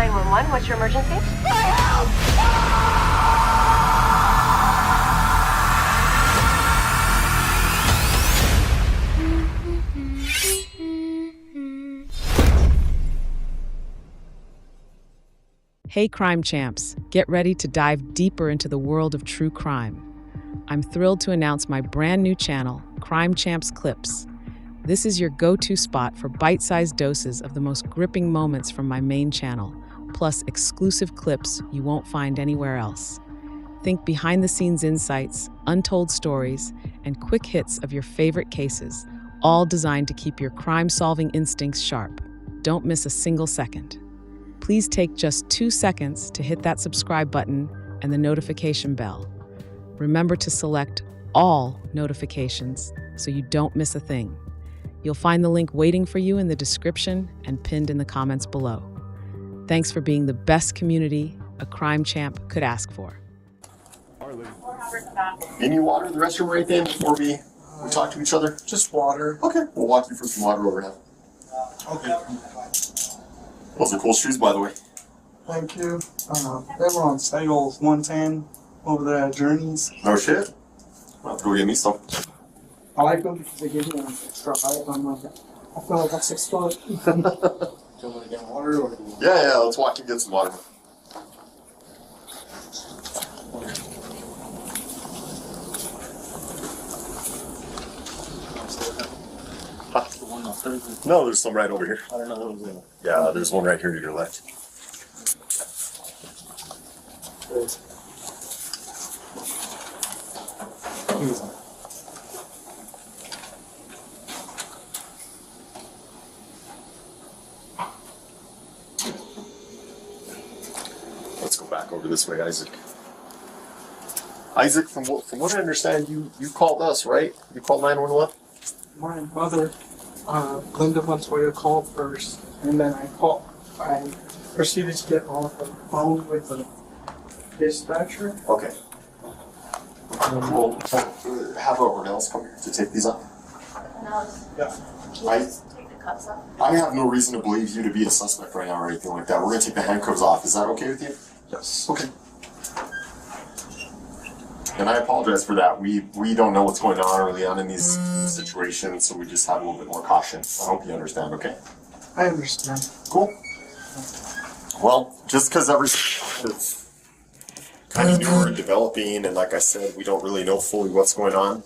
911, what's your emergency? Hey crime champs, get ready to dive deeper into the world of true crime. I'm thrilled to announce my brand new channel, Crime Champs Clips. This is your go-to spot for bite-sized doses of the most gripping moments from my main channel, plus exclusive clips you won't find anywhere else. Think behind-the-scenes insights, untold stories, and quick hits of your favorite cases, all designed to keep your crime-solving instincts sharp. Don't miss a single second. Please take just 2 seconds to hit that subscribe button and the notification bell. Remember to select all notifications so you don't miss a thing. You'll find the link waiting for you in the description and pinned in the comments below. Thanks for being the best community a crime champ could ask for. Any water in the restroom or anything before we talk to each other? Just water. Okay, we'll walk you for some water over now. Okay. Those are cool shoes, by the way. Thank you. They were on sale 110 over there at Journeys. No shit. I'll have to go get me some. I like them because they give me an extra height. I feel like I'm 6 foot. Do you want to get water or? Yeah, let's walk and get some water. No, there's some right over here. I don't know what was in it. Yeah, there's one right here to your left. Let's go back over this way, Isaac. Isaac, from what I understand, you called us, right? You called 911? My mother, Linda Montoya, called first, and then I proceeded to get off the phone with the dispatcher. Okay. We'll have everyone else come here to take these off. Yeah. Take the cuffs off. I have no reason to believe you to be a suspect right now or anything like that. We're going to take the handcuffs off. Is that okay with you? Yes. Okay. And I apologize for that. We don't know what's going on early on in these situations, so we just have a little bit more caution. I hope you understand, okay? I understand. Cool. Well, just because everything is kind of newer and developing, and like I said, we don't really know fully what's going on,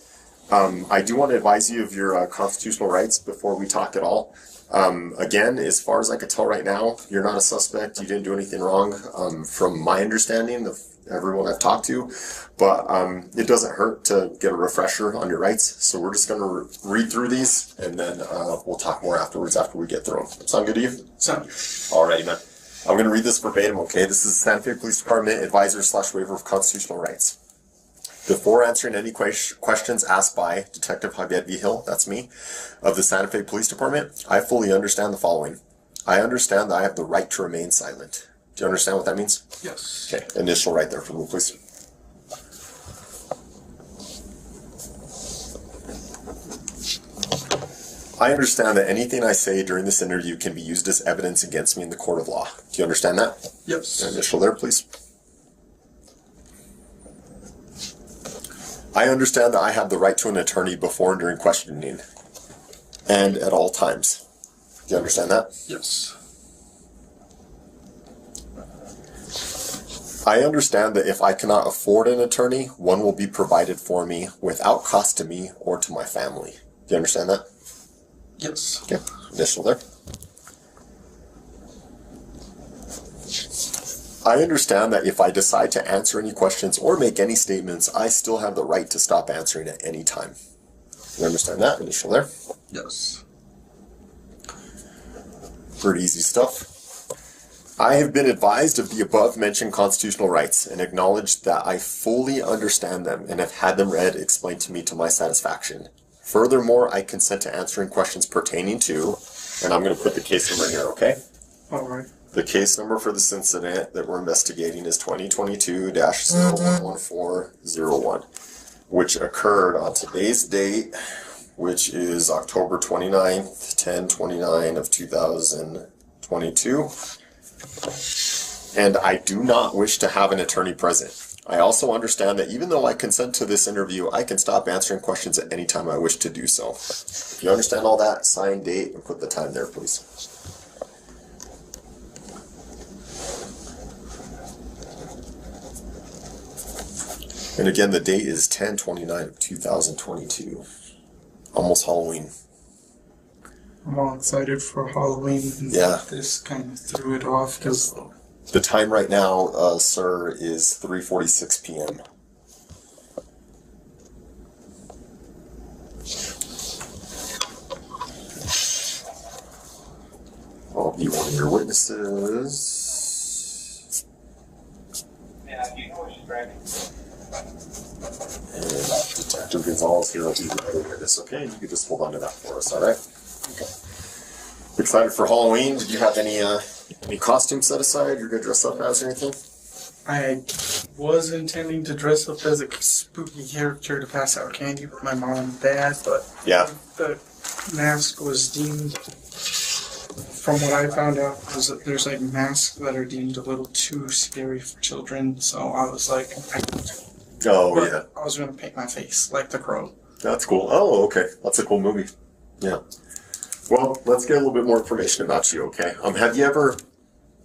I do want to advise you of your constitutional rights before we talk at all. Again, as far as I can tell right now, you're not a suspect. You didn't do anything wrong, from my understanding of everyone I've talked to, but it doesn't hurt to get a refresher on your rights. So we're just going to read through these, and then we'll talk more afterwards after we get through them. Sound good to you? Sound good. Alrighty, man. I'm going to read this verbatim, okay? This is the Santa Fe Police Department Advisor/Waiver of Constitutional Rights. Before answering any questions asked by Detective Hoged V. Hill, that's me, of the Santa Fe Police Department, I fully understand the following. I understand that I have the right to remain silent. Do you understand what that means? Yes. Okay, initial right there for me, please. I understand that anything I say during this interview can be used as evidence against me in the court of law. Do you understand that? Yes. Initial there, please. I understand that I have the right to an attorney before and during questioning, and at all times. Do you understand that? Yes. I understand that if I cannot afford an attorney, one will be provided for me without cost to me or to my family. Do you understand that? Yes. Okay, initial there. I understand that if I decide to answer any questions or make any statements, I still have the right to stop answering at any time. You understand that? Initial there. Yes. Pretty easy stuff. I have been advised of the above-mentioned constitutional rights and acknowledge that I fully understand them and have had them read explained to me to my satisfaction. Furthermore, I consent to answering questions pertaining to, and I'm going to put the case number here, okay? All right. The case number for this incident that we're investigating is 2022-011401, which occurred on today's date, which is October 29th, 10/29 of 2022. and I do not wish to have an attorney present. I also understand that even though I consent to this interview, I can stop answering questions at any time I wish to do so. If you understand all that, sign, date, and put the time there, please. And again, the date is 10/29/2022. Almost Halloween. I'm all excited for Halloween. And Yeah. This kind of threw it off because The time right now, sir, is 3:46 p.m. I'll be one of your witnesses. Yeah, you know what she's driving. And Detective Gonzalez here will be the witness, okay? You can just hold on to that for us, alright? Okay. Excited for Halloween? Did you have any costumes set aside you're gonna dress up as or anything? I was intending to dress up as a spooky character to pass out candy with my mom and dad, but Yeah. the mask was deemed, from what I found out, was that there's like masks that are deemed a little too scary for children, so I was like, Oh, yeah. I was gonna paint my face like the Crow. That's cool. Oh, okay. That's a cool movie. Yeah. Well, let's get a little bit more information about you, okay? Have you ever,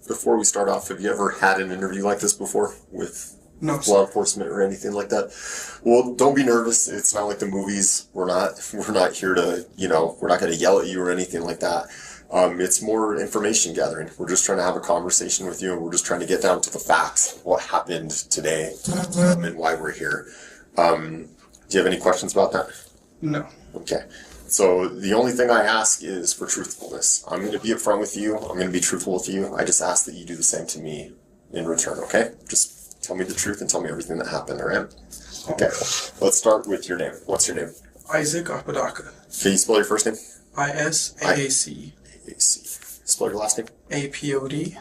before we start off, have you ever had an interview like this before with No, law enforcement or anything like that? Well, don't be nervous. It's not like the movies. We're not here to, we're not going to yell at you or anything like that. It's more information gathering. We're just trying to have a conversation with you, and we're just trying to get down to the facts of what happened today and why we're here. Do you have any questions about that? no. Okay. So the only thing I ask is for truthfulness. I'm going to be upfront with you. I'm going to be truthful with you. I just ask that you do the same to me in return, okay? Just tell me the truth and tell me everything that happened, all right? Okay. Let's start with your name. What's your name? Isaac Apodaca. Can you spell your first name? ISAAC. A-C. Spell your last name? APODDACA.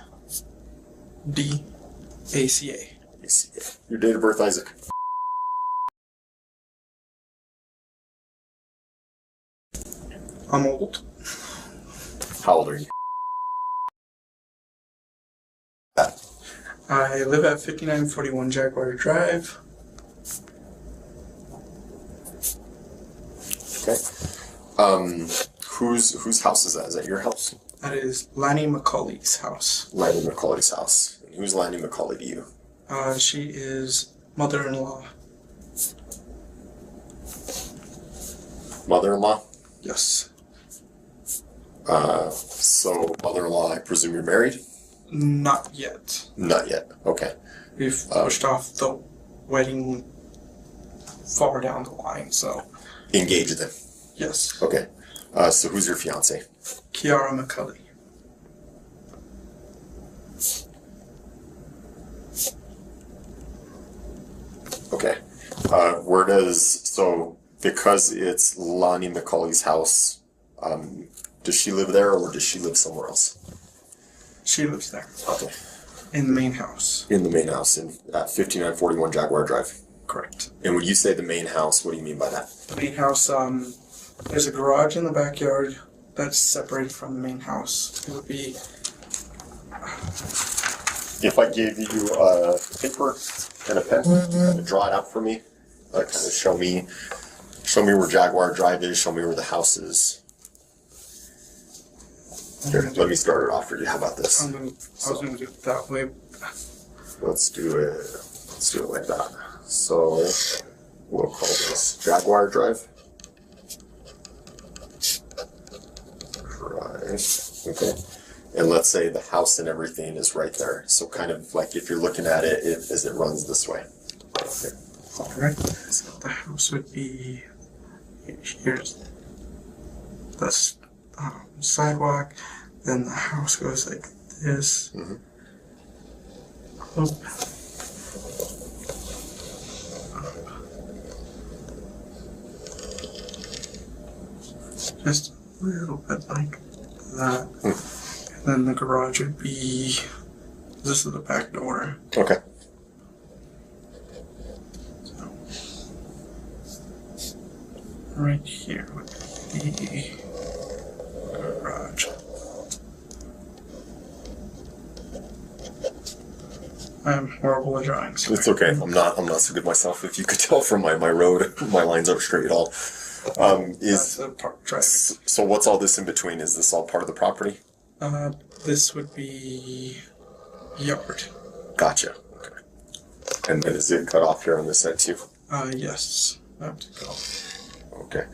A-C-A. Your date of birth, Isaac? I'm old. How old are you? I live at 5941 Jaguar Drive. Okay. Whose house is that? Is that your house? That is Lanny McCauley's house. Lanny McCauley's house. And who's Lanny McCauley to you? She is mother-in-law. Mother-in-law? Yes. So mother-in-law, I presume you're married? Not yet. Not yet. Okay. We've pushed off the wedding far down the line, so Engaged then. yes. Okay. So who's your fiance? Kiara McCulley. Okay. Because it's Lonnie McCauley's house, does she live there or does she live somewhere else? She lives there. Okay. In the main house. In the main house at 5941 Jaguar Drive. Correct. And when you say the main house, what do you mean by that? The main house, there's a garage in the backyard that's separated from the main house. It would be If I gave you a paper and a pen, kind of draw it out for me, kind of show me where Jaguar Drive is, show me where the house is. Here, let me start it off for you. How about this? I was gonna do it that way. Let's do it. Let's do it like that. So we'll call this Jaguar Drive. Okay. And let's say the house and everything is right there. So kind of like if you're looking at it, as it runs this way. Okay. Alright. So the house would be here's the sidewalk. Then the house goes like this. Mm-hmm. Up. Just a little bit like that. And then the garage would be, this is the back door. Okay. So, right here would be the garage. I'm horrible at drawing. Sorry. It's okay. I'm not so good myself. If you could tell from my road, my lines aren't straight at all. That's a part driving. So what's all this in between? Is this all part of the property? This would be yard. Gotcha. Okay. And then is it cut off here on this side too? Yes. I have to go. Okay.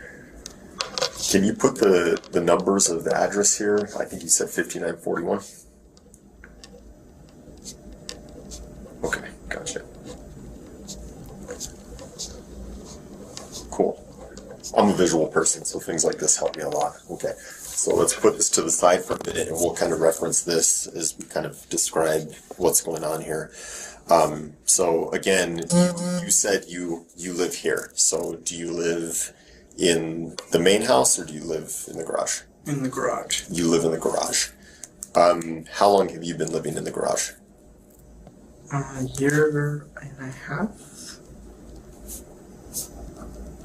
Can you put the numbers of the address here? I think you said 5941. Okay, gotcha. Cool. I'm a visual person, so things like this help me a lot. Okay, so let's put this to the side for a minute, and we'll kind of reference this as we kind of describe what's going on here. So again, you said you live here. So do you live in the main house, or do you live in the garage? In the garage. You live in the garage. How long have you been living in the garage? A year and a half?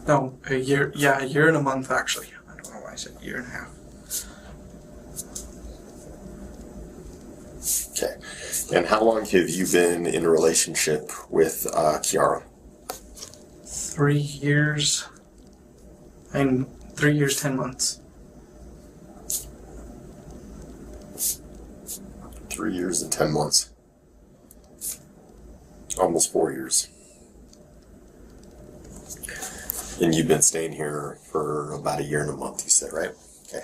No, a year. Yeah, a year and a month, actually. I don't know why I said year and a half. Okay. And how long have you been in a relationship with Kiara? 3 years. And 3 years, 10 months. 3 years and 10 months. Almost 4 years. And you've been staying here for about a year and a month, you said, right? Okay.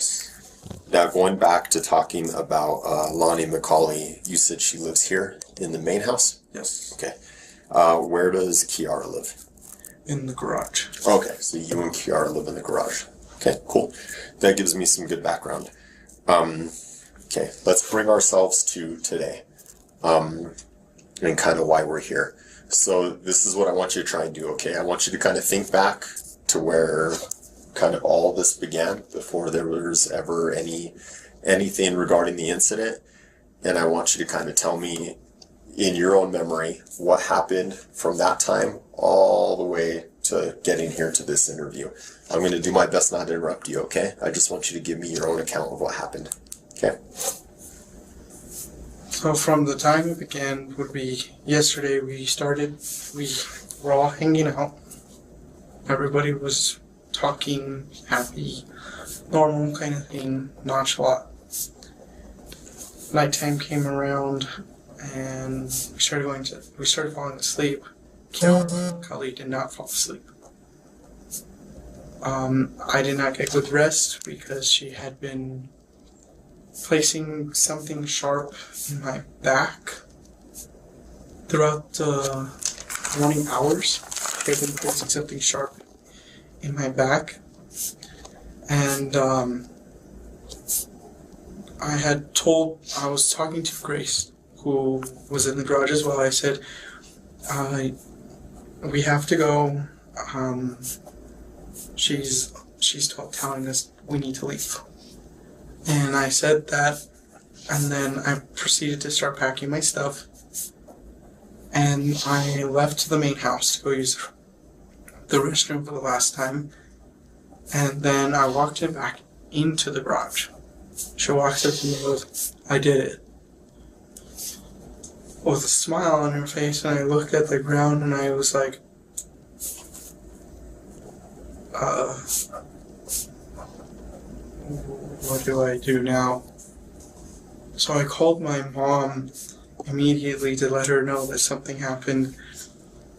Now, going back to talking about Lonnie McCauley, you said she lives here in the main house? Yes. Okay. Where does Kiara live? In the garage. Okay, so you and Kiara live in the garage. Okay, cool. That gives me some good background. Okay, let's bring ourselves to today. And kind of why we're here. So this is what I want you to try and do, okay? I want you to kind of think back to where kind of all this began before there was ever anything regarding the incident. And I want you to kind of tell me in your own memory what happened from that time all the way to getting here to this interview. I'm going to do my best not to interrupt you, okay? I just want you to give me your own account of what happened, okay? So from the time it began would be yesterday. We were all hanging out. Everybody was talking, happy, normal kind of thing, nonchalant. Nighttime came around and we started falling asleep. Kali did not fall asleep. I did not get good rest because she had been placing something sharp in my back throughout the morning hours. She had been placing something sharp in my back, and I was talking to Grace, who was in the garage as well. I said, we have to go. She's telling us we need to leave. And I said that, and then I proceeded to start packing my stuff. And I left the main house to go use the restroom for the last time. And then I walked him back into the garage. She walks up to me and goes, I did it. With a smile on her face, and I looked at the ground and I was like, what do I do now? So I called my mom immediately to let her know that something happened.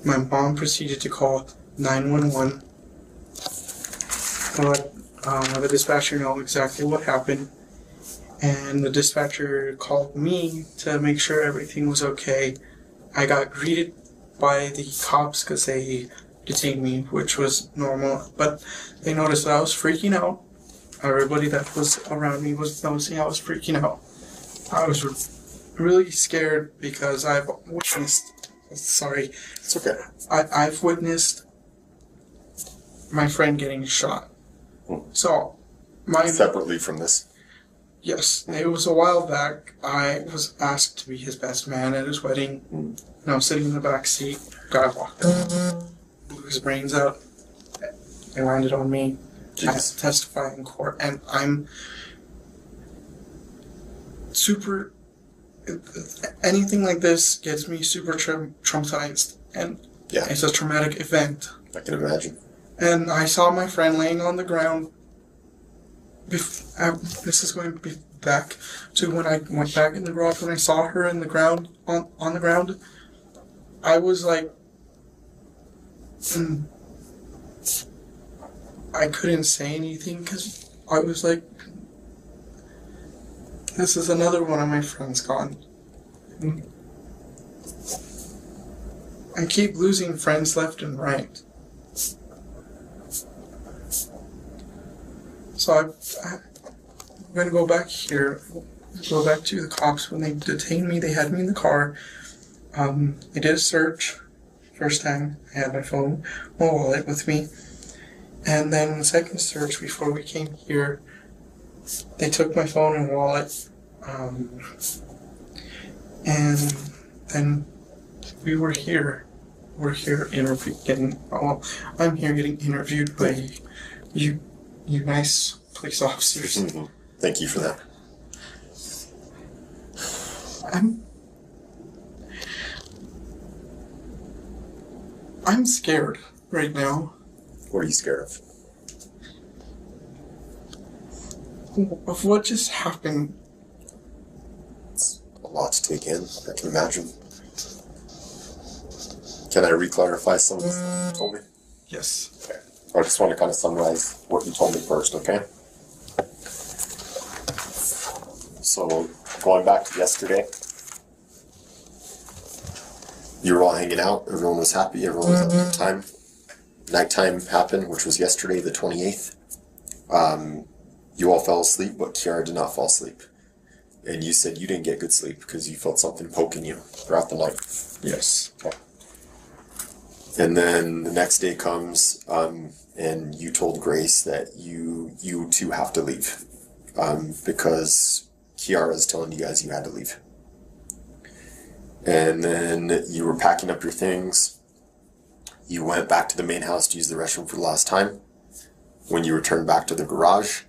My mom proceeded to call 911 to let the dispatcher know exactly what happened. And the dispatcher called me to make sure everything was okay. I got greeted by the cops because they detained me, which was normal, but they noticed that I was freaking out. Everybody that was around me was noticing I was freaking out. I was really scared because I've witnessed... Sorry. It's okay. I've witnessed my friend getting shot. So, Separately from this? Yes. It was a while back. I was asked to be his best man at his wedding. And I was sitting in the back seat. Guy walked up, blew his brains out. They landed on me. I have to testify in court, and I'm super anything like this gets me super traumatized, and Yeah, it's a traumatic event. I can imagine. And I saw my friend laying on the ground. This is going to be back to when I went back in the garage. When I saw her in the ground, on the ground, I was like, I couldn't say anything because I was like, this is another one of my friends gone. I keep losing friends left and right. So I'm going to go back here, go back to the cops. When they detained me, they had me in the car. They did a search. First time, I had my phone, my wallet with me. And then the second search, before we came here, they took my phone and wallet. And then we were here. We're here I'm here getting interviewed by you nice police officers. Mm-hmm. Thank you for that. I'm scared right now. What are you scared of? Of what just happened. It's a lot to take in, I can imagine. Can I re-clarify some of the stuff you told me? Yes. Okay. I just want to kind of summarize what you told me first, okay? So, going back to yesterday, you were all hanging out, everyone was happy, everyone was having a good time. Nighttime happened, which was yesterday, the 28th. You all fell asleep, but Kiara did not fall asleep. And you said you didn't get good sleep because you felt something poking you throughout the night. Yes. Okay. And then the next day comes, and you told Grace that you two have to leave, because Kiara is telling you guys you had to leave. And then you were packing up your things. You went back to the main house to use the restroom for the last time. When you returned back to the garage,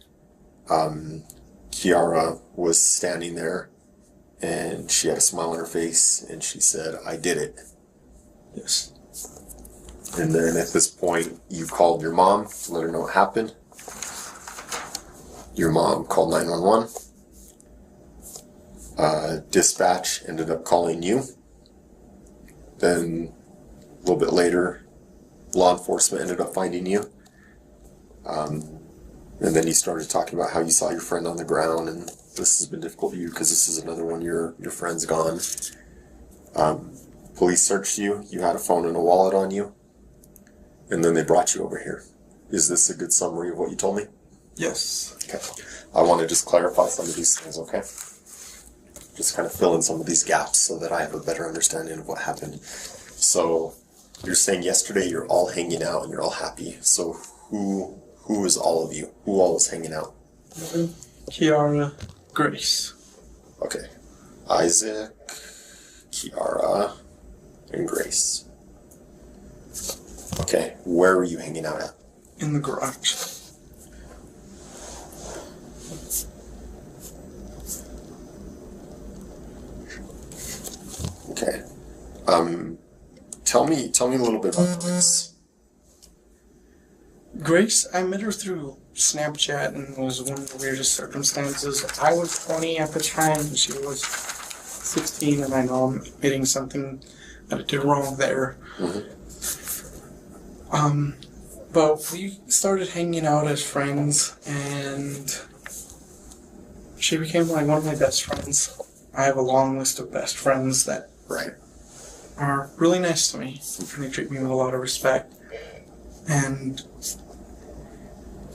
Kiara was standing there, and she had a smile on her face, and she said, "I did it." Yes. And then at this point, you called your mom to let her know what happened. Your mom called 911. Dispatch ended up calling you. Then a little bit later, law enforcement ended up finding you. And then you started talking about how you saw your friend on the ground, and this has been difficult for you because this is another one of your friend's gone. Police searched you. You had a phone and a wallet on you. And then they brought you over here. Is this a good summary of what you told me? Yes. Okay. I want to just clarify some of these things, okay? Just kind of fill in some of these gaps so that I have a better understanding of what happened. So, you're saying yesterday you're all hanging out and you're all happy. So, who is all of you? Who all was hanging out? Kiara, Grace. Okay. Isaac, Kiara, and Grace. Okay. Where were you hanging out at? In the garage. Okay. Tell me a little bit about Grace. Grace, I met her through Snapchat, and it was one of the weirdest circumstances. I was 20 at the time, and she was 16, and I know I'm admitting something that I did wrong there. Mm-hmm. But we started hanging out as friends, and she became like one of my best friends. I have a long list of best friends that Right. are really nice to me, and they treat me with a lot of respect. And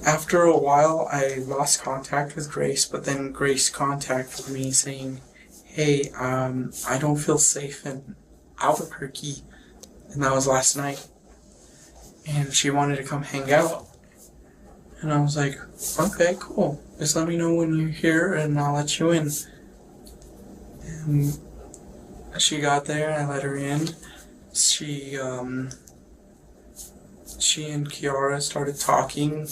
after a while, I lost contact with Grace, but then Grace contacted me saying, "Hey, I don't feel safe in Albuquerque," and that was last night. And she wanted to come hang out. And I was like, "Okay, cool. Just let me know when you're here, and I'll let you in." And she got there, I let her in. She and Kiara started talking.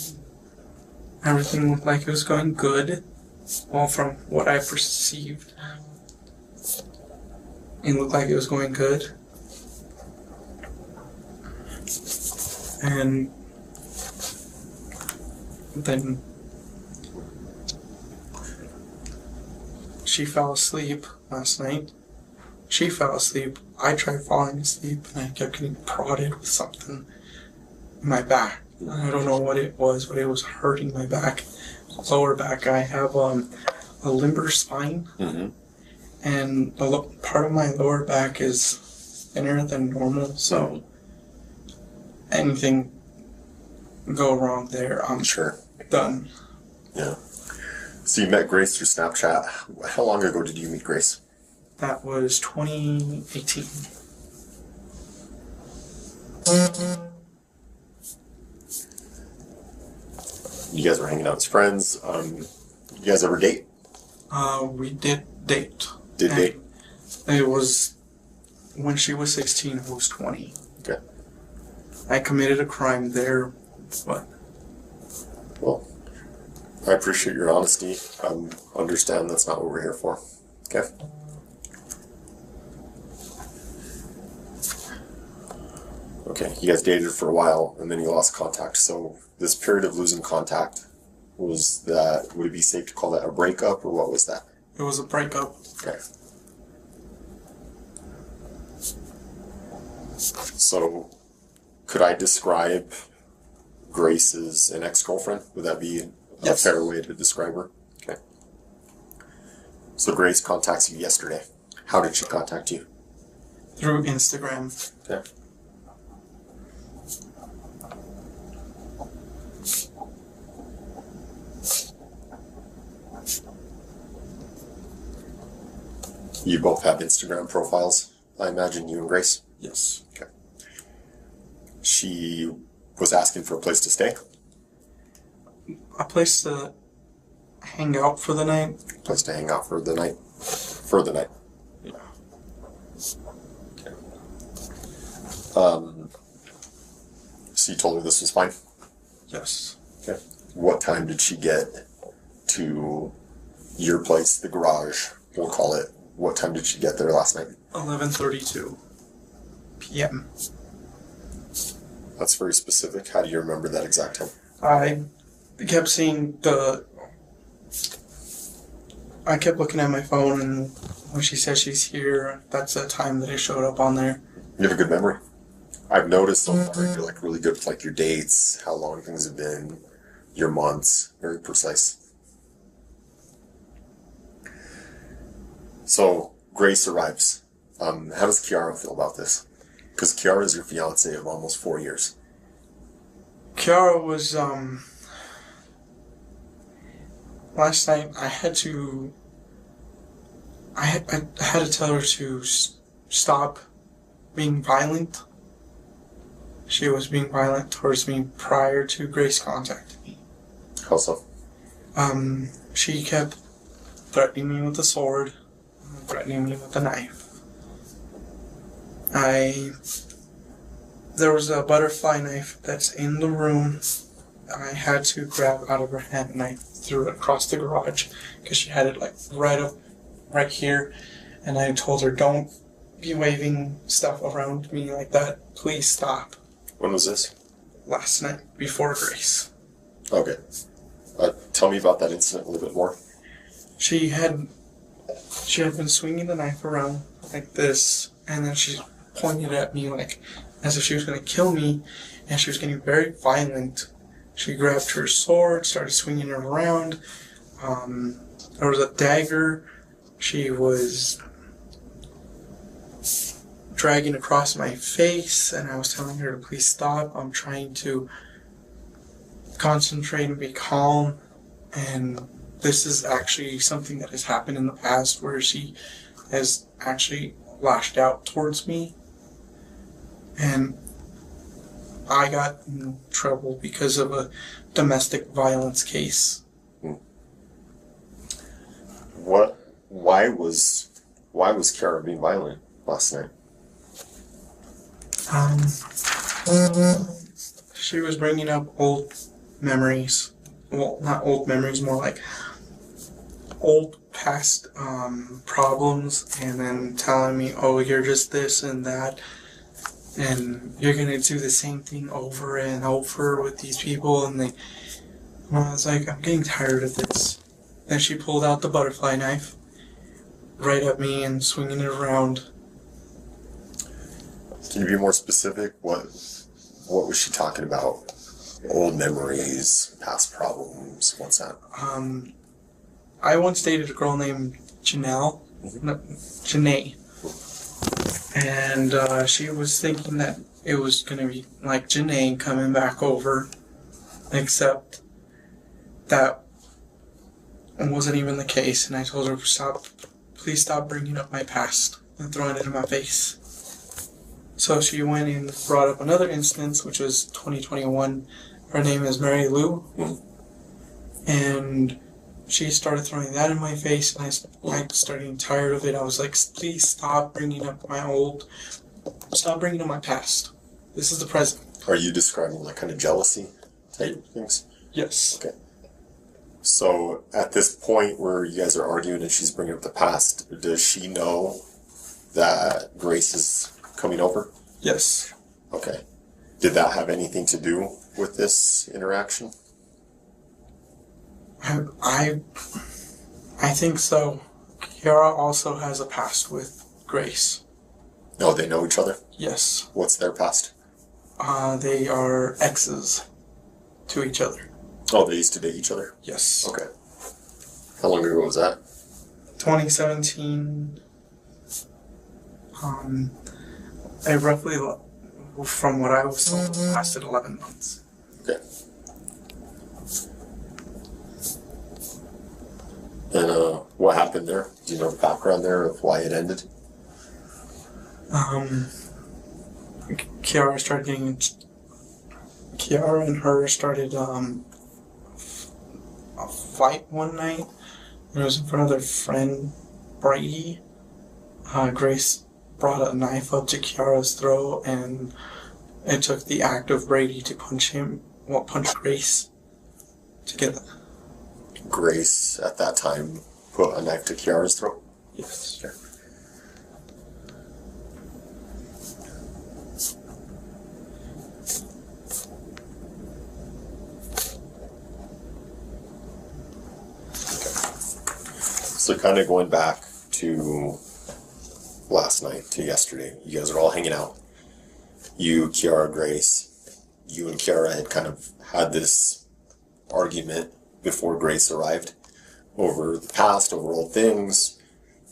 Everything looked like it was going good. Well, from what I perceived. It looked like it was going good. And then she fell asleep last night. She fell asleep. I tried falling asleep and I kept getting prodded with something in my back. I don't know what it was, but it was hurting my back. Lower back. I have a limber spine. Mm-hmm. And part of my lower back is thinner than normal, so anything go wrong there, I'm Sure. done. Yeah. So you met Grace through Snapchat. How long ago did you meet Grace? That was 2018. You guys were hanging out as friends. You guys ever date? We did date. Did And date? It was when she was 16, I was 20. Okay. I committed a crime there, but Well, I appreciate your honesty. Understand that's not what we're here for. Okay. Okay, you guys dated for a while and then you lost contact. So this period of losing contact, would it be safe to call that a breakup or what was that? it was a breakup. Okay. So could I describe Grace as an ex-girlfriend? Would that be a Yes. fair way to describe her? Okay. So Grace contacts you yesterday. How did she contact you? Through Instagram. Okay. You both have Instagram profiles, I imagine, you and Grace? Yes. Okay. She was asking for a place to stay? A place to hang out for the night. Place to hang out for the night? For the night. Yeah. Okay. So you told her this was fine? Yes. Okay. What time did she get to your place, the garage, we'll call it? What time did she get there last night? 11:32 p.m. That's very specific. How do you remember that exact time? I kept seeing I kept looking at my phone, and when she said she's here, that's the time that it showed up on there. You have a good memory. I've noticed so far you're like really good with like your dates, how long things have been, your months, very precise. So Grace arrives. How does Kiara feel about this? Because Kiara is your fiance of almost 4 years. Kiara was, last night I had to tell her to stop being violent. She was being violent towards me prior to Grace contacting me. How so? She kept threatening me with a sword, threatening me with a knife. There was a butterfly knife that's in the room. I had to grab out of her hand and I threw it across the garage because she had it like right here. And I told her, don't be waving stuff around me like that. Please stop. When was this? Last night, before Grace. Okay. Tell me about that incident a little bit more. She had been swinging the knife around like this, and then she pointed at me like as if she was going to kill me, and she was getting very violent. She grabbed her sword, started swinging it around. There was a dagger she was dragging across my face, and I was telling her to please stop. I'm trying to concentrate and be calm, and this is actually something that has happened in the past where she has actually lashed out towards me, and I got in trouble because of a domestic violence case. Why was Kiara being violent last night? She was bringing up old memories. Well, not old memories, more like old past problems and then telling me, oh, you're just this and that, and you're gonna do the same thing over and over with these people. And I was like, I'm getting tired of this. Then she pulled out the butterfly knife right at me and swinging it around. Can you be more specific? What was she talking about? Old memories, past problems, what's that? I once dated a girl named Janae, and she was thinking that it was going to be like Janae coming back over, except that wasn't even the case, and I told her, please stop bringing up my past and throwing it in my face. So she went and brought up another instance, which was 2021. Her name is Mary Lou, and she started throwing that in my face, and I started getting tired of it. I was like, please stop bringing up my past. This is the present. Are you describing like kind of jealousy type things? Yes. Okay. So at this point where you guys are arguing and she's bringing up the past, does she know that Grace is coming over? Yes. Okay. Did that have anything to do with this interaction? I think so. Kiara also has a past with Grace. No, they know each other? Yes. What's their past? They are exes to each other. Oh, they used to date each other? Yes. Okay. How long ago was that? 2017. It roughly, from what I was told, lasted 11 months. Okay. And what happened there? Do you know the background there of why it ended? Kiara and her started a fight one night. It was in front of their friend Brady. Grace brought a knife up to Kiara's throat, and it took the act of Brady to punch Grace to get that. Grace, at that time, put a knife to Kiara's throat? Yes. Okay. So kind of going back to last night, to yesterday, you guys are all hanging out. You, Kiara, Grace, you and Kiara had kind of had this argument before Grace arrived over the past, over old things.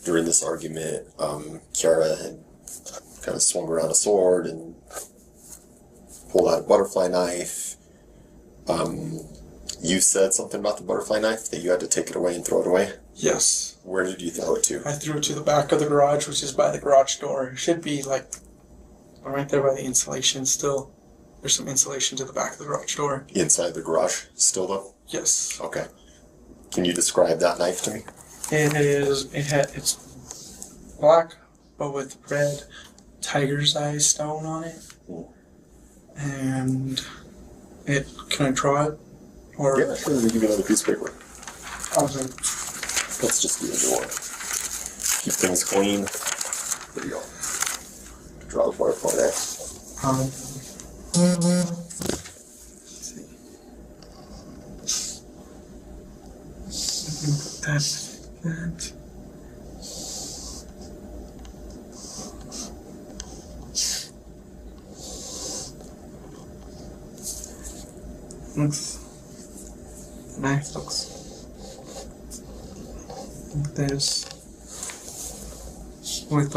During this argument, Kiara had kind of swung around a sword and pulled out a butterfly knife. You said something about the butterfly knife, that you had to take it away and throw it away? Yes. Where did you throw it to? I threw it to the back of the garage, which is by the garage door. It should be like right there by the insulation still. There's some insulation to the back of the garage door. Inside the garage still though? Yes. Okay. Can you describe that knife to me? It's black, but with red tiger's eye stone on it. And can I draw it? Or Yeah, sure. Let me give you another piece of paper. Okay. Let's just do a drawer. Keep things clean. There you go. Draw the butterfly there. Let's see. Put that. Knife looks like this with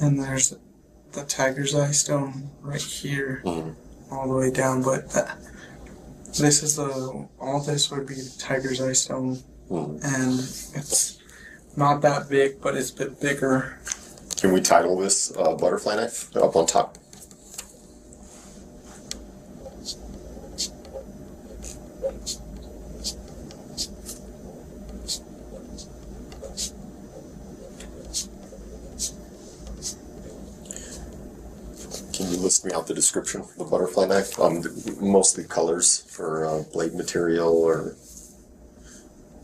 and there's the tiger's eye stone right here, all the way down. But this is all this would be the tiger's eye stone, and it's not that big, but it's a bit bigger. Can we title this butterfly knife up on top? Can you list me out the description for the butterfly knife? Mostly colors for blade material or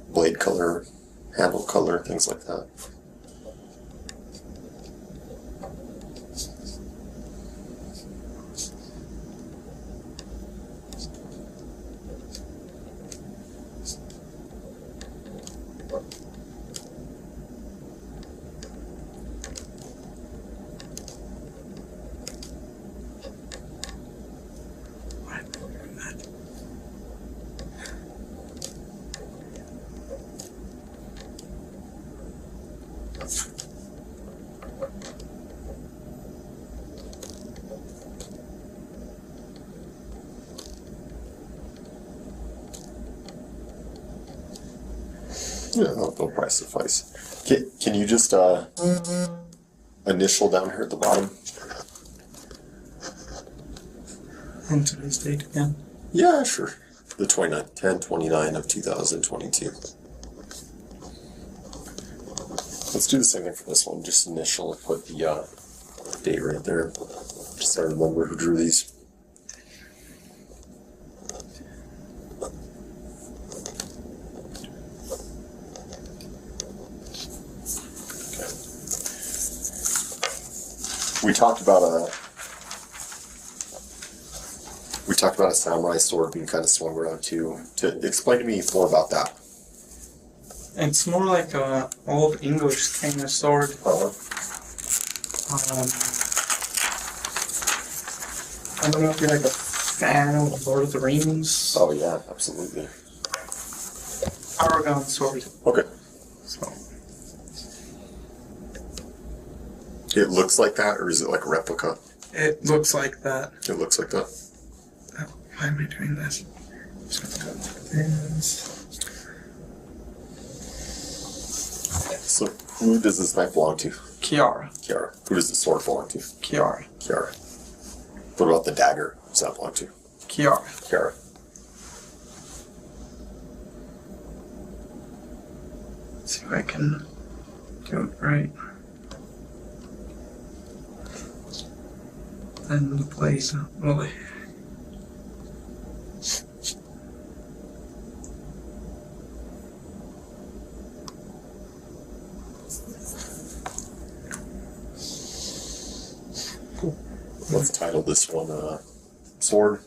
blade color, handle color, things like that. Yeah, they'll probably suffice. Can you just initial down here at the bottom? And today's date again. Yeah, sure. The 10/29 of 2022. Let's do the same thing for this one. Just initial and put the date right there. Just so I remember who drew these. We talked about a samurai sword being kind of swung around too. To explain to me more about that. It's more like a old English kind of sword. I don't know if you're like a fan of Lord of the Rings. Oh yeah, absolutely. Aragon sword. Okay. So It looks like that, or is it like a replica? it looks like that. It looks like that. Oh, why am I doing this? So who does this knife belong to? Kiara. Kiara. Who does the sword belong to? Kiara. Kiara. What about the dagger? Who does that belong to? Kiara. Cara. Let's see if I can do it right. And the place. Well, Let's title this one Sword.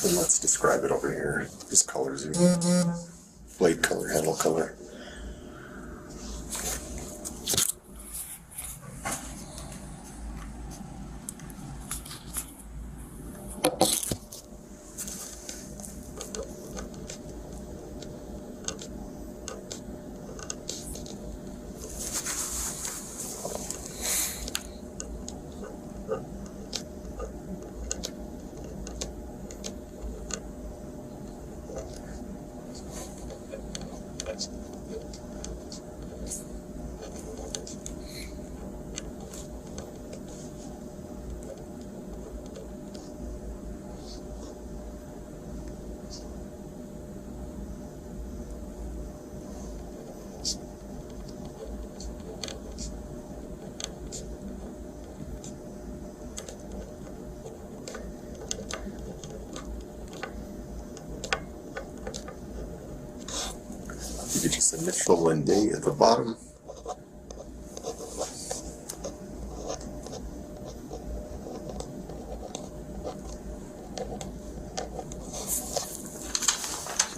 And let's describe it over here. Just colors here. Blade color, handle color. You could just initial and date at the bottom.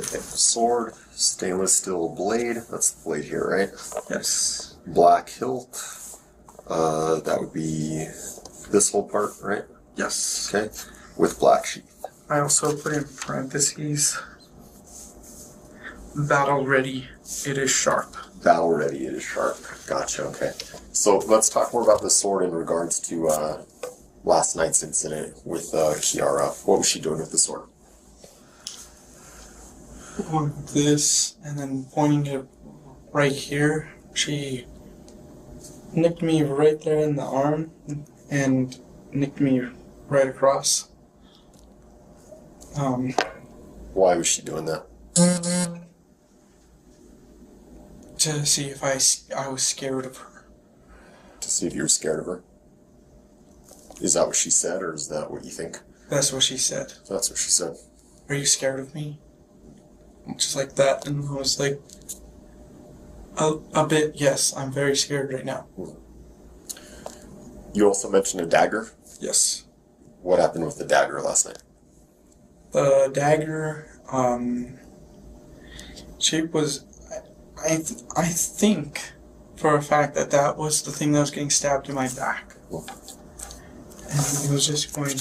Okay, sword, stainless steel blade. That's the blade here, right? yes. Black hilt. That would be this whole part, right? Yes. Okay, with black sheath. I also put in parentheses. Battle ready. It is sharp. Battle ready, it is sharp. Gotcha, okay. So let's talk more about the sword in regards to last night's incident with Kiara. What was she doing with the sword? Going like this, and then pointing it right here. She nicked me right there in the arm, and nicked me right across. Why was she doing that? To see if I was scared of her. To see if you were scared of her? Is that what she said, or is that what you think? That's what she said. That's what she said. Are you scared of me? Just like that, and I was like, a bit, yes, I'm very scared right now. You also mentioned a dagger. Yes. What happened with the dagger last night? The dagger, she was, I think for a fact that was the thing that was getting stabbed in my back. And it was just going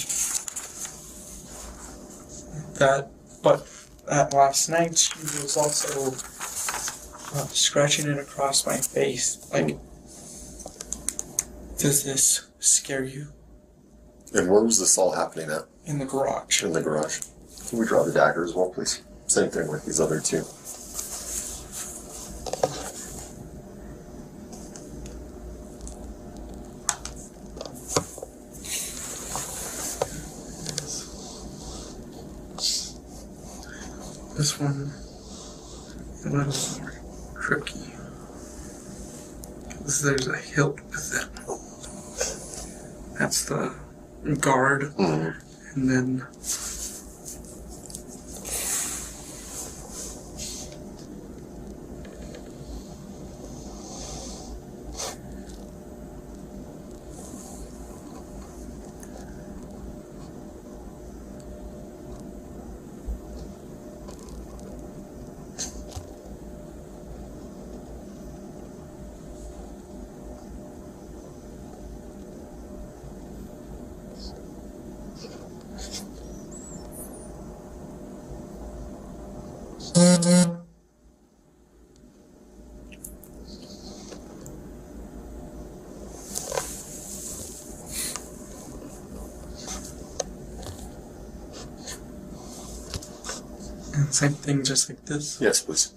but last night she was also scratching it across my face. Like, does this scare you? And where was this all happening at? In the garage. In the garage. Can we draw the dagger as well, please? Same thing with these other two. This one a little more tricky. Because there's a hilt with it. That's the guard. Mm-hmm. And then same thing, just like this. Yes, please.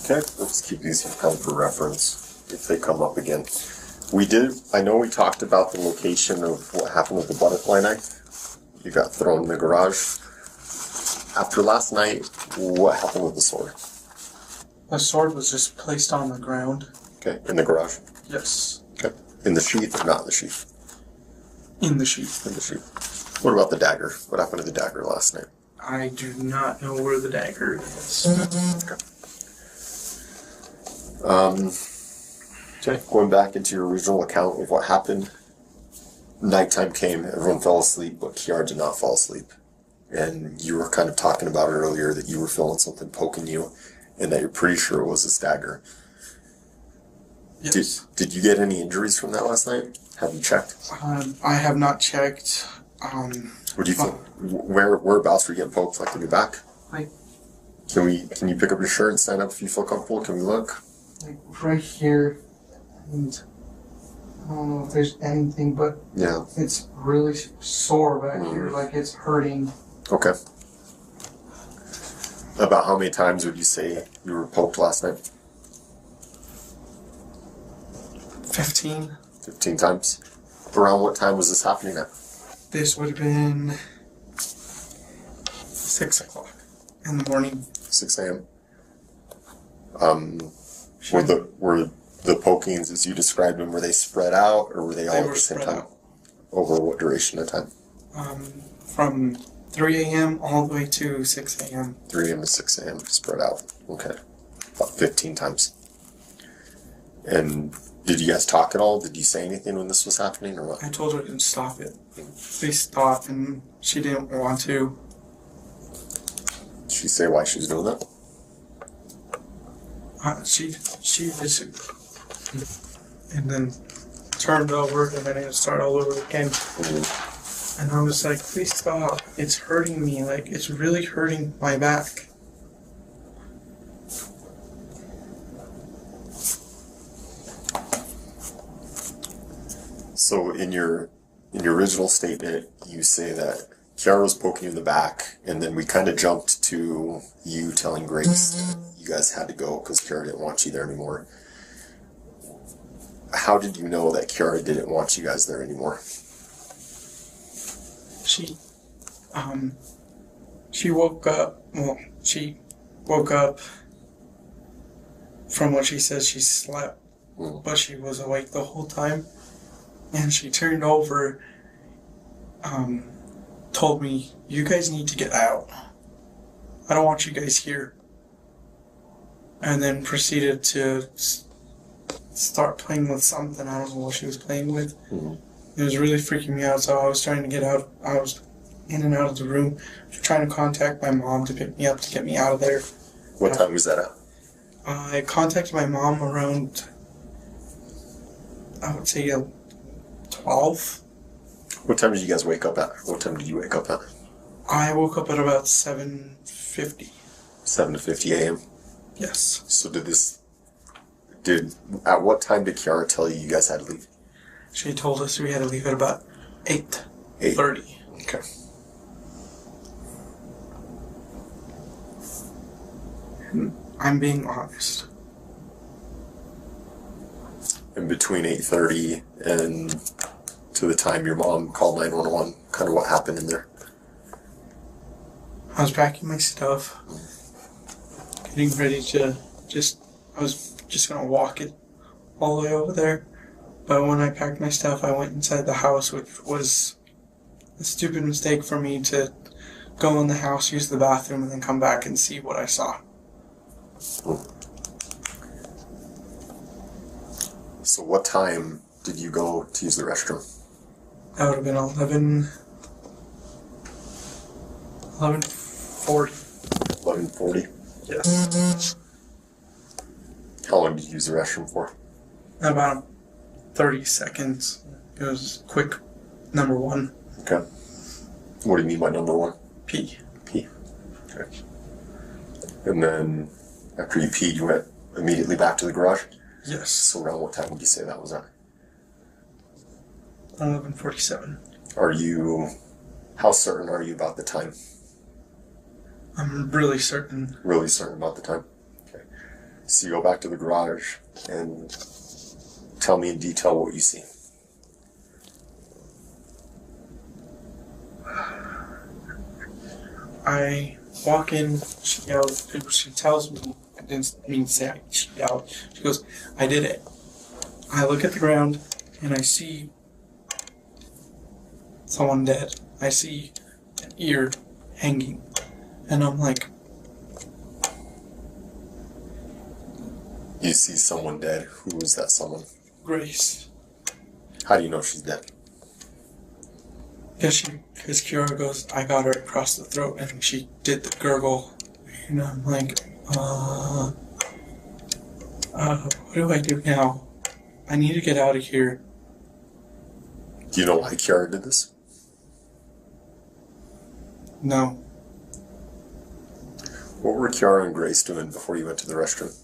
Okay, let's keep these kind of for reference if they come up again. I know we talked about the location of what happened with the butterfly knife. You got thrown in the garage. After last night, what happened with the sword? The sword was just placed on the ground. Okay, in the garage. Yes. Okay, in the sheath or not in the sheath? In the sheath. In the sheath. What about the dagger? What happened to the dagger last night? I do not know where the dagger is. Okay. Okay, going back into your original account of what happened. Nighttime came, everyone fell asleep, but Kiara did not fall asleep. And you were kind of talking about it earlier that you were feeling something poking you and that you're pretty sure it was this dagger. Yes. Did you get any injuries from that last night? Have you checked? I have not checked. What do you think? Whereabouts were you getting poked? Like in your back? Like, Can you pick up your shirt and stand up if you feel comfortable? Can we look? like right here, and I don't know if there's anything, but Yeah. it's really sore back here, like it's hurting. Okay. About how many times would you say you were poked last night? 15. 15 times. Around what time was this happening at? This would have been 6 o'clock in the morning. 6 a.m. Were the pokings, as you described them, were they spread out, or were they all at the same time? Out. Over what duration of time? From 3 a.m. all the way to 6 a.m. 3 a.m. to 6 a.m. spread out. Okay. About 15 times. And did you guys talk at all? Did you say anything when this was happening, or what? I told her to stop it. Please stop, and she didn't want to. Did she say why she was doing that? She listened. And then turned over, and then it started all over again. And I was like, please stop. It's hurting me. Like, it's really hurting my back. So in your original statement, you say that Kiara was poking you in the back, and then we kind of jumped to you telling Grace you guys had to go because Kiara didn't want you there anymore. How did you know that Kiara didn't want you guys there anymore? She woke up. Well, she woke up from what she says she slept, but she was awake the whole time. And she turned over, told me, you guys need to get out. I don't want you guys here. And then proceeded to start playing with something. I don't know what she was playing with. It was really freaking me out, so I was trying to get out. I was in and out of the room, trying to contact my mom to pick me up, to get me out of there. What time was that at? I contacted my mom around, I would say, 12. What time did you guys wake up at? What time did you wake up at? I woke up at about 7:50. 7:50 a.m.? Yes. So at what time did Kiara tell you guys had to leave? She told us we had to leave at about 8:30. Okay. I'm being honest. And between 8:30 and to the time your mom called 911, kind of what happened in there? I was packing my stuff, getting ready to I was just gonna walk it all the way over there. But when I packed my stuff, I went inside the house, which was a stupid mistake for me to go in the house, use the bathroom, and then come back and see what I saw. So what time did you go to use the restroom? That would have been 11:40. 11:40? Yes. How long did you use the restroom for? About 30 seconds. It was quick. Number one. Okay. What do you mean by number one? Pee. Pee. Okay. And then after you peed, you went immediately back to the garage? Yes. So around what time would you say that was at? 11:47. How certain are you about the time? I'm really certain. Really certain about the time? Okay. So you go back to the garage and tell me in detail what you see. I walk in, she yells, she tells me, I didn't mean to say she yelled, she goes, I did it. I look at the ground and I see someone dead. I see an ear hanging. And I'm like, You see someone dead. Who is that someone? Grace. How do you know she's dead? Because Kiara goes, I got her across the throat, and she did the gurgle. And I'm like, what do I do now? I need to get out of here. Do you know why Kiara did this? No. What were Kiara and Grace doing before you went to the restroom?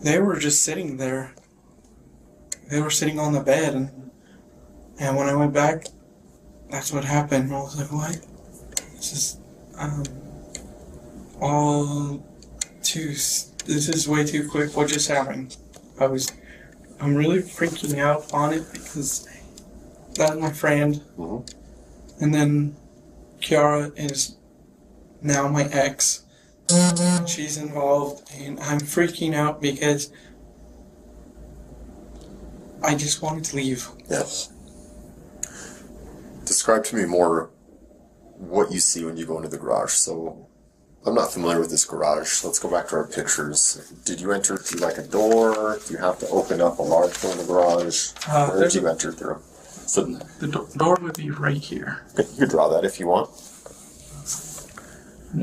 They were just sitting there. They were sitting on the bed, and when I went back, that's what happened. I was like, what? This is, this is way too quick. What just happened? I'm really freaking out on it because that's my friend. Mm-hmm. And then Kiara is now my ex. She's involved, and I'm freaking out because I just wanted to leave. Yes. Describe to me more what you see when you go into the garage. So, I'm not familiar with this garage. Let's go back to our pictures. Did you enter through like a door? Do you have to open up a large door in the garage? Where did you enter through? So The door would be right here. okay, you could draw that if you want.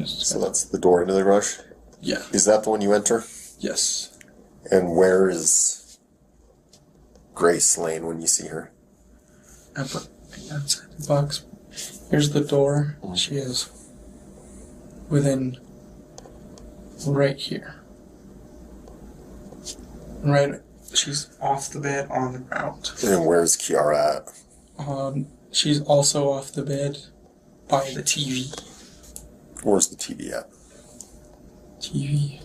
So that's the door into the garage? Yeah. Is that the one you enter? Yes. And where is Grace Lane when you see her? Outside the box. Here's the door. She is within right here. Right. She's off the bed on the ground. And where's Kiara at? She's also off the bed by the TV. Where's the TV at? TV.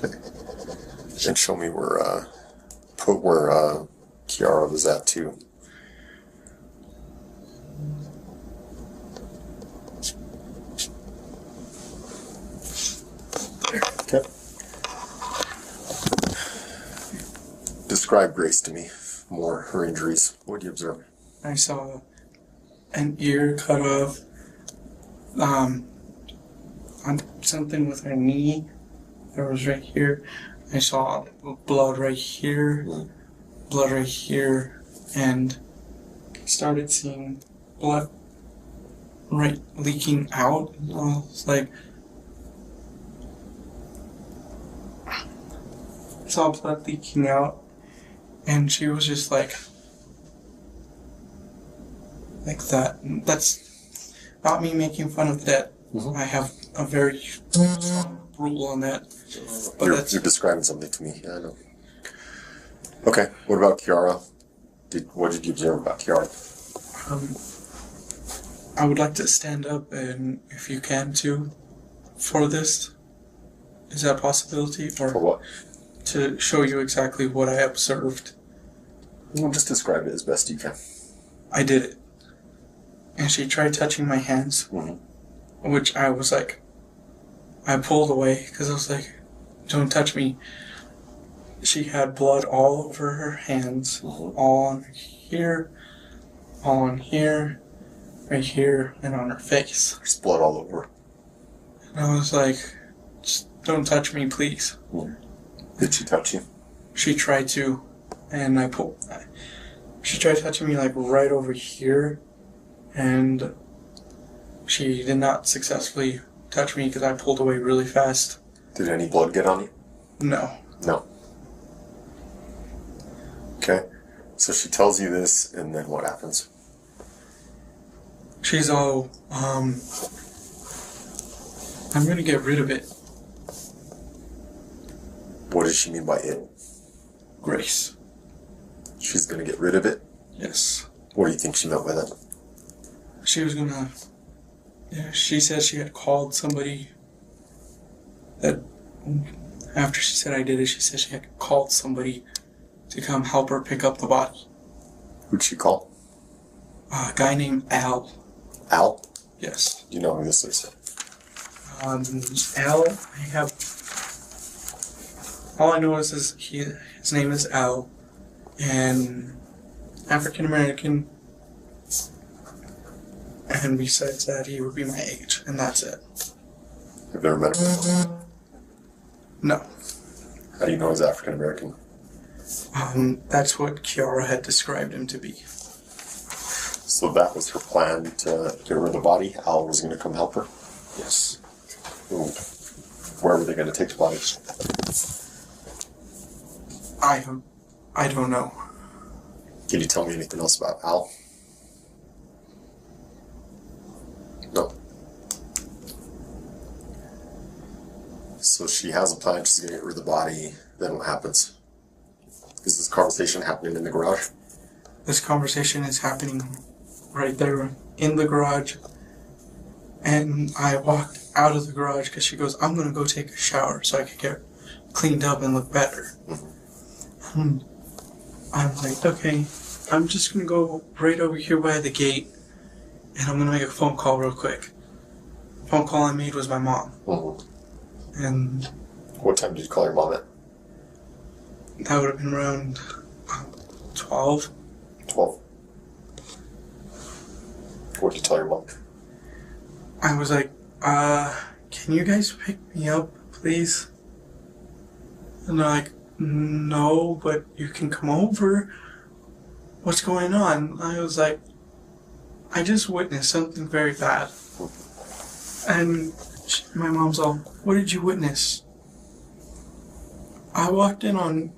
Okay. And show me where Kiara was at too. Okay. Describe Grace to me more, her injuries. What did you observe? I saw an ear cut off. On something with her knee. That was right here. I saw blood right here, blood right here, and started seeing blood right leaking out. It's like I saw blood leaking out, and she was just like that. That's not me making fun of that. I have a very strong rule on that. But You're describing something to me. Yeah, I know. Okay, what about Kiara? What did you observe about Kiara? I would like to stand up, and if you can too, for this. Is that a possibility? Or For what? to show you exactly what I observed. Well, just describe it as best you can. I did it. And she tried touching my hands, which I was like, I pulled away because I was like, don't touch me. She had blood all over her hands, all on here, right here, and on her face. There's blood all over. And I was like, just don't touch me, please. Did she touch you? She tried to, and she tried touching me like right over here, and she did not successfully touch me because I pulled away really fast. Did any blood get on you? No. No. Okay. So she tells you this, and then what happens? She's all, I'm gonna get rid of it. What does she mean by it? Grace. She's gonna get rid of it? Yes. What do you think she meant by that? She was gonna, she said she had called somebody that, after she said I did it, she said she had called somebody to come help her pick up the body. Who'd she call? A guy named Al. Al? Yes. Do you know who this is? Al, all I know is his name is Al, and African American, and besides that, he would be my age, and that's it. Have you ever met him before? No. How do you know he's African American? That's what Kiara had described him to be. So that was her plan to get rid of the body? Al was going to come help her? Yes. Ooh. Where were they going to take the body? I don't know. Can you tell me anything else about Al? No. So she has a plan, she's going to get rid of the body, then what happens? Is this conversation happening in the garage? This conversation is happening right there in the garage, and I walked out of the garage because she goes, I'm going to go take a shower so I can get cleaned up and look better. I'm like, okay, I'm just going to go right over here by the gate, and I'm going to make a phone call real quick. phone call I made was my mom. Mm-hmm. And What time did you call your mom at? that would have been around 12. 12. What did you tell your mom? I was like, can you guys pick me up, please? And they're like, no, but you can come over. What's going on? I was like, I just witnessed something very bad. And my mom's all, what did you witness? I walked in on,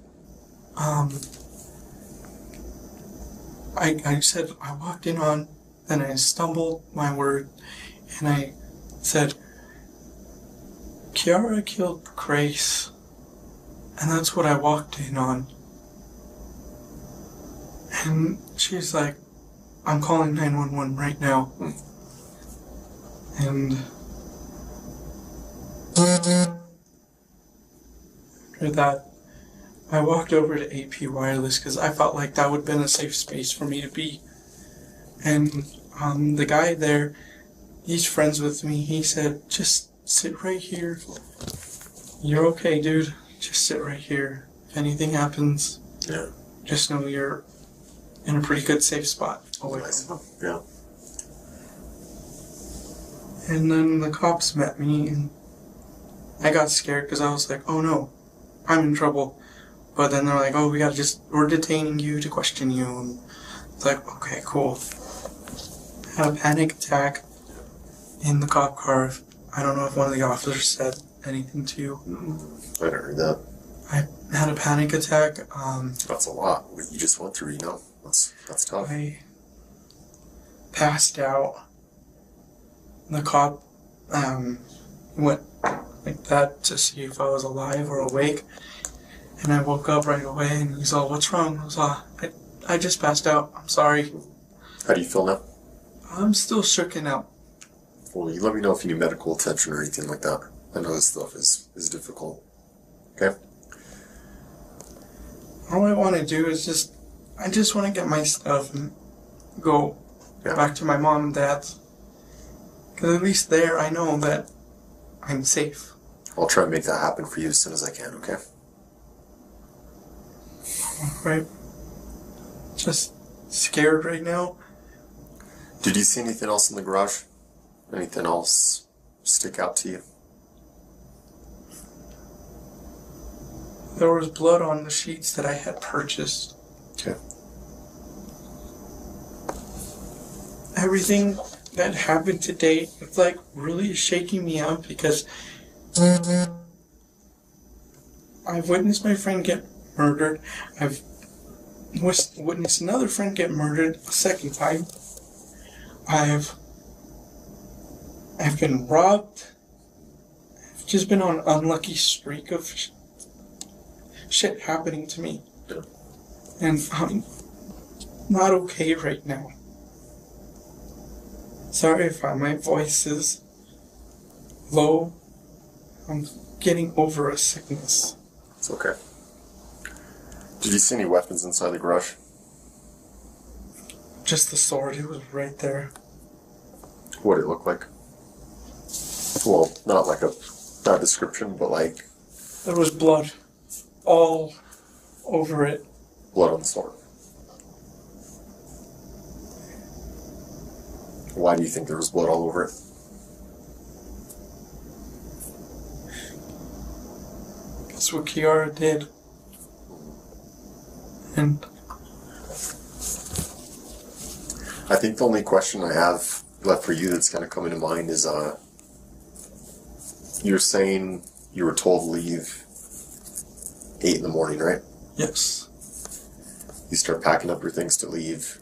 I said, I walked in on, then I stumbled my word, and I said, Kiara killed Grace, and that's what I walked in on. And she's like, I'm calling 911 right now. And after that, I walked over to AP Wireless because I felt like that would have been a safe space for me to be. And the guy there, he's friends with me. He said, just sit right here. You're okay, dude. Just sit right here. If anything happens, just know you're in a pretty good safe spot away from him. Yeah. And then the cops met me, and I got scared because I was like, oh no, I'm in trouble. But then they're like, oh, we're detaining you to question you. And it's like, okay, cool. I had a panic attack in the cop car. I don't know if one of the officers said anything to you. I didn't heard that. I had a panic attack. That's a lot. What you just went through, you know. That's tough. I passed out. The cop went like that to see if I was alive or awake. And I woke up right away, and he's all, what's wrong? I was all, I just passed out. I'm sorry. How do you feel now? I'm still shooken out. Well, you let me know if you need medical attention or anything like that. I know this stuff is difficult. Okay? All I want to do is I just want to get my stuff and go back to my mom and dad's. Because at least there I know that I'm safe. I'll try and make that happen for you as soon as I can, okay? Right? Just scared right now. Did you see anything else in the garage? Anything else stick out to you? There was blood on the sheets that I had purchased. Okay. Everything that happened today, it's like really shaking me up because I've witnessed my friend get murdered. I've witnessed another friend get murdered a second time. I've been robbed. I've just been on an unlucky streak of shit happening to me. Yeah. And I'm not okay right now. Sorry if my voice is low. I'm getting over a sickness. It's okay. Did you see any weapons inside the garage? Just the sword, it was right there. What did it look like? Well, not like a bad description, but like... There was blood all over it. Blood on the sword. Why do you think there was blood all over it? That's what Kiara did. And I think the only question I have left for you that's kind of coming to mind is, you're saying you were told to leave 8 in the morning, right? yes. You start packing up your things to leave,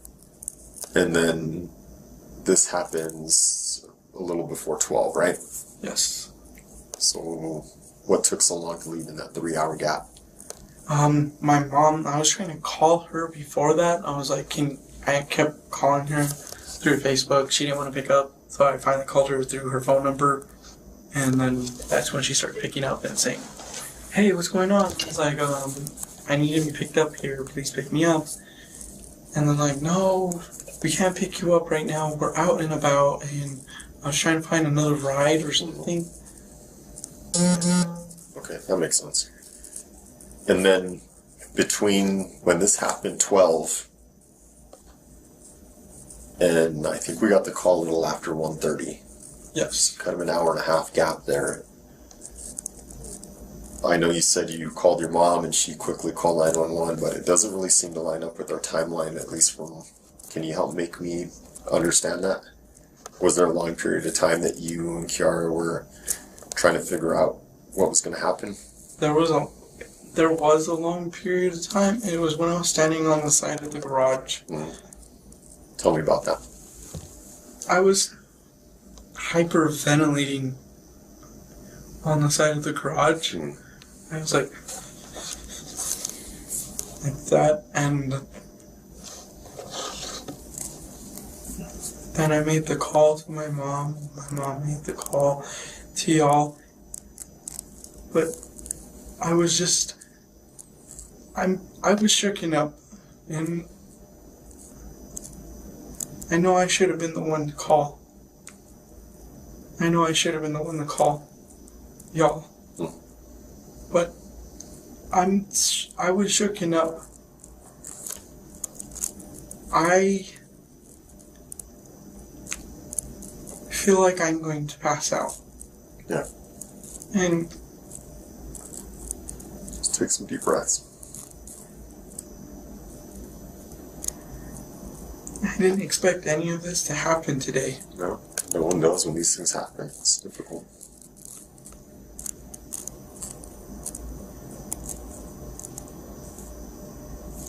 and then this happens a little before 12, right? Yes. So what took so long to leave in that 3-hour gap? My mom, I was trying to call her before that. I was like, I kept calling her through Facebook. She didn't want to pick up, so I finally called her through her phone number. And then that's when she started picking up and saying, hey, what's going on? I was like, I need to be picked up here. Please pick me up. And they're like, no, we can't pick you up right now. We're out and about, and I was trying to find another ride or something. Okay, that makes sense. And then between when this happened, 12, and I think we got the call a little after 1:30. Yes. Kind of an hour and a half gap there. I know you said you called your mom and she quickly called 911, but it doesn't really seem to line up with our timeline, at least from... Can you help make me understand that? Was there a long period of time that you and Kiara were trying to figure out what was going to happen? There was a long period of time. It was when I was standing on the side of the garage. Tell me about that. I was hyperventilating on the side of the garage. I was like that, and then I made the call to my mom. My mom made the call to y'all. But I was just, I was shooken up, and I know I should have been the one to call. I know I should have been the one to call y'all. But I was shooken up. I feel like I'm going to pass out. Yeah. And just take some deep breaths. I didn't expect any of this to happen today. No one knows when these things happen. It's difficult.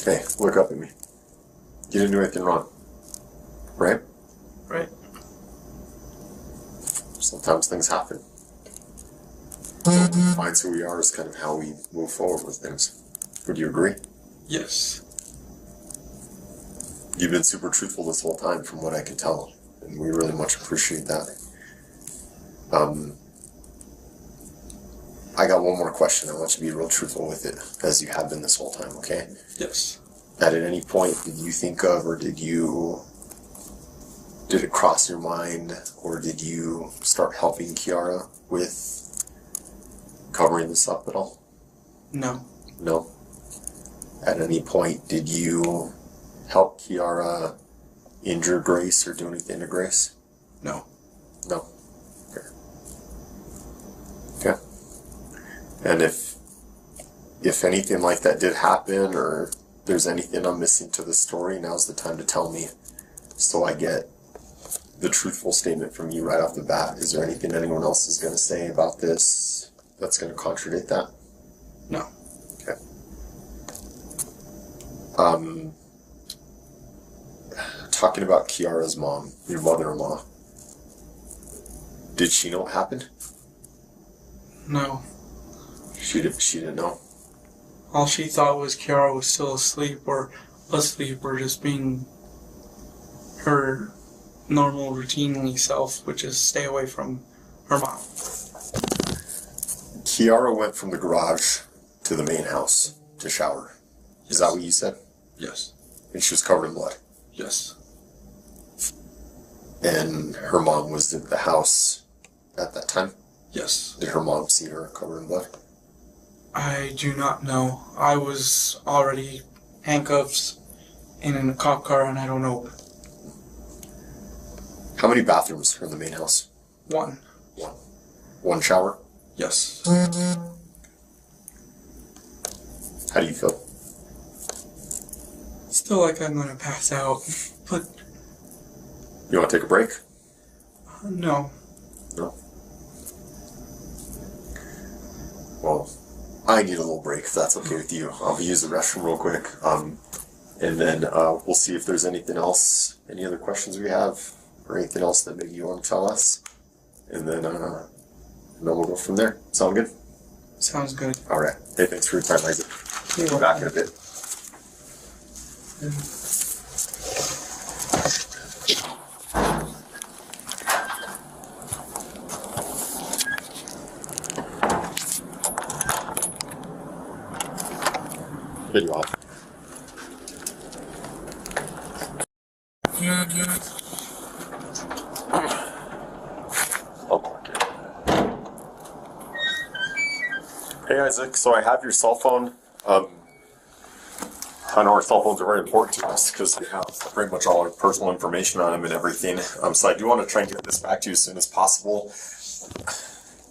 Hey, look up at me. You didn't do anything wrong. Right? Right. Sometimes things happen. Finds who we are is kind of how we move forward with things. Would you agree? Yes. You've been super truthful this whole time from what I can tell, and we really much appreciate that. I got one more question. I want you to be real truthful with it, as you have been this whole time, okay? Yes. That at any point did you think of, or did it cross your mind, or did you start helping Kiara with covering this up at all? No. No. At any point did you help Kiara injure Grace or do anything to Grace? No. No. Okay. And if anything like that did happen, or there's anything I'm missing to the story, now's the time to tell me, so I get the truthful statement from you right off the bat. Is there anything anyone else is going to say about this that's going to contradict that? No. Okay. Talking about Kiara's mom, your mother-in-law, did she know what happened? No. She didn't know. All she thought was Kiara was still asleep or just being her normal, routinely self, which is stay away from her mom. Kiara went from the garage to the main house to shower. Is that what you said? Yes. And she was covered in blood. Yes. And her mom was in the house at that time? Yes. Did her mom see her covered in blood? I do not know. I was already handcuffed and in a cop car, and I don't know. How many bathrooms are in the main house? One. One shower? Yes. How do you feel? Still like I'm gonna pass out, but You want to take a break? no. No? Well, I need a little break, if that's okay with you. I'll use the restroom real quick. And then we'll see if there's anything else, any other questions we have, or anything else that maybe you want to tell us. And then we'll go from there. Sound good? Sounds good. All right. Hey, thanks for your time, Isaac. We'll be back in a bit. Video off. Hey Isaac, so I have your cell phone. I know our cell phones are very important to us because we have pretty much all our personal information on them and everything. So I do want to try and get this back to you as soon as possible.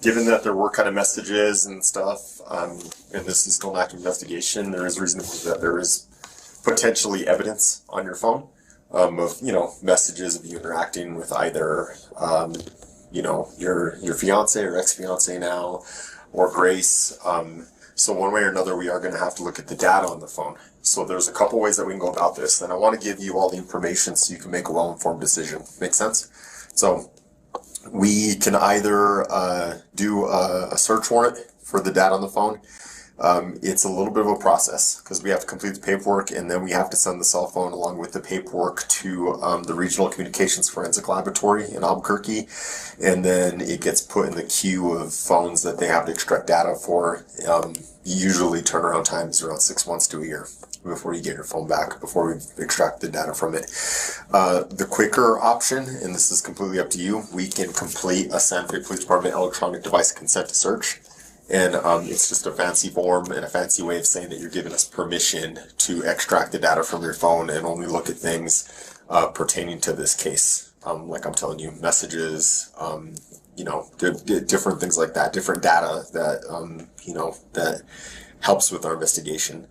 Given that there were kind of messages and stuff, and this is still an active investigation, there is reason to believe that there is potentially evidence on your phone of, you know, messages of you interacting with either, you know, your fiance or ex-fiance now, or Grace. So one way or another, we are going to have to look at the data on the phone. So there's a couple ways that we can go about this, and I want to give you all the information so you can make a well-informed decision. Make sense? So we can either do a search warrant for the data on the phone. It's a little bit of a process because we have to complete the paperwork, and then we have to send the cell phone along with the paperwork to the Regional Communications Forensic Laboratory in Albuquerque, and then it gets put in the queue of phones that they have to extract data for. Usually turnaround time is around 6 months to a year before you get your phone back, before we extract the data from it. The quicker option, and this is completely up to you, we can complete a Santa Fe Police Department electronic device consent to search. And it's just a fancy form and a fancy way of saying that you're giving us permission to extract the data from your phone and only look at things pertaining to this case. Like I'm telling you, messages, you know, different things like that, different data that, you know, that helps with our investigation.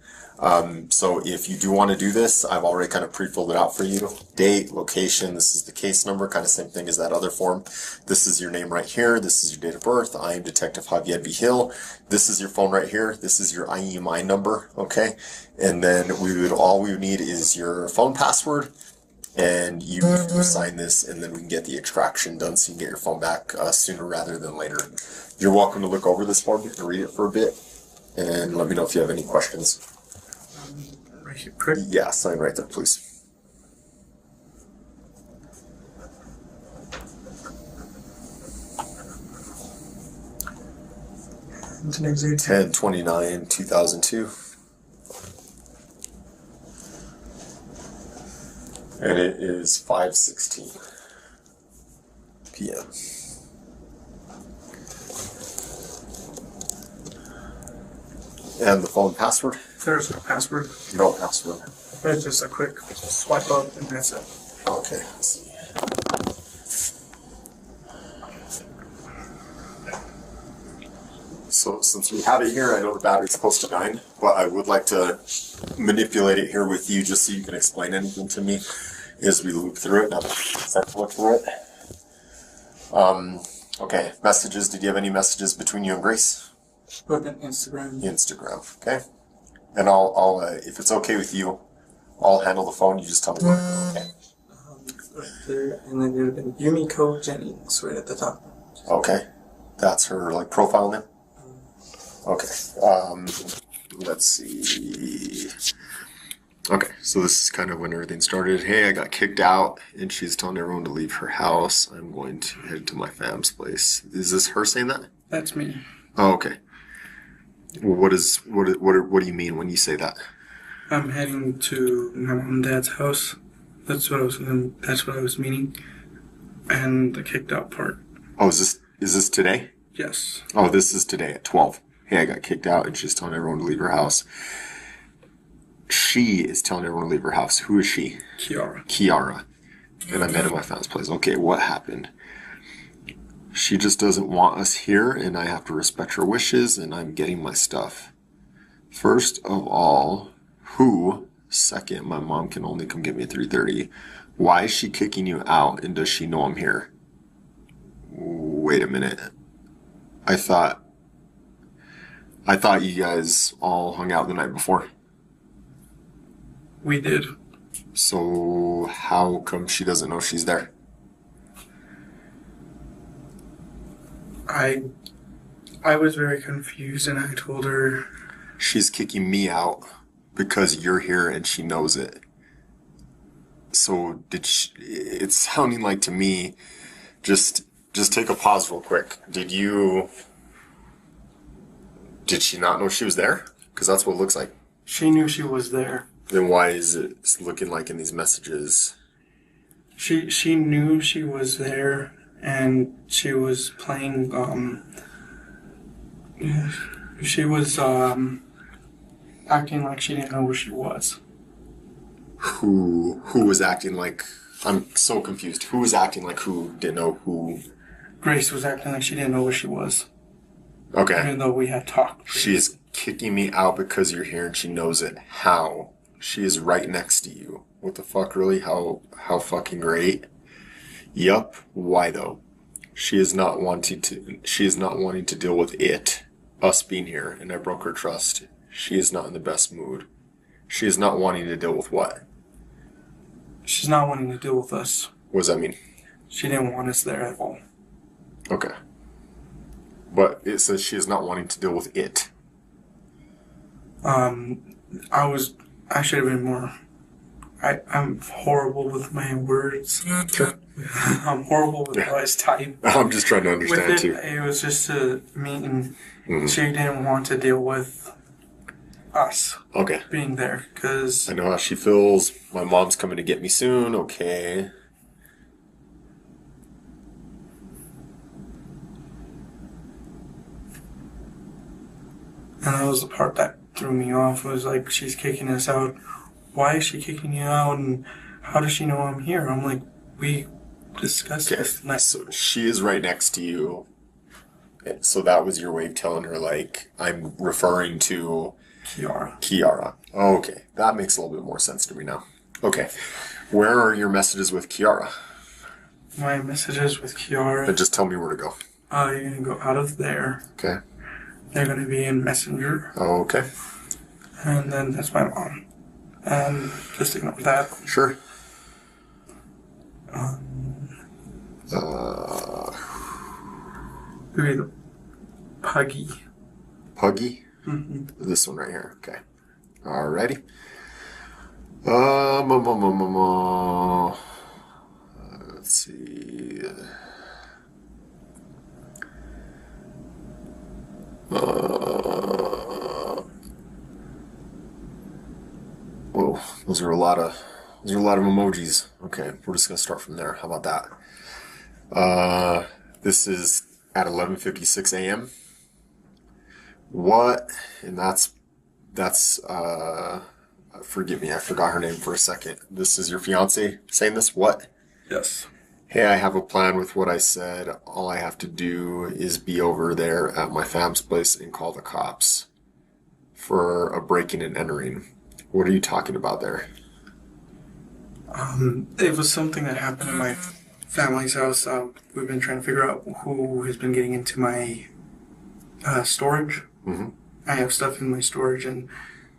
So if you do want to do this, I've already kind of pre-filled it out for you. Date, location, this is the case number, kind of same thing as that other form. This is your name right here. This is your date of birth. I am Detective Javier V. Hill. This is your phone right here. This is your IEMI number, okay? And then all we would need is your phone password, and you sign this, and then we can get the extraction done so you can get your phone back sooner rather than later. You're welcome to look over this form and read it for a bit, and let me know if you have any questions. Right here, correct? Yeah, sign right there, please. And today's date. 10/29/2002. And it is 5:16 p.m. And the phone password? There's a password. No password. It's just a quick swipe up and that's it. Okay, let's see. So since we have it here, I know the battery's close to 9, but I would like to manipulate it here with you just so you can explain anything to me as we loop through it. Now that to look through it. Okay, messages. Did you have any messages between you and Grace? Put an Instagram. Instagram, okay. And I'll if it's okay with you, I'll handle the phone. You just tell me what. Okay. Right there, and then there's Yumiko Jennings right at the top. Okay, that's her like profile name. Okay. Let's see. Okay, so this is kind of when everything started. Hey, I got kicked out, and she's telling everyone to leave her house. I'm going to head to my fam's place. Is this her saying that? That's me. Oh, okay. What do you mean when you say that? I'm heading to my mom and dad's house. That's what I was meaning. And the kicked out part. Oh, is this today? Yes. Oh, this is today at 12. Hey, I got kicked out, and she's telling everyone to leave her house. She is telling everyone to leave her house. Who is she? Kiara. Kiara. And I met at my fam's place. Okay, what happened? She just doesn't want us here, and I have to respect her wishes, and I'm getting my stuff. First of all, who? Second, my mom can only come get me at 3:30. Why is she kicking you out, and does she know I'm here? Wait a minute. I thought you guys all hung out the night before. We did. So how come she doesn't know she's there? I was very confused, and I told her She's kicking me out because you're here and she knows it. So it's sounding like to me, just take a pause real quick. Did she not know she was there? Because that's what it looks like. she knew she was there. Then why is it looking like in these messages? She knew she was there, and she was playing She was acting like she didn't know where she was. Who was acting like? I'm so confused. Who was acting like who didn't know who? Grace was acting like she didn't know where she was. Okay. Even though we had talked. She is kicking me out because you're here and she knows it. How? She is right next to you. What the fuck, really? How fucking great? Yup. Why though? She is not wanting to deal with it. Us being here, and I broke her trust. She is not in the best mood. She is not wanting to deal with what? She's not wanting to deal with us. What does that mean? She didn't want us there at all. Okay. But it says she is not wanting to deal with it. I should have been more. I'm horrible with my words. I'm horrible with how I type. I'm just trying to understand too. It was just a meeting. She didn't want to deal with us. Okay. Being there, because I know how she feels. My mom's coming to get me soon. Okay. And that was the part that threw me off. Was like, she's kicking us out. Why is she kicking you out? And how does she know I'm here? I'm like, we discussed this. So she is right next to you. So that was your way of telling her, like, I'm referring to Kiara. Oh, okay. That makes a little bit more sense to me now. Okay. Where are your messages with Kiara? My messages with Kiara. And just tell me where to go. You're going to go out of there. Okay. They're going to be in Messenger. Oh, okay. And then that's my mom. And just ignore that. Sure. Maybe the Puggy. Puggy? Mm-hmm. This one right here. Okay. Alrighty. Let's see. Whoa, those are a lot of emojis. Okay, we're just gonna start from there. How about that? This is at 11:56 a.m. What? And that's forgive me, I forgot her name for a second. This is your fiance saying this? What? Yes. Hey, I have a plan with what I said. All I have to do is be over there at my fam's place and call the cops for a breaking and entering. What are you talking about there? It was something that happened in my family's house. We've been trying to figure out who has been getting into my storage. Mm-hmm. I have stuff in my storage and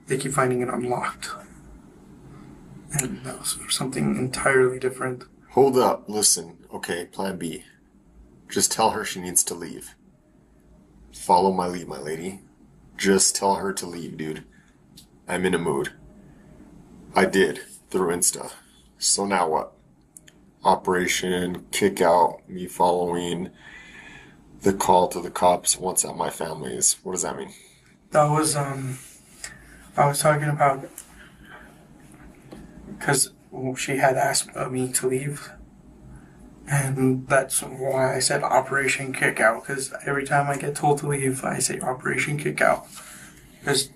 they keep finding it unlocked. And that was something entirely different. Hold up, listen. Okay, plan B. Just tell her she needs to leave. Follow my lead, my lady. Just tell her to leave, dude. I'm in a mood. I did, through Insta. So now what? Operation, kick out, me following the call to the cops once at my family's. What does that mean? That was, I was talking about, because she had asked me to leave. And that's why I said Operation Kick Out, because every time I get told to leave, I say Operation Kick Out. Because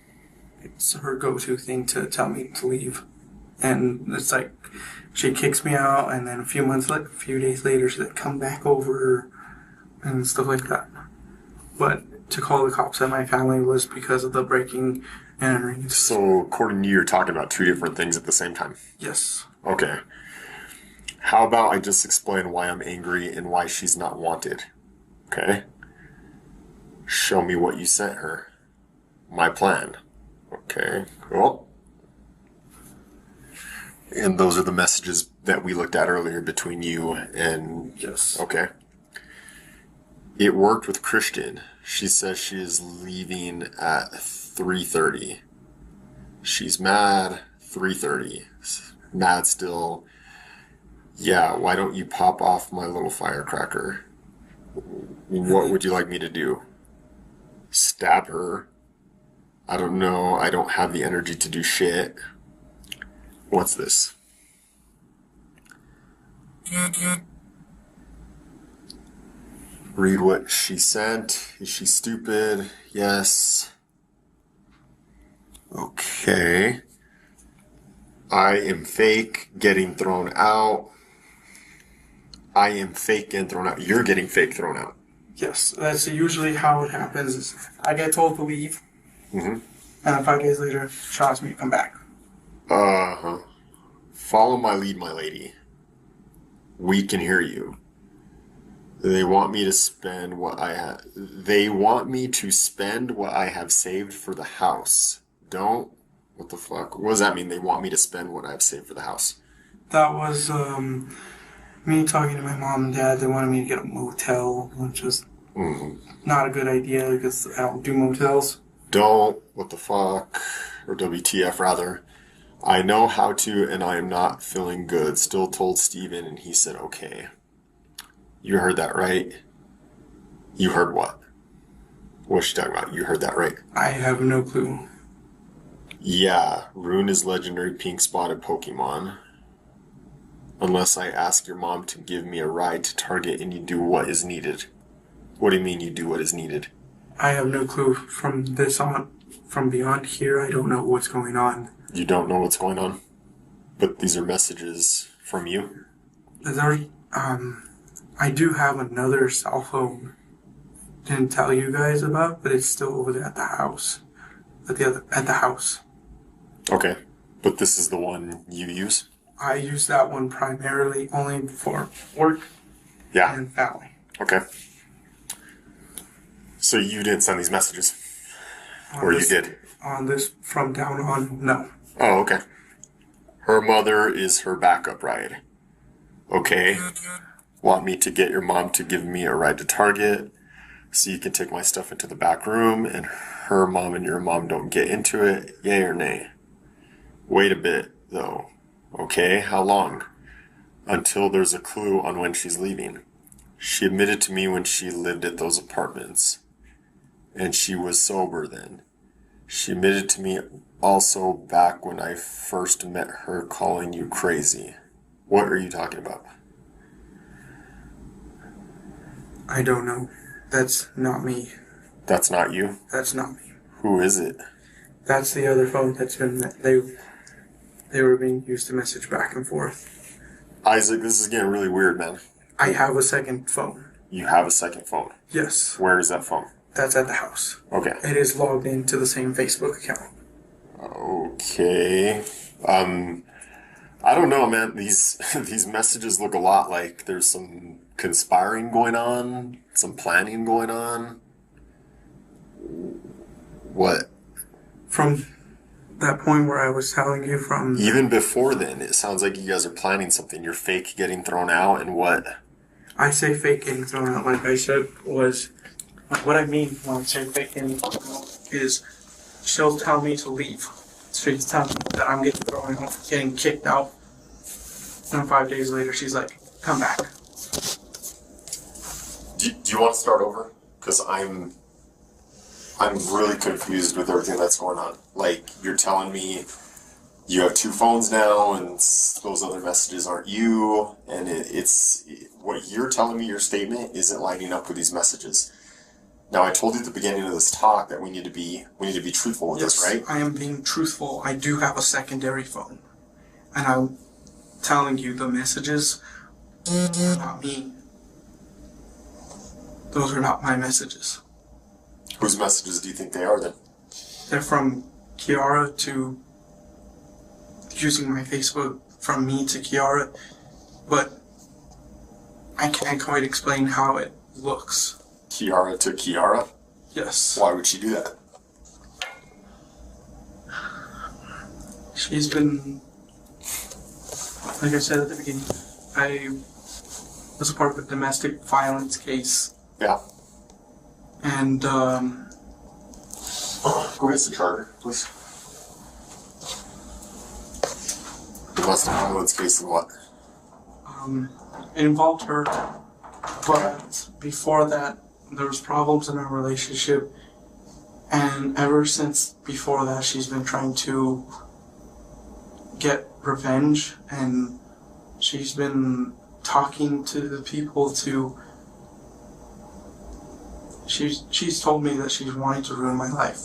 it's her go-to thing to tell me to leave. And it's like, she kicks me out, and then a few days later, she'll come back over and stuff like that. But to call the cops at my family was because of the breaking and entering. So, according to you, you're talking about two different things at the same time? Yes. Okay. How about I just explain why I'm angry and why she's not wanted? Okay? Show me what you sent her. My plan. Okay, cool. And those are the messages that we looked at earlier between you and... Yes. Okay. It worked with Christian. She says she is leaving at 3:30. She's mad. 3:30. Mad still. Yeah, why don't you pop off my little firecracker? What would you like me to do? Stab her? I don't know. I don't have the energy to do shit. What's this? Read what she sent. Is she stupid? Yes. Okay. I am fake getting thrown out. I am fake getting thrown out. You're getting fake thrown out. Yes, that's usually how it happens. Is I get told to leave, Mm-hmm. and 5 days later, she asks me to come back. Uh-huh. Follow my lead, my lady. We can hear you. They want me to spend what I have. They want me to spend what I have saved for the house. Don't. What the fuck? What does that mean? They want me to spend what I've saved for the house. That was me talking to my mom and dad. They wanted me to get a motel, which is not a good idea because I don't do motels. Don't. What the fuck? Or WTF rather. I know how to, and I am not feeling good. Still told Steven, and he said okay. You heard that right? You heard what? What's she talking about? You heard that right? I have no clue. Yeah, Rune is legendary pink spotted Pokemon. Unless I ask your mom to give me a ride to Target and you do what is needed. What do you mean you do what is needed? I have no clue. From this on, from beyond here, I don't know what's going on. You don't know what's going on? But these are messages from you? There, I do have another cell phone. Didn't tell you guys about, but it's still over there at the house. At the house. Okay, but this is the one you use? I use that one primarily only for work and family. Okay. So you didn't send these messages? Or you did? On this, from down on, no. Oh, okay. Her mother is her backup ride. Okay. Want me to get your mom to give me a ride to Target so you can take my stuff into the back room and her mom and your mom don't get into it? Yay or nay? Wait a bit, though. Okay, how long? Until there's a clue on when she's leaving. She admitted to me when she lived at those apartments. And she was sober then. She admitted to me also back when I first met her calling you crazy. What are you talking about? I don't know. That's not me. That's not you? That's not me. Who is it? That's the other phone that's been, they were being used to message back and forth. Isaac, this is getting really weird, man. I have a second phone. You have a second phone? Yes. Where is that phone? That's at the house. Okay. It is logged into the same Facebook account. Okay. I don't know, man. These messages look a lot like there's some conspiring going on, some planning going on. What? From that point where I was telling you from... Even before then, it sounds like you guys are planning something. You're fake getting thrown out and what? I say fake getting thrown out, like I said, was... What I mean when I say fake getting thrown out is she'll tell me to leave. She's telling me that I'm getting thrown out, getting kicked out. And 5 days later, she's like, come back. Do you want to start over? Because I'm really confused with everything that's going on. Like, you're telling me you have two phones now, and those other messages aren't you, and it's what you're telling me, your statement, isn't lining up with these messages. Now, I told you at the beginning of this talk that we need to be truthful with this, right? I am being truthful. I do have a secondary phone. And I'm telling you the messages are not me. Those are not my messages. Whose messages do you think they are, then? They're from Kiara to using my Facebook, from me to Kiara, but I can't quite explain how it looks. Kiara to Kiara? Yes. Why would she do that? She's been, like I said at the beginning, I was a part of a domestic violence case. Yeah. And, Who gets the charter, please? Domestic violence case and what? It involved her, but before that, there was problems in our relationship, and ever since before that, she's been trying to get revenge, and she's been talking to the people to... She's told me that she's wanting to ruin my life.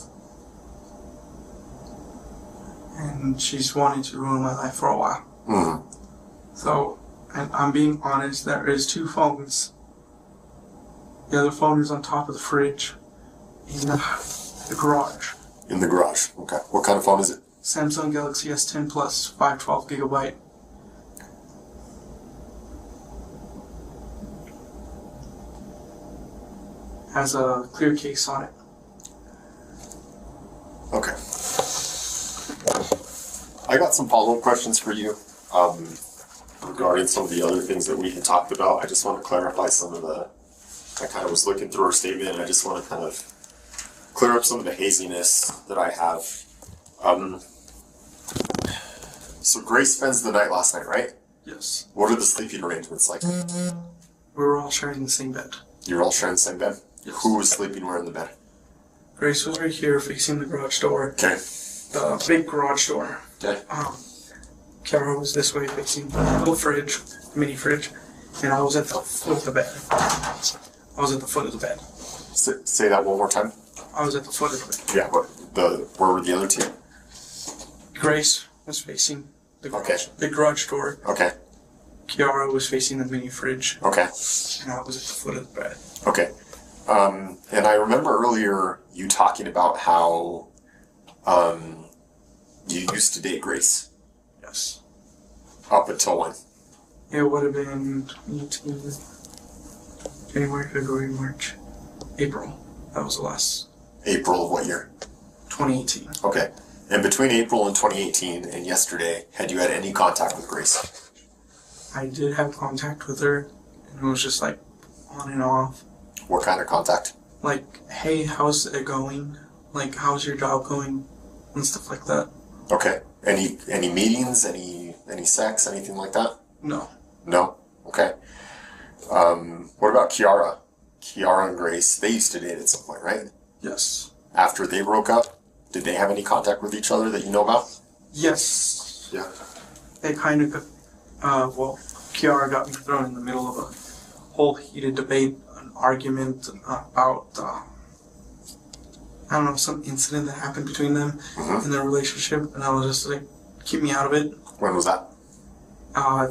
and she's wanted to ruin my life for a while. Mm-hmm. So, and I'm being honest, there is 2 phones. The other phone is on top of the fridge in the garage. In the garage. Okay. What kind of phone is it? Samsung Galaxy S10 Plus, 512 gigabyte. Has a clear case on it. Okay. I got some follow-up questions for you regarding some of the other things that we had talked about. I just want to clarify some of the... I kind of was looking through our statement, and I just want to kind of clear up some of the haziness that I have. So Grace spends the night last night, right? Yes. What are the sleeping arrangements like? We were all sharing the same bed. You were all sharing the same bed? Yes. Who was sleeping where in the bed? Grace was right here facing the garage door. Okay. The big garage door. Okay. Cara was this way facing the little fridge, the mini fridge, and I was at the foot of the bed. I was at the foot of the bed. Say that one more time. I was at the foot of the bed. Yeah, where were the other 2? Grace was facing the garage door. Okay. Kiara was facing the mini fridge. Okay. And I was at the foot of the bed. Okay. And I remember earlier you talking about how you used to date Grace. Yes. Up until when? It would have been January, February, March, April. That was the last. April of what year? 2018. Okay. And between April and 2018 and yesterday, had you had any contact with Grace? I did have contact with her, and it was just like on and off. What kind of contact? Like, hey, how's it going? Like, how's your job going? And stuff like that. Okay. Any meetings? Any sex? Anything like that? No. No? Okay. What about Kiara? Kiara and Grace, they used to date at some point, right? Yes. After they broke up, did they have any contact with each other that you know about? Yes. Yeah. They kind of got, Kiara got me thrown in the middle of a whole heated debate, an argument about, I don't know, some incident that happened between them in their relationship, and I was just like, keep me out of it. When was that?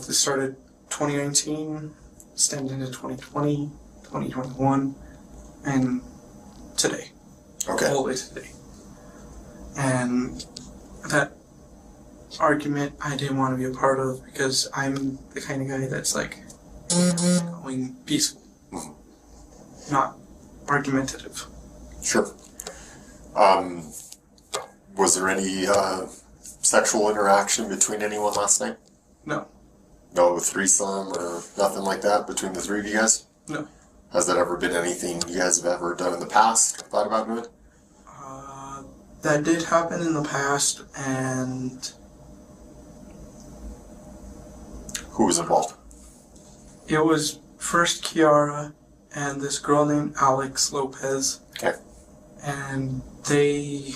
This started 2019, extended into 2020, 2021, and today. Okay. All the way to today. And that argument I didn't want to be a part of because I'm the kind of guy that's like going peaceful, not argumentative. Sure. Was there any sexual interaction between anyone last night? No. No threesome or nothing like that between the 3 of you guys? No. Has that ever been anything you guys have ever done in the past, thought about doing? That did happen in the past, and Who was involved? it was first Kiara and this girl named Alex Lopez, Okay. and they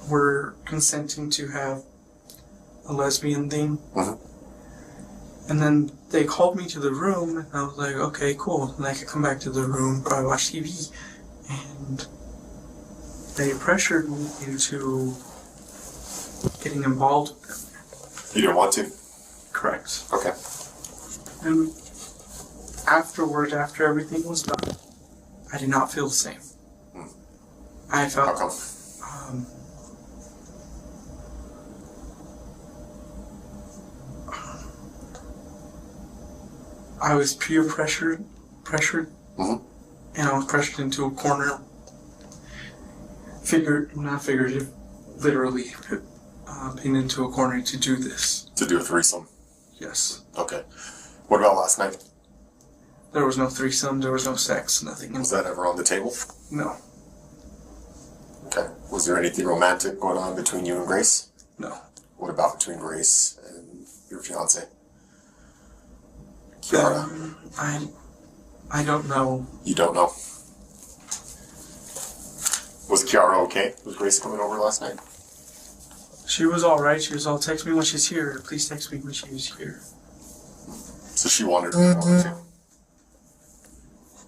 were consenting to have a lesbian thing. Mhm. And then they called me to the room, and I was like, okay, cool. And I could come back to the room, probably watch TV. And they pressured me into getting involved with them. You didn't want to? Correct. Okay. And afterward, after everything was done, I did not feel the same. I How felt come? I was peer pressured, Mhm. and I was pressured into a corner. Not figurative, literally, pinned into a corner to do this. To do a threesome. Yes. Okay. What about last night? There was no threesome, there was no sex, nothing. Was that ever on the table? No. Okay. Was there anything romantic going on between you and Grace? No. What about between Grace and your fiance? Kiara? I don't know. You don't know? Was Kiara okay? Was Grace coming over last night? She was alright. She was all, text me when she's here. Please text me when she's here. So she wanted to come over too.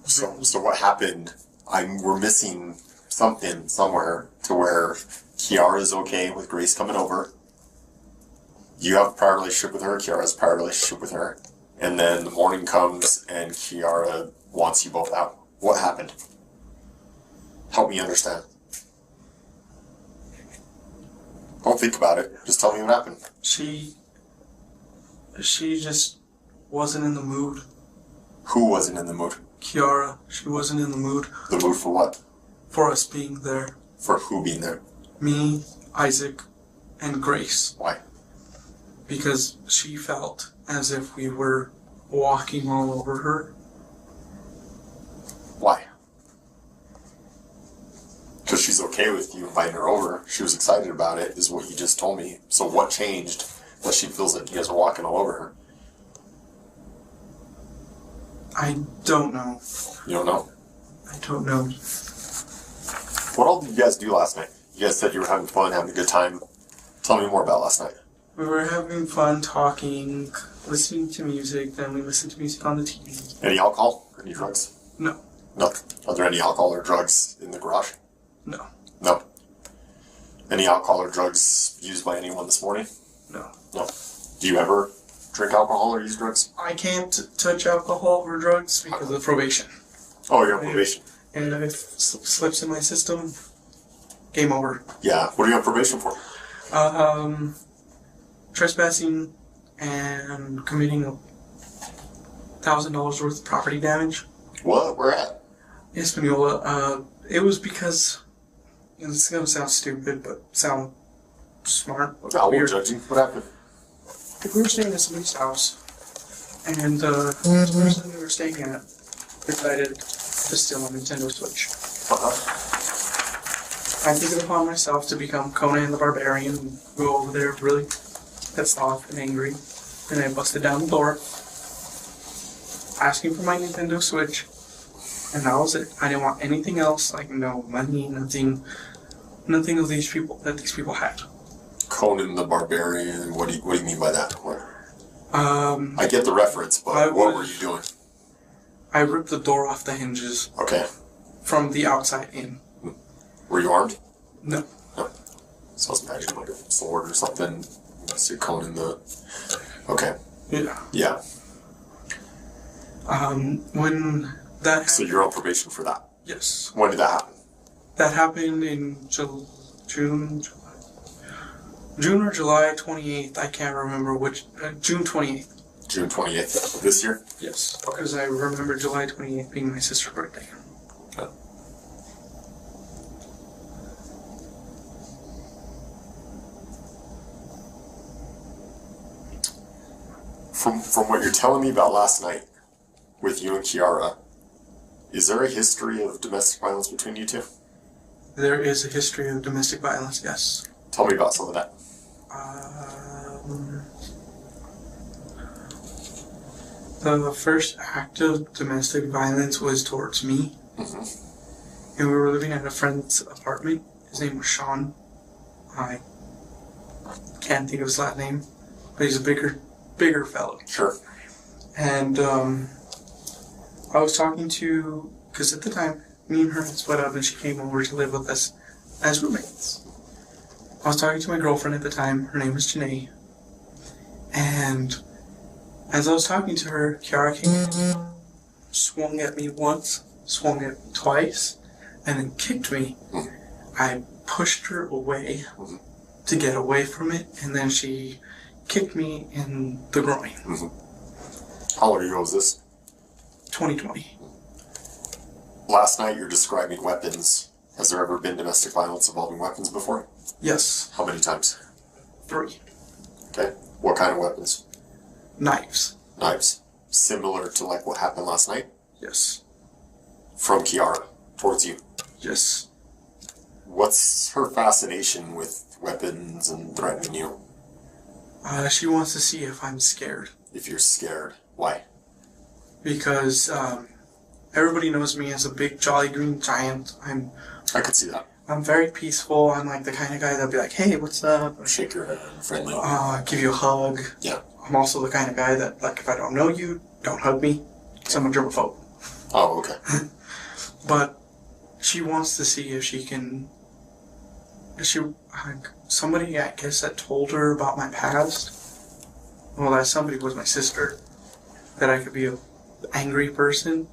So what happened? We're missing something somewhere to where Kiara's okay with Grace coming over. You have a prior relationship with her, Kiara has a prior relationship with her. And then the morning comes and Kiara wants you both out. What happened? Help me understand. Don't think about it. Just tell me what happened. She just wasn't in the mood. Who wasn't in the mood? Kiara, she wasn't in the mood. The mood for what? For us being there. For who being there? Me, Isaac, and Grace. Why? Because she felt as if we were walking all over her. Why? Because she's okay with you inviting her over. She was excited about it, is what you just told me. So what changed that she feels like you guys are walking all over her? I don't know. You don't know? I don't know. What all did you guys do last night? You guys said you were having fun, having a good time. Tell me more about last night. We were having fun talking, listening to music, then we listened to music on the TV. Any alcohol? Any drugs? No. Nothing. Are there any alcohol or drugs in the garage? No. No. Any alcohol or drugs used by anyone this morning? No. No. Do you ever drink alcohol or use drugs? I can't touch alcohol or drugs because of probation. Oh, you're on probation. And if it slips in my system, game over. Yeah. What are you on probation for? Trespassing and committing $1,000 worth of property damage. What? Where at? Hispaniola. It was because, and it's gonna sound stupid, but sound smart. I won't judge you. What happened? We were staying at somebody's house, and the person we were staying at decided to steal a Nintendo Switch. I took it upon myself to become Conan the Barbarian and go over there really pissed off and angry. And I busted down the door, asking for my Nintendo Switch, and that was it. I didn't want anything else, like no money, nothing of these people that these people had. Conan the Barbarian. What do you mean by that? What? I get the reference, but what were you doing? I ripped the door off the hinges. Okay. From the outside in. Were you armed? No. No. So I was imagining like a sword or something. I see Conan the... Okay. Yeah. Yeah. When that happened... So you're on probation for that? Yes. When did that happen? That happened in June or July 28th. I can't remember which. June 28th. June 28th of this year? Yes. Because I remember July 28th being my sister's birthday. Okay. From what you're telling me about last night with you and Kiara, is there a history of domestic violence between you two? There is a history of domestic violence, yes. Tell me about some of that. The first act of domestic violence was towards me. Mm-hmm. And we were living at a friend's apartment. His name was Sean. I can't think of his last name, but he's a bigger fellow. Sure. And I was talking to, because at the time, me and her had split up and she came over to live with us as roommates. I was talking to my girlfriend at the time, her name was Janae, and as I was talking to her, Kiara came, swung at me once, swung at me twice, and then kicked me. I pushed her away to get away from it, and then she kicked me in the groin. How long ago was this? 2020. Last night you're describing weapons. Has there ever been domestic violence involving weapons before? Yes. How many times? 3. Okay. What kind of weapons? Knives. Knives. Similar to like what happened last night? Yes. From Kiara towards you. Yes. What's her fascination with weapons and threatening you? She wants to see if I'm scared. If you're scared. Why? Because everybody knows me as a big jolly green giant. I could see that. I'm very peaceful. I'm like the kind of guy that'll be like, hey, what's up? Shake your hand, friendly. Give you a hug. Yeah. I'm also the kind of guy that, like, if I don't know you, don't hug me. So I'm a germaphobe. Oh, okay. But she wants to see if she can somebody, I guess, that told her about my past. Well, that somebody was my sister. That I could be an angry person.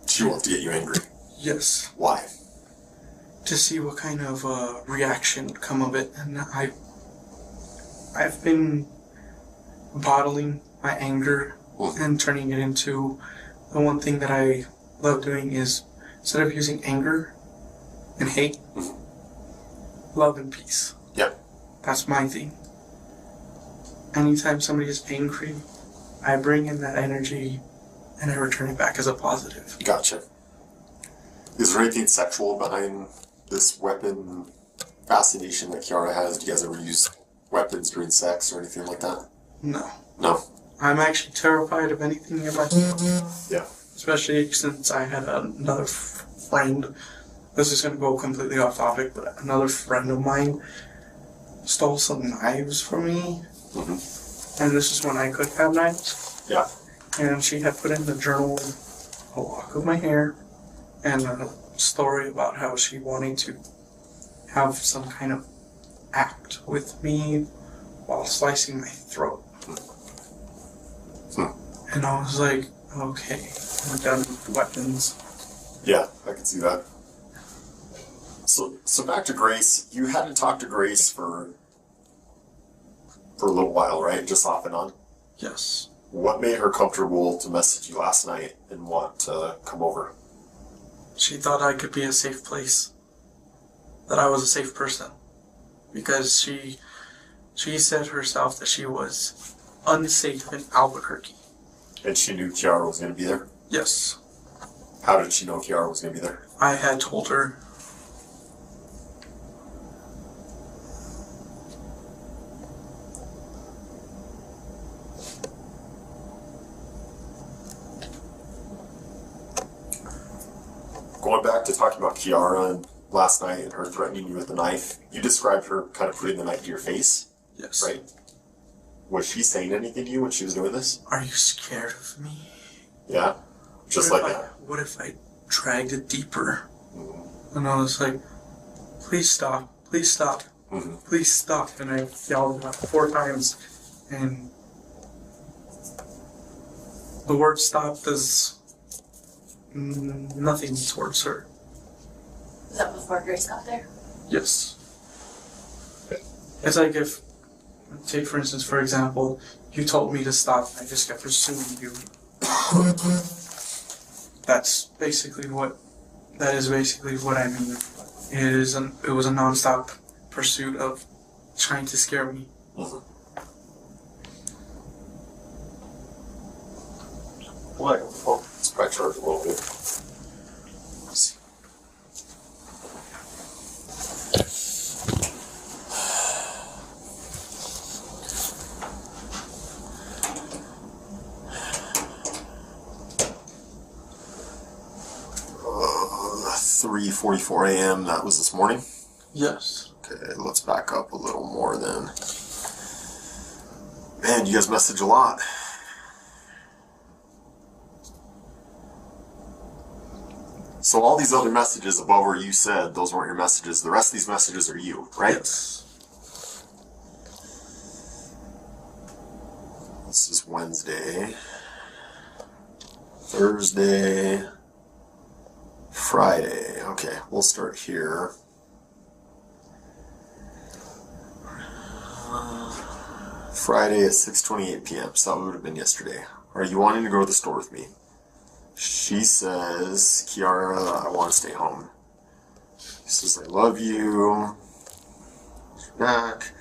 She wants to get you angry. Yes. Why? To see what kind of reaction would come of it. And I've been bottling my anger and turning it into the one thing that I love doing is instead of using anger and hate, love and peace. Yep. That's my thing. Anytime somebody is angry, I bring in that energy and I return it back as a positive. Gotcha. Is there anything sexual behind this weapon fascination that Kiara has? Do you guys ever use weapons during sex or anything like that? No. No? I'm actually terrified of anything near myself. Yeah. Especially since I had another friend. This is going to go completely off topic, but another friend of mine stole some knives from me. Mm-hmm. And this is when I could have knives. Yeah. And she had put in the journal a lock of my hair and a story about how she wanted to have some kind of act with me while slicing my throat. And I was like, okay, we're done with weapons. Yeah, I can see that. So back to Grace. You hadn't talked to Grace for a little while, right? Just off and on? Yes. What made her comfortable to message you last night and want to come over? She thought I could be a safe place. That I was a safe person. Because she said herself that she was unsafe in Albuquerque. And she knew Kiara was going to be there? Yes. How did she know Kiara was going to be there? I had told her. Going back to talking about Kiara and last night and her threatening you with the knife, you described her kind of putting the knife to your face? Yes. Right? Was she saying anything to you when she was doing this? Are you scared of me? Yeah? Just like that? What if I dragged it deeper? Mm-hmm. And I was like, please stop, please stop, please stop. And I yelled about 4 times, and the word stop does nothing towards her. Was that before Grace got there? Yes. It's like if, take for instance, for example, you told me to stop and I just kept pursuing you. That is basically what I mean. It was a non-stop pursuit of trying to scare me. Let's probably charge a little bit. Let's see. Uh, 3:44 a.m. That was this morning? Yes. Okay, let's back up a little more then. Man, you guys message a lot. So all these other messages above where you said those weren't your messages, the rest of these messages are you, right? Yes. This is Wednesday, Thursday, Friday. Okay, we'll start here. Friday at 6:28 p.m. So that would have been yesterday. Are you wanting to go to the store with me? She says, Kiara, I want to stay home. She says, I love you. She's back.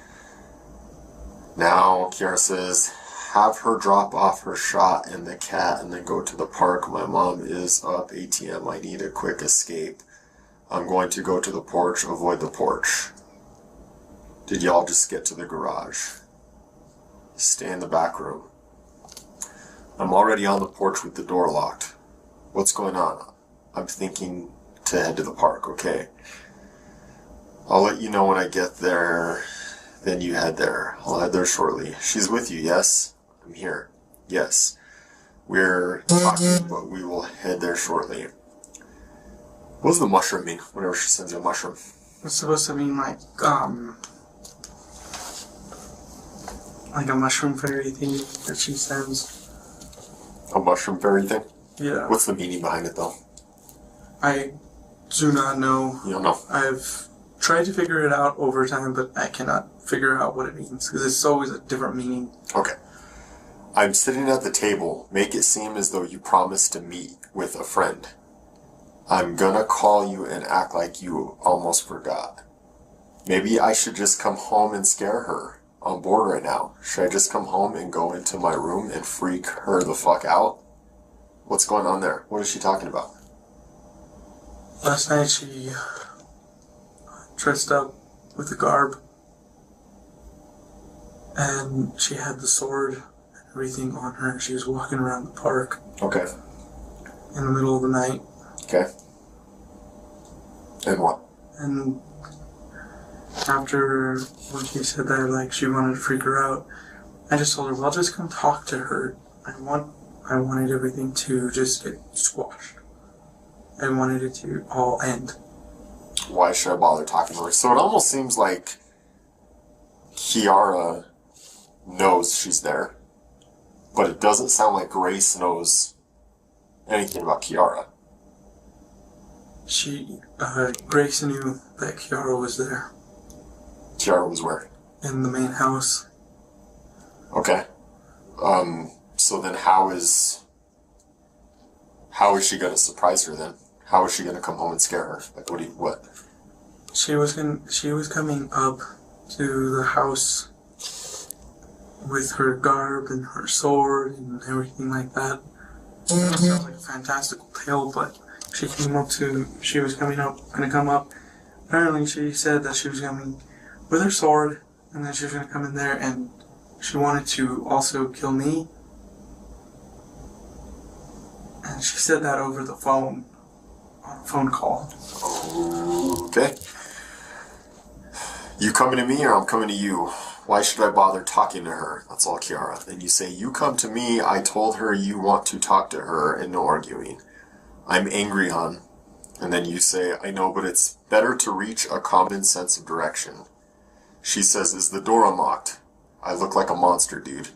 Now, Kiara says, have her drop off her shot and the cat and then go to the park. My mom is up ATM. I need a quick escape. I'm going to go to the porch, avoid the porch. Did y'all just get to the garage? Stay in the back room. I'm already on the porch with the door locked. What's going on? I'm thinking to head to the park, okay? I'll let you know when I get there. Then you head there. I'll head there shortly. She's with you, yes? I'm here. Yes. We're talking, but we will head there shortly. What does the mushroom mean whenever she sends you a mushroom? It's supposed to mean like a mushroom fairy thing that she sends. A mushroom fairy thing? Yeah. What's the meaning behind it, though? I do not know. You don't know? I've tried to figure it out over time, but I cannot figure out what it means, because it's always a different meaning. Okay. I'm sitting at the table. Make it seem as though you promised to meet with a friend. I'm gonna call you and act like you almost forgot. Maybe I should just come home and scare her. On board right now. Should I just come home and go into my room and freak her the fuck out? What's going on there? What is she talking about? Last night she dressed up with the garb, and she had the sword and everything on her. She was walking around the park. Okay. In the middle of the night. Okay. And what? And after when she said that, like, she wanted to freak her out, I just told her, well, just come talk to her. I wanted everything to just get squashed. I wanted it to all end. Why should I bother talking to her? So it almost seems like Kiara knows she's there, but it doesn't sound like Grace knows anything about Kiara. Grace knew that Kiara was there. Kiara was where? In the main house. Okay. So then how is she gonna surprise her then? How is she gonna come home and scare her? Like what? She was coming up to the house with her garb and her sword and everything like that. It sounds like a fantastical tale, but she was gonna come up. Apparently she said that she was coming with her sword, and then she was gonna come in there, and she wanted to also kill me. And she said that over the phone, on a phone call. Okay. You coming to me or I'm coming to you? Why should I bother talking to her? That's all, Kiara. Then you say, you come to me, I told her you want to talk to her, and no arguing. I'm angry, hon. And then you say, I know, but it's better to reach a common sense of direction. She says, is the door unlocked? I look like a monster, dude.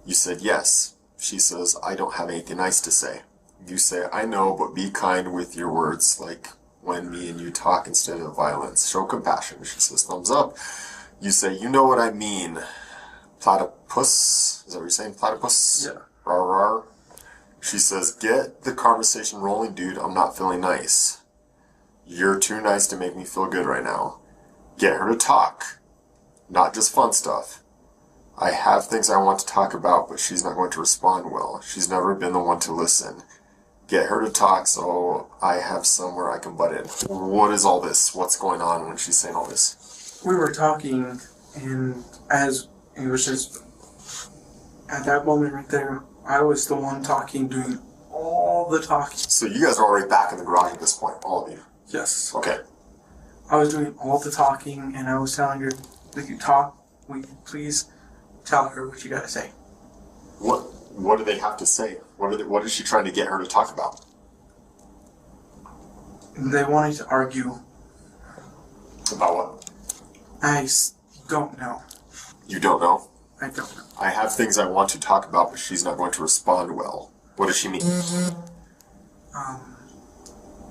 You said, yes. She says, I don't have anything nice to say. You say, I know, but be kind with your words, like when me and you talk instead of violence. Show compassion. She says, thumbs up. You say, you know what I mean. Platypus? Is that what you're saying? Platypus? Yeah. Rar rar. She says, get the conversation rolling, dude. I'm not feeling nice. You're too nice to make me feel good right now. Get her to talk. Not just fun stuff. I have things I want to talk about, but she's not going to respond well. She's never been the one to listen. Get her to talk so I have somewhere I can butt in. What is all this? What's going on when she's saying all this? We were talking, and as it was just at that moment right there, I was the one talking, doing all the talking. So you guys are already back in the garage at this point, all of you? Yes. Okay. I was doing all the talking, and I was telling her, "Will you talk? Will you please tell her what you gotta say?" What do they have to say? What is she trying to get her to talk about? They wanted to argue. About what? I don't know. You don't know? I don't know. I have things I want to talk about, but she's not going to respond well. What does she mean?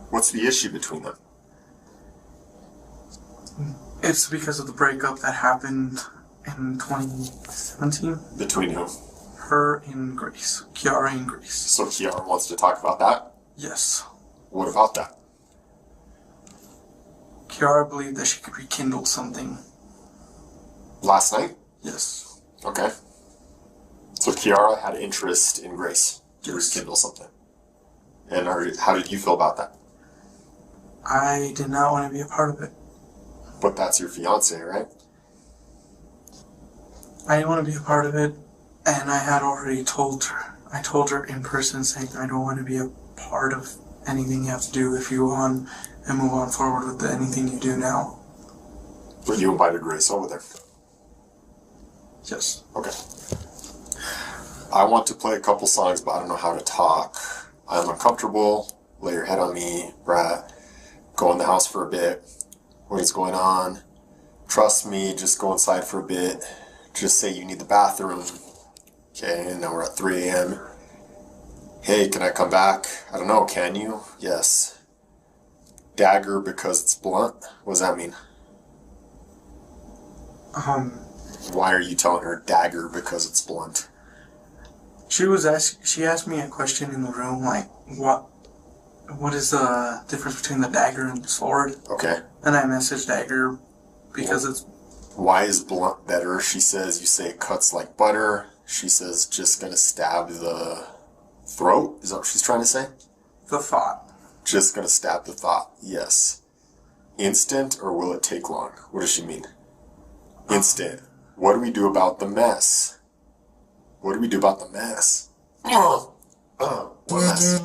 What's the issue between them? It's because of the breakup that happened in 2017. Between who? Her and Grace. Kiara and Grace. So Kiara wants to talk about that? Yes. What about that? Kiara believed that she could rekindle something. Last night? Yes. Okay. So Kiara had interest in Grace to Yes. rekindle something. And how did you feel about that? I did not want to be a part of it. But that's your fiance, right? I didn't want to be a part of it, and I had already told her. I told her in person, saying I don't want to be a part of anything you have to do if you go on and move on forward with anything you do now. But you invited Grace over there. Yes. Okay. I want to play a couple songs, but I don't know how to talk. I'm uncomfortable. Lay your head on me, brat. Go in the house for a bit. What is going on? Trust me, just go inside for a bit. Just say you need the bathroom. Okay, and now we're at 3 a.m. Hey, can I come back? I don't know, can you? Yes. Dagger because it's blunt? What does that mean? Why are you telling her dagger because it's blunt? She asked me a question in the room, like, what is the difference between the dagger and the sword? Okay. And I messaged dagger because it's... Why is blunt better? She says you say it cuts like butter. She says just gonna stab the throat. Is that what she's trying to say? The thought. Just gonna stab the thought. Yes. Instant or will it take long? What does she mean? Instant. What do we do about the mess? What do we do about the mess? What mess?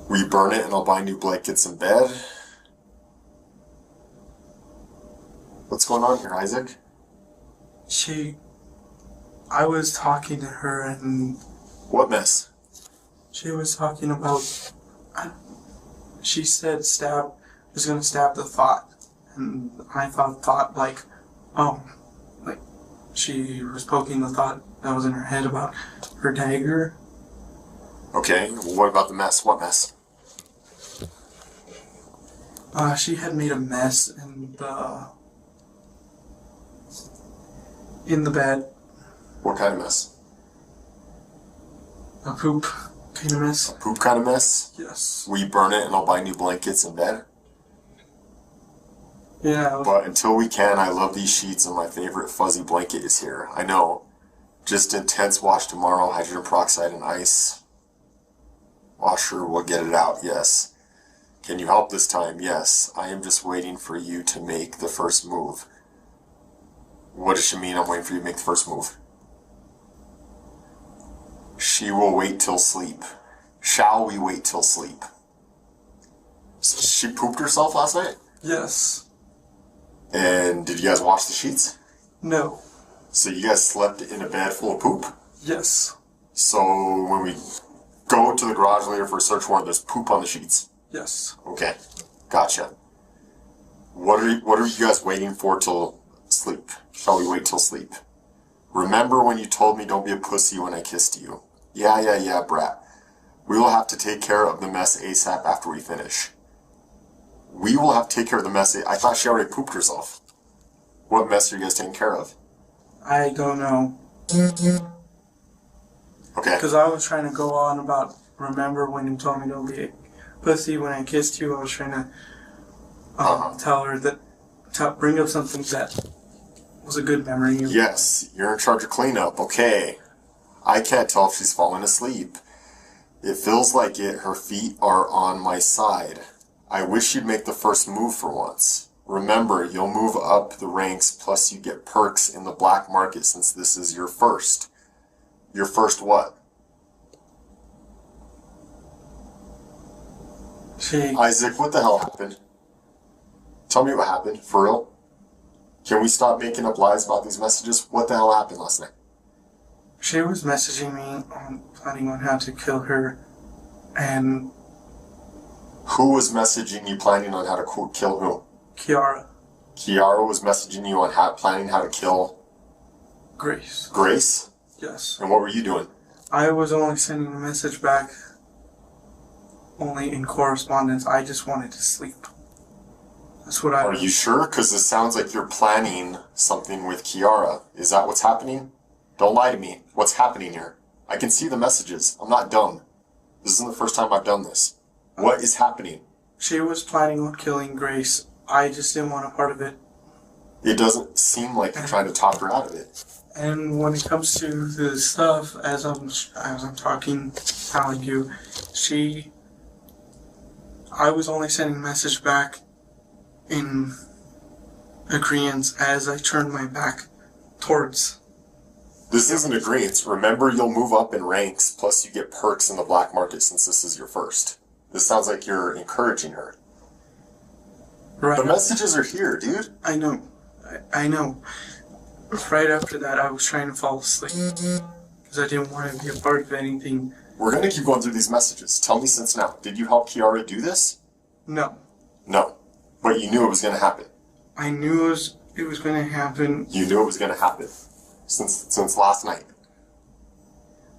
We burn it and I'll buy new blankets and bed. What's going on here, Isaac? I was talking to her and... What mess? She was talking about... She said was gonna stab the thought. And I thought like, oh, like, she was poking the thought that was in her head about her dagger. Okay, well, what about the mess? What mess? She had made a mess in the bed. What kind of mess? A poop kind of mess. A poop kind of mess? Yes. We burn it and I'll buy new blankets and bed? Yeah. But until we can, I love these sheets and my favorite fuzzy blanket is here. I know. Just intense wash tomorrow, hydrogen peroxide and ice. Washer will get it out, yes. Can you help this time? Yes. I am just waiting for you to make the first move. What does she mean I'm waiting for you to make the first move? She will wait till sleep. Shall we wait till sleep? She pooped herself last night? Yes. And did you guys wash the sheets? No. So you guys slept in a bed full of poop? Yes. So when we go to the garage later for a search warrant, there's poop on the sheets? Yes. Okay, gotcha. What are you guys waiting for till sleep? Shall we wait till sleep? Remember when you told me don't be a pussy when I kissed you? Yeah, brat. We will have to take care of the mess ASAP after we finish. We will have to take care of the mess. I thought she already pooped herself. What mess are you guys taking care of? I don't know. Okay. Because I was trying to go on about, remember when you told me don't be a pussy when I kissed you? I was trying to tell her that, bring up something that was a good memory. Yes, you're in charge of cleanup. Okay. I can't tell if she's falling asleep. It feels like it. Her feet are on my side. I wish you'd make the first move for once. Remember, you'll move up the ranks, plus you get perks in the black market since this is your first. Your first what? Isaac, what the hell happened? Tell me what happened, for real. Can we stop making up lies about these messages? What the hell happened last night? She was messaging me planning on how to kill her, and... Who was messaging you planning on how to kill who? Kiara. Kiara was messaging you on planning how to kill... Grace. Grace? Yes. And what were you doing? I was only sending a message back, only in correspondence. I just wanted to sleep. That's what Are you sure? Because this sounds like you're planning something with Kiara. Is that what's happening? Don't lie to me. What's happening here? I can see the messages. I'm not dumb. This isn't the first time I've done this. What is happening? She was planning on killing Grace. I just didn't want a part of it. It doesn't seem like you're trying to talk her out of it. And when it comes to the stuff, as I'm talking, telling you, I was only sending a message back in agreement as I turned my back towards. This isn't agreement. Remember, you'll move up in ranks, plus you get perks in the black market since this is your first. This sounds like you're encouraging her. Right. The messages are here, dude. I know. I know. Right after that, I was trying to fall asleep because I didn't want to be a part of anything We're going to keep going through these messages. Tell me since now. Did you help Kiara do this? No. No. But you knew it was going to happen. I knew it was going to happen. You knew it was going to happen since last night.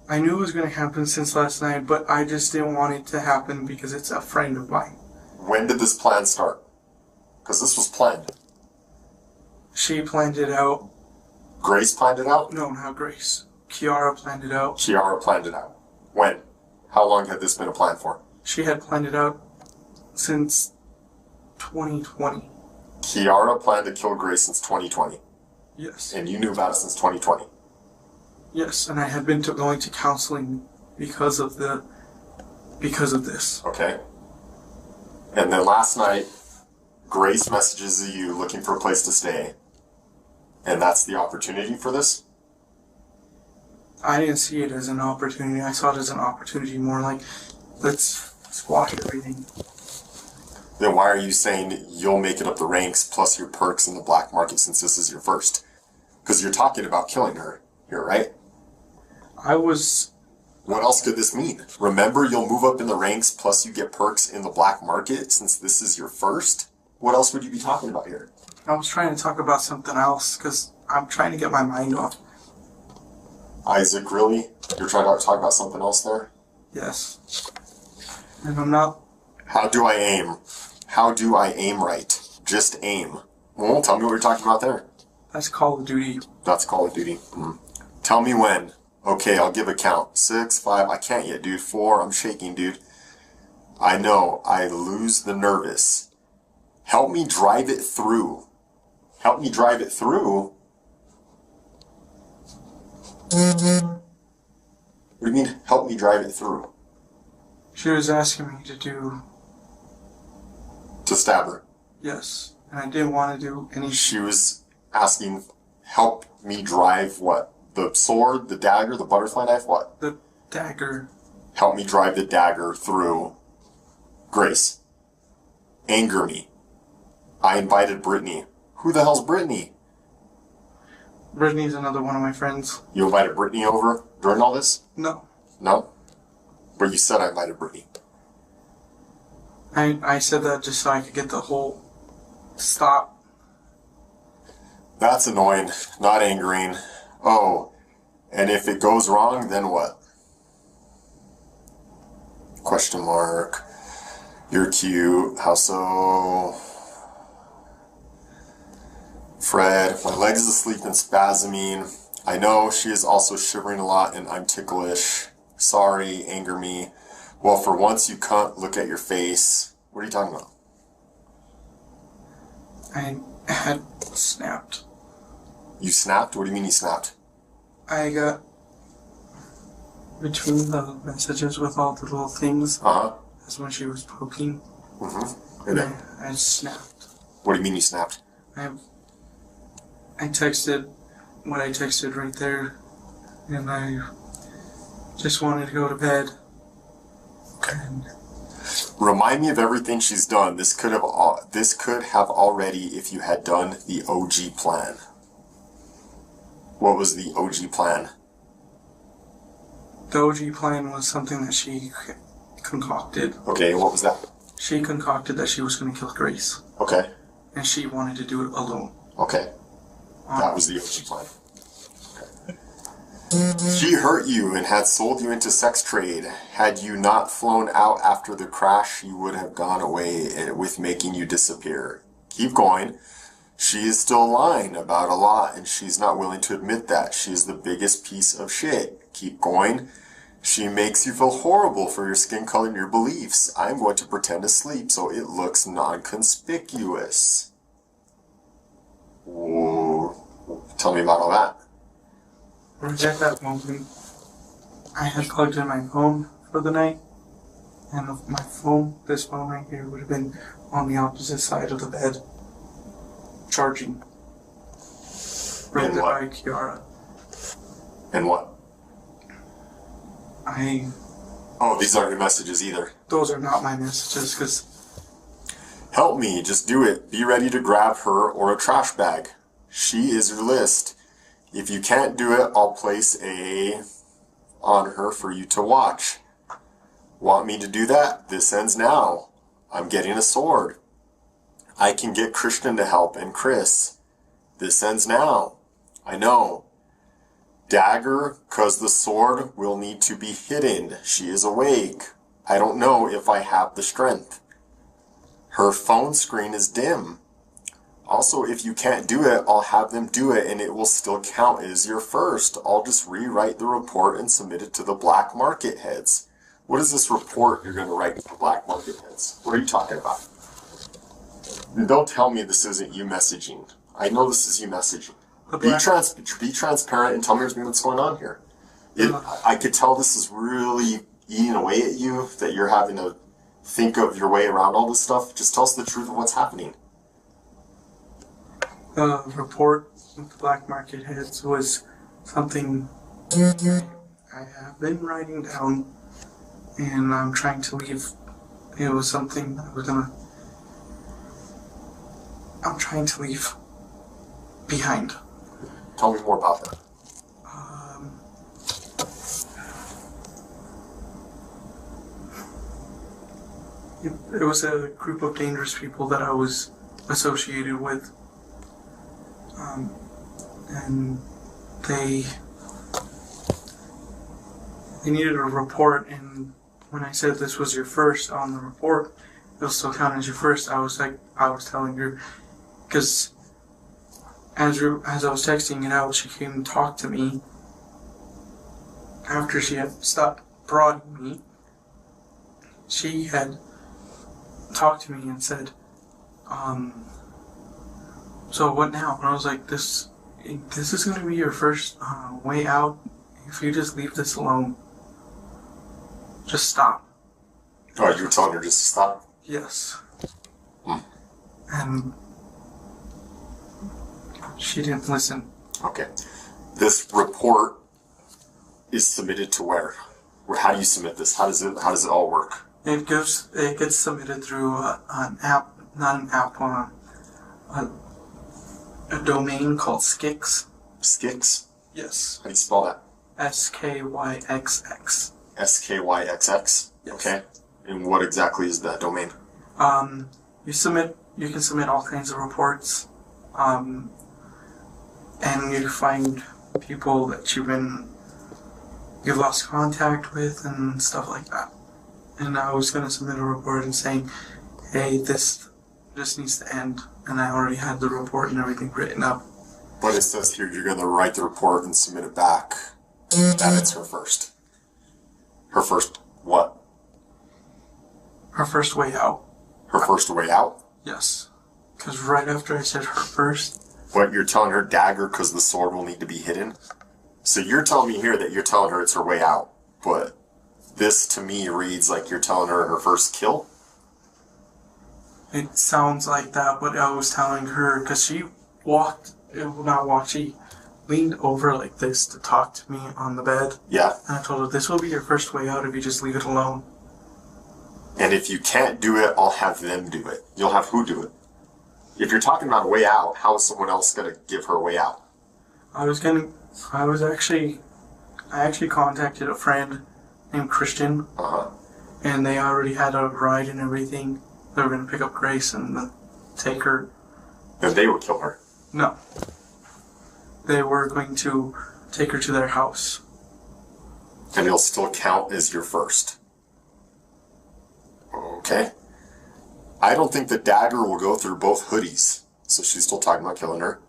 I knew it was going to happen since last night, but I just didn't want it to happen because it's a friend of mine. When did this plan start? Because this was planned. She planned it out. Grace planned it out? No, not Grace. Kiara planned it out. Kiara planned it out. When? How long had this been a plan for? She had planned it out since 2020. Kiara planned to kill Grace since 2020. Yes. And you knew about it since 2020. Yes, and I had been going to counseling because of this. Okay. And then last night, Grace messages you looking for a place to stay. And that's the opportunity for this? I didn't see it as an opportunity. I saw it as an opportunity more like, let's squash everything. Then why are you saying you'll make it up the ranks plus your perks in the black market since this is your first? Because you're talking about killing her here, right? What else could this mean? Remember, you'll move up in the ranks plus you get perks in the black market since this is your first? What else would you be talking about here? I was trying to talk about something else because I'm trying to get my mind off. Isaac, really? You're trying to talk about something else there? Yes. And I'm not... How do I aim? How do I aim right? Just aim. Well, tell me what you're talking about there. That's Call of Duty. That's Call of Duty. Tell me when. Okay, I'll give a count. 6, 5, I can't yet, dude. 4, I'm shaking, dude. I know, I lose the nervous. Help me drive it through. Help me drive it through? What do you mean, help me drive it through? She was asking me to do... To stab her. Yes. And I didn't want to do any... She was asking, help me drive what? The sword, the dagger, the butterfly knife, what? The dagger. Help me drive the dagger through Grace. Anger me. I invited Brittany. Who the hell's Brittany? Brittany's another one of my friends. You invited Brittany over during all this? No. No? But you said I invited Brittany. I said that just so I could get the whole stop. That's annoying. Not angering. Oh, and if it goes wrong, then what? Question mark. You're cute. How so? Fred, my leg is asleep and spasming. I know she is also shivering a lot and I'm ticklish. Sorry, anger me. Well, for once you can't look at your face. What are you talking about? I had snapped. You snapped? What do you mean you snapped? I got between the messages with all the little things. Uh-huh. That's when she was poking. Mm-hmm. And I snapped. What do you mean you snapped? I texted what I texted right there, and I just wanted to go to bed. And remind me of everything she's done. This could have already if you had done the OG plan. What was the OG plan? The OG plan was something that she concocted. Okay, what was that? She concocted that she was going to kill Grace. Okay. And she wanted to do it alone. Okay. That was the OG plan. Okay. She hurt you and had sold you into sex trade. Had you not flown out after the crash, you would have gone away with making you disappear. Keep going. She is still lying about a lot, and she's not willing to admit that. She is the biggest piece of shit. Keep going. She makes you feel horrible for your skin color and your beliefs. I'm going to pretend to sleep so it looks non-conspicuous. Whoa. Tell me about all that. Right at that moment, I had plugged in my phone for the night, and my phone, this phone right here, would have been on the opposite side of the bed, charging. Right there by Kiara. And what? Oh, these aren't your messages either. Those are not my messages, because... Help me, just do it. Be ready to grab her or a trash bag. She is your list. If you can't do it, I'll place a on her for you to watch. Want me to do that? This ends now. I'm getting a sword. I can get Christian to help and Chris. This ends now. I know. Dagger, 'cause the sword will need to be hidden. She is awake. I don't know if I have the strength. Her phone screen is dim. Also, if you can't do it, I'll have them do it and it will still count as your first. I'll just rewrite the report and submit it to the black market heads. What is this report you're going to write to the black market heads? What are you talking about? Don't tell me this isn't you messaging. I know this is you messaging. Be transparent and tell me what's going on here. I could tell this is really eating away at you, that you're having to think of your way around all this stuff. Just tell us the truth of what's happening. The report with the black market heads was something I have been writing down, and I'm trying to leave. It was something I'm trying to leave behind. Tell me more about that. It was a group of dangerous people that I was associated with. And they needed a report, and when I said this was your first on the report, it'll still count as your first. I was telling her, because as I was texting it out, she came and talked to me after she had stopped prodding me. She had talked to me and said, so what now? And I was like, this is going to be your first way out. If you just leave this alone, just stop. Oh, you were telling her just to stop? Yes. And she didn't listen. Okay. This report is submitted to where? How do you submit this? How does it all work? It gets submitted through an app, not an app, a domain called Skix. Skix? Yes. How do you spell that? SKYXX. SKYXX? Yes. Okay. And what exactly is that domain? You can submit all kinds of reports, and you find people that you've lost contact with and stuff like that. And I was going to submit a report and saying, hey, this needs to end, and I already had the report and everything written up. But it says here you're going to write the report and submit it back. That it's her first. Her first what? Her first way out. Her first way out? Yes. Because right after I said her first... What, you're telling her Dagger because the sword will need to be hidden? So you're telling me here that you're telling her it's her way out, but this to me reads like you're telling her her first kill? It sounds like that, but I was telling her, because she she leaned over like this to talk to me on the bed. Yeah. And I told her, this will be your first way out if you just leave it alone. And if you can't do it, I'll have them do it. You'll have who do it? If you're talking about a way out, how is someone else going to give her a way out? I actually contacted a friend named Christian. And they already had a ride and everything. They were going to pick up Grace and take her. And they would kill her? No. They were going to take her to their house. And it'll still count as your first. Okay. I don't think the Dagger will go through both hoodies. So she's still talking about killing her.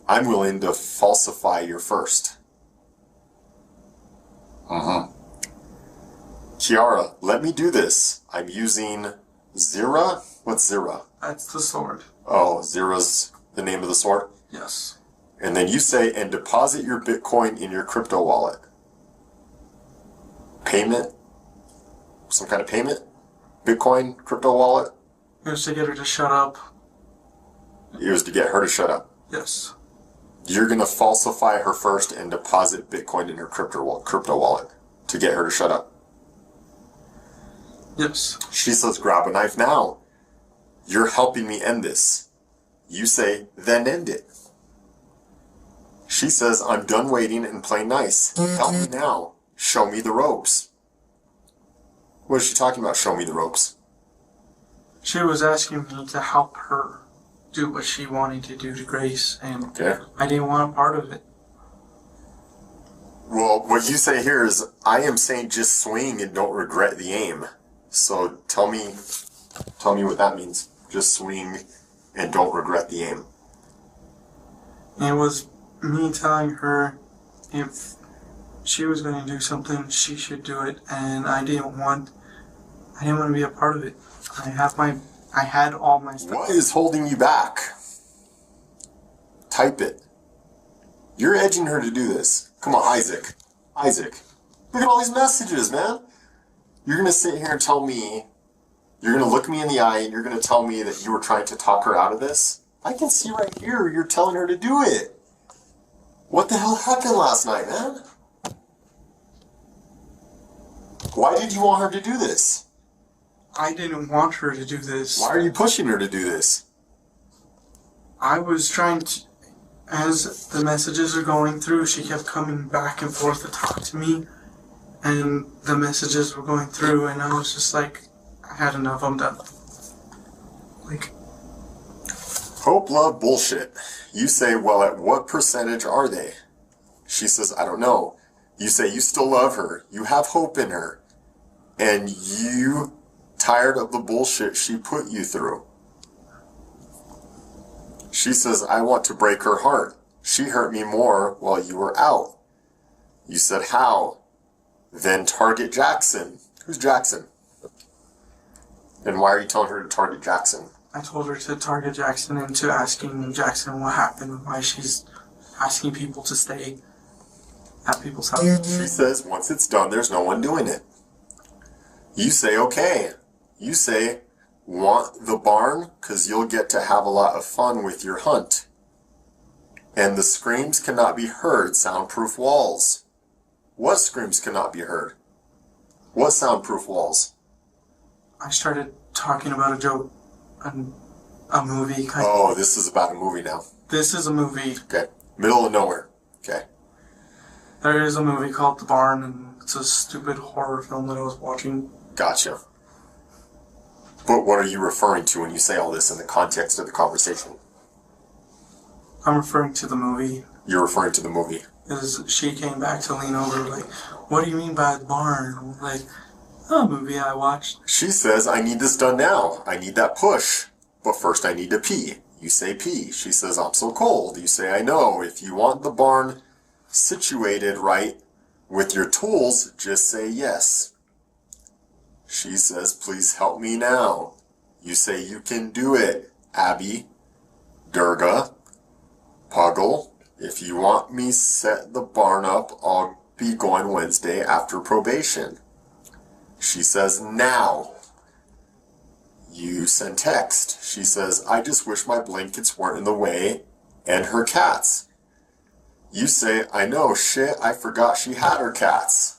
I'm willing to falsify your first. Kiara, let me do this. I'm using Zira? What's Zira? That's the sword. Oh, Zira's the name of the sword? Yes. And then you say, and deposit your Bitcoin in your crypto wallet. Payment? Some kind of payment? Bitcoin, crypto wallet? It was to get her to shut up. It was to get her to shut up. Yes. You're going to falsify her first and deposit Bitcoin in her crypto wallet to get her to shut up. Yes. She says, grab a knife now. You're helping me end this. You say, then end it. She says, I'm done waiting and playing nice. Help me now. Show me the ropes. What is she talking about? Show me the ropes. She was asking me to help her do what she wanted to do to Grace, and Okay. I didn't want a part of it. Well, what you say here is, I am saying just swing and don't regret the aim. So tell me what that means. Just swing and don't regret the aim. And it was me telling her if she was going to do something, she should do it, and I didn't want to be a part of it. I had all my stuff. What is holding you back? Type it. You're edging her to do this. Come on, Isaac. Isaac. Look at all these messages, man. You're going to sit here and tell me, you're going to look me in the eye and you're going to tell me that you were trying to talk her out of this? I can see right here you're telling her to do it. What the hell happened last night, man? Why did you want her to do this? I didn't want her to do this. Why are you pushing her to do this? I was trying to, as the messages are going through, she kept coming back and forth to talk to me, and the messages were going through, and I was just like, I had enough, I'm done. Like, Hope, love, bullshit. You say, well, at what percentage are they? She says, I don't know. You say you still love her. You have hope in her. And you tired of the bullshit she put you through. She says, I want to break her heart. She hurt me more while you were out. You said, how? Then target Jackson. Who's Jackson? And why are you telling her to target Jackson? I told her to target Jackson and to asking Jackson what happened, why she's asking people to stay at people's houses. She says, once it's done, there's no one doing it. You say, okay. You say, want the barn? Because you'll get to have a lot of fun with your hunt. And the screams cannot be heard. Soundproof walls. What screams cannot be heard? What soundproof walls? I started talking about a joke, a movie. Oh, this is about a movie now. This is a movie. Okay. Middle of nowhere. Okay. There is a movie called The Barn, and it's a stupid horror film that I was watching. Gotcha. But what are you referring to when you say all this in the context of the conversation? I'm referring to the movie. You're referring to the movie. Because she came back to lean over, like, what do you mean by The Barn? Like, a movie I watched. She says, I need this done now. I need that push. But first I need to pee. You say pee. She says, I'm so cold. You say, I know. If you want the barn situated right with your tools, just say yes. She says, please help me now. You say, you can do it, Abby, Durga, Puggle. If you want me set the barn up, I'll be going Wednesday after probation. She says, now. You send text. She says, I just wish my blankets weren't in the way, and her cats. You say, I know, shit, I forgot she had her cats.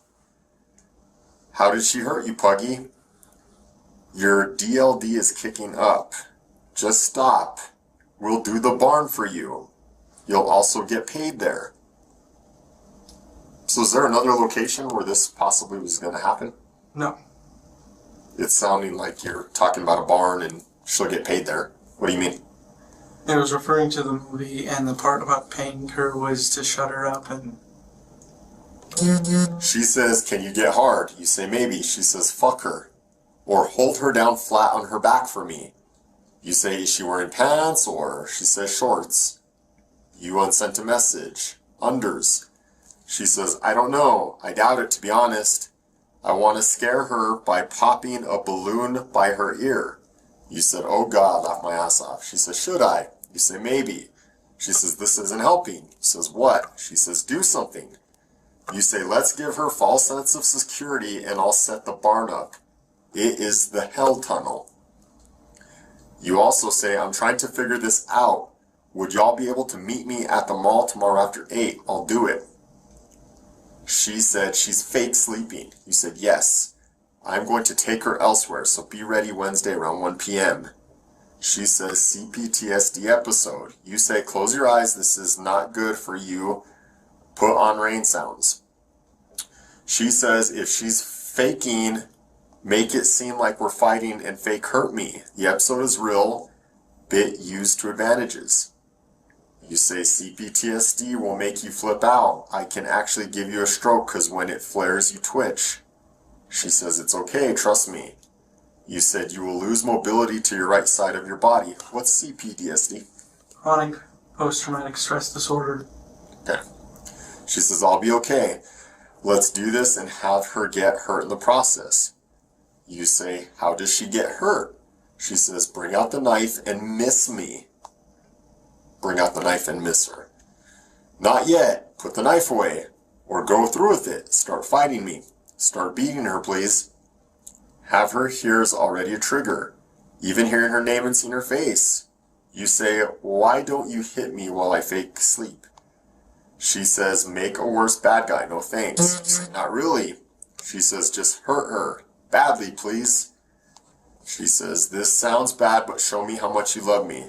How did she hurt you, Puggy? Your DLD is kicking up. Just stop. We'll do the barn for you. You'll also get paid there. So is there another location where this possibly was going to happen? No. It's sounding like you're talking about a barn and she'll get paid there. What do you mean? It was referring to the movie, and the part about paying her was to shut her up, and She says, can you get hard? You say maybe. She says, fuck her. Or hold her down flat on her back for me. You say, is she wearing pants? Or she says shorts. You unsent a message. Unders. She says, I don't know. I doubt it, to be honest. I want to scare her by popping a balloon by her ear. You said, oh God, laugh my ass off. She says, should I? You say, maybe. She says, this isn't helping. He says, what? She says, do something. You say, let's give her false sense of security and I'll set the barn up. It is the hell tunnel. You also say, I'm trying to figure this out. Would y'all be able to meet me at the mall tomorrow after 8? I'll do it. She said she's fake sleeping. You said, yes. I'm going to take her elsewhere, so be ready Wednesday around 1 p.m. She says, CPTSD episode. You say, close your eyes. This is not good for you. Put on rain sounds. She says, if she's faking Make it seem like we're fighting and fake hurt me. The episode is real, bit used to advantages. You say CPTSD will make you flip out. I can actually give you a stroke because when it flares you twitch. She says it's okay, trust me. You said you will lose mobility to your right side of your body. What's CPTSD? Chronic post-traumatic stress disorder. Okay. She says I'll be okay. Let's do this and have her get hurt in the process. You say, how does she get hurt? She says, bring out the knife and miss me. Bring out the knife and miss her. Not yet. Put the knife away. Or go through with it. Start fighting me. Start beating her, please. Have her hear is already a trigger. Even hearing her name and seeing her face. You say, why don't you hit me while I fake sleep? She says, make a worse bad guy, no thanks. You say, not really. She says, just hurt her. Badly, please. She says, this sounds bad, but show me how much you love me.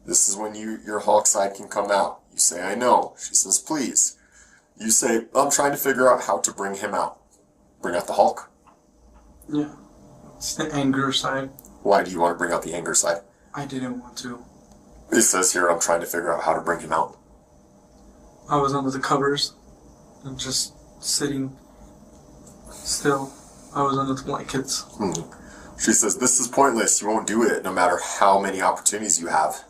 This is when your Hulk side can come out. You say, I know. She says, please. You say, I'm trying to figure out how to bring him out. Bring out the Hulk? Yeah. It's the anger side. Why do you want to bring out the anger side? I didn't want to. It says here, I'm trying to figure out how to bring him out. I was under the covers and just sitting still. I was under the blankets. She says, this is pointless. You won't do it no matter how many opportunities you have.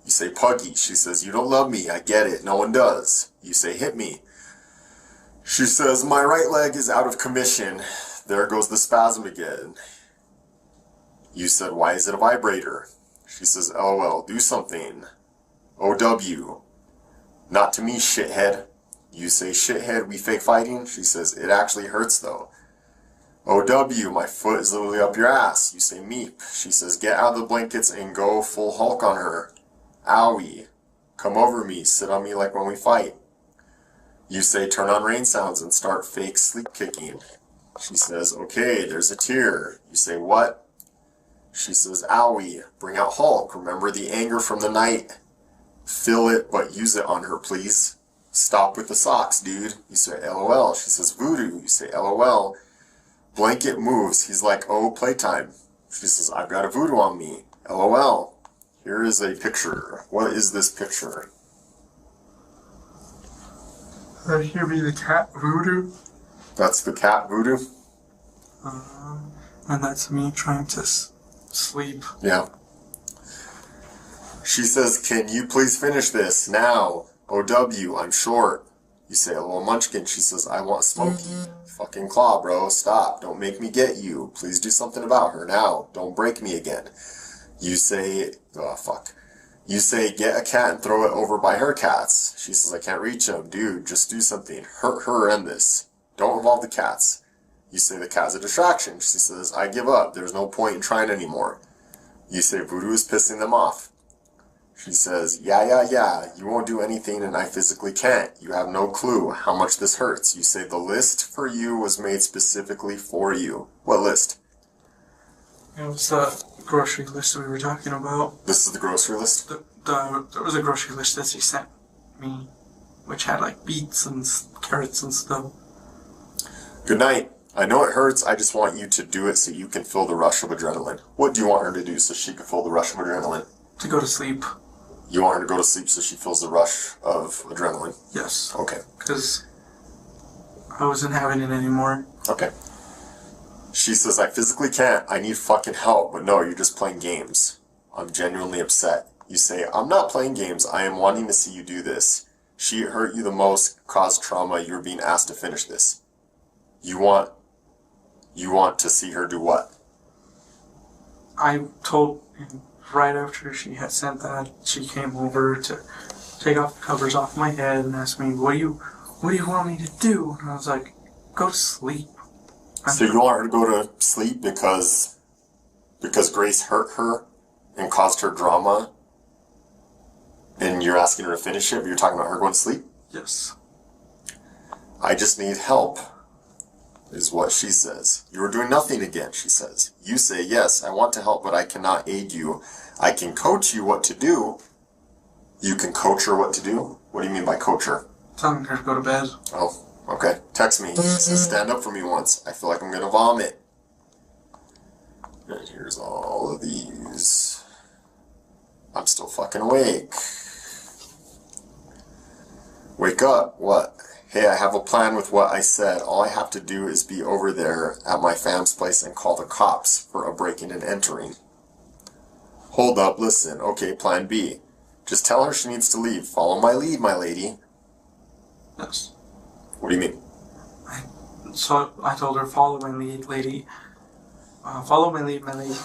You say, Puggy. She says, you don't love me. I get it. No one does. You say, hit me. She says, my right leg is out of commission. There goes the spasm again. You said, why is it a vibrator? She says, LOL, do something. OW. Not to me, shithead. You say, shithead, we fake fighting? She says, it actually hurts though. OW, my foot is literally up your ass. You say, meep. She says, get out of the blankets and go full Hulk on her. Owie. Come over me, sit on me like when we fight. You say, turn on rain sounds and start fake sleep kicking. She says, okay, there's a tear. You say, what? She says, owie. Bring out Hulk. Remember the anger from the night. Fill it, but use it on her, please. Stop with the socks, dude. You say, LOL. She says, voodoo. You say, LOL. Blanket moves. He's like, oh, playtime. She says, I've got a voodoo on me. LOL. Here is a picture. What is this picture? That here be the cat voodoo. That's the cat voodoo? And that's me trying to sleep. Yeah. She says, can you please finish this now? OW, I'm short. You say, a little munchkin. She says, I want Smokey. Fucking claw, bro. Stop. Don't make me get you. Please do something about her now. Don't break me again. You say, oh, fuck. You say, get a cat and throw it over by her cats. She says, I can't reach him. Dude, just do something. Hurt her and this. Don't involve the cats. You say the cat's a distraction. She says, I give up. There's no point in trying anymore. You say, voodoo is pissing them off. She says, yeah, you won't do anything and I physically can't. You have no clue how much this hurts. You say, the list for you was made specifically for you. What list? It was the grocery list we were talking about. This is the grocery list? There was a grocery list that she sent me, which had like beets and carrots and stuff. Good night. I know it hurts. I just want you to do it so you can feel the rush of adrenaline. What do you want her to do so she can feel the rush of adrenaline? To go to sleep. You want her to go to sleep so she feels the rush of adrenaline? Yes. Okay. Because I wasn't having it anymore. Okay. She says, I physically can't. I need fucking help. But no, you're just playing games. I'm genuinely upset. You say, I'm not playing games. I am wanting to see you do this. She hurt you the most, caused trauma. You're being asked to finish this. You want to see her do what? I told right after she had sent that, she came over to take off the covers off my head and asked me, what do you want me to do? And I was like, go to sleep. So you want her to go to sleep because Grace hurt her and caused her drama, and you're asking her to finish it, but you're talking about her going to sleep? Yes. I just need help, is what she says. You are doing nothing again, she says. You say, yes, I want to help, but I cannot aid you. I can coach you what to do. You can coach her what to do? What do you mean by coach her? Telling her to go to bed. Oh, okay. Text me. She says, stand up for me once. I feel like I'm going to vomit. Here's all of these. I'm still fucking awake. Wake up. What? Hey, I have a plan with what I said. All I have to do is be over there at my fam's place and call the cops for a breaking and entering. Hold up, listen. Okay, plan B. Just tell her she needs to leave. Follow my lead, my lady. Yes. What do you mean? So I told her, follow my lead, lady. Follow my lead, my lady.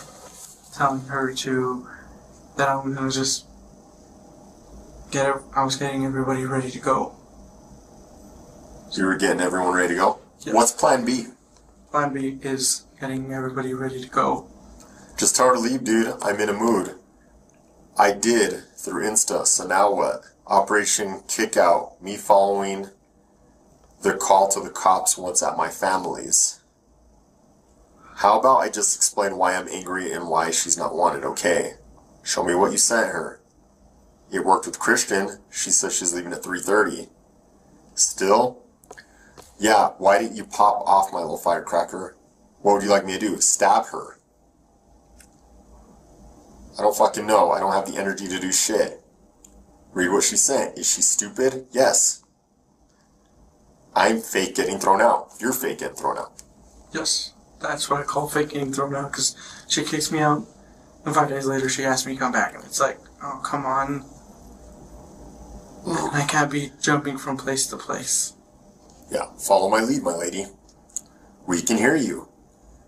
Telling her that I'm gonna just I was getting everybody ready to go. You were getting everyone ready to go? Yes. What's plan B? Plan B is getting everybody ready to go. Just tell her to leave, dude. I'm in a mood. I did through Insta, so now what? Operation Kick Out. Me following the call to the cops once at my family's. How about I just explain why I'm angry and why she's not wanted, okay? Show me what you sent her. It worked with Christian. She says she's leaving at 3:30. Still? Yeah, why didn't you pop off, my little firecracker? What would you like me to do? Stab her? I don't fucking know. I don't have the energy to do shit. Read what she sent. Is she stupid? Yes. I'm fake getting thrown out. You're fake getting thrown out. Yes, that's what I call fake getting thrown out, because she kicks me out, and 5 days later she asks me to come back, and it's like, oh, come on. I can't be jumping from place to place. Yeah, follow my lead, my lady. We can hear you.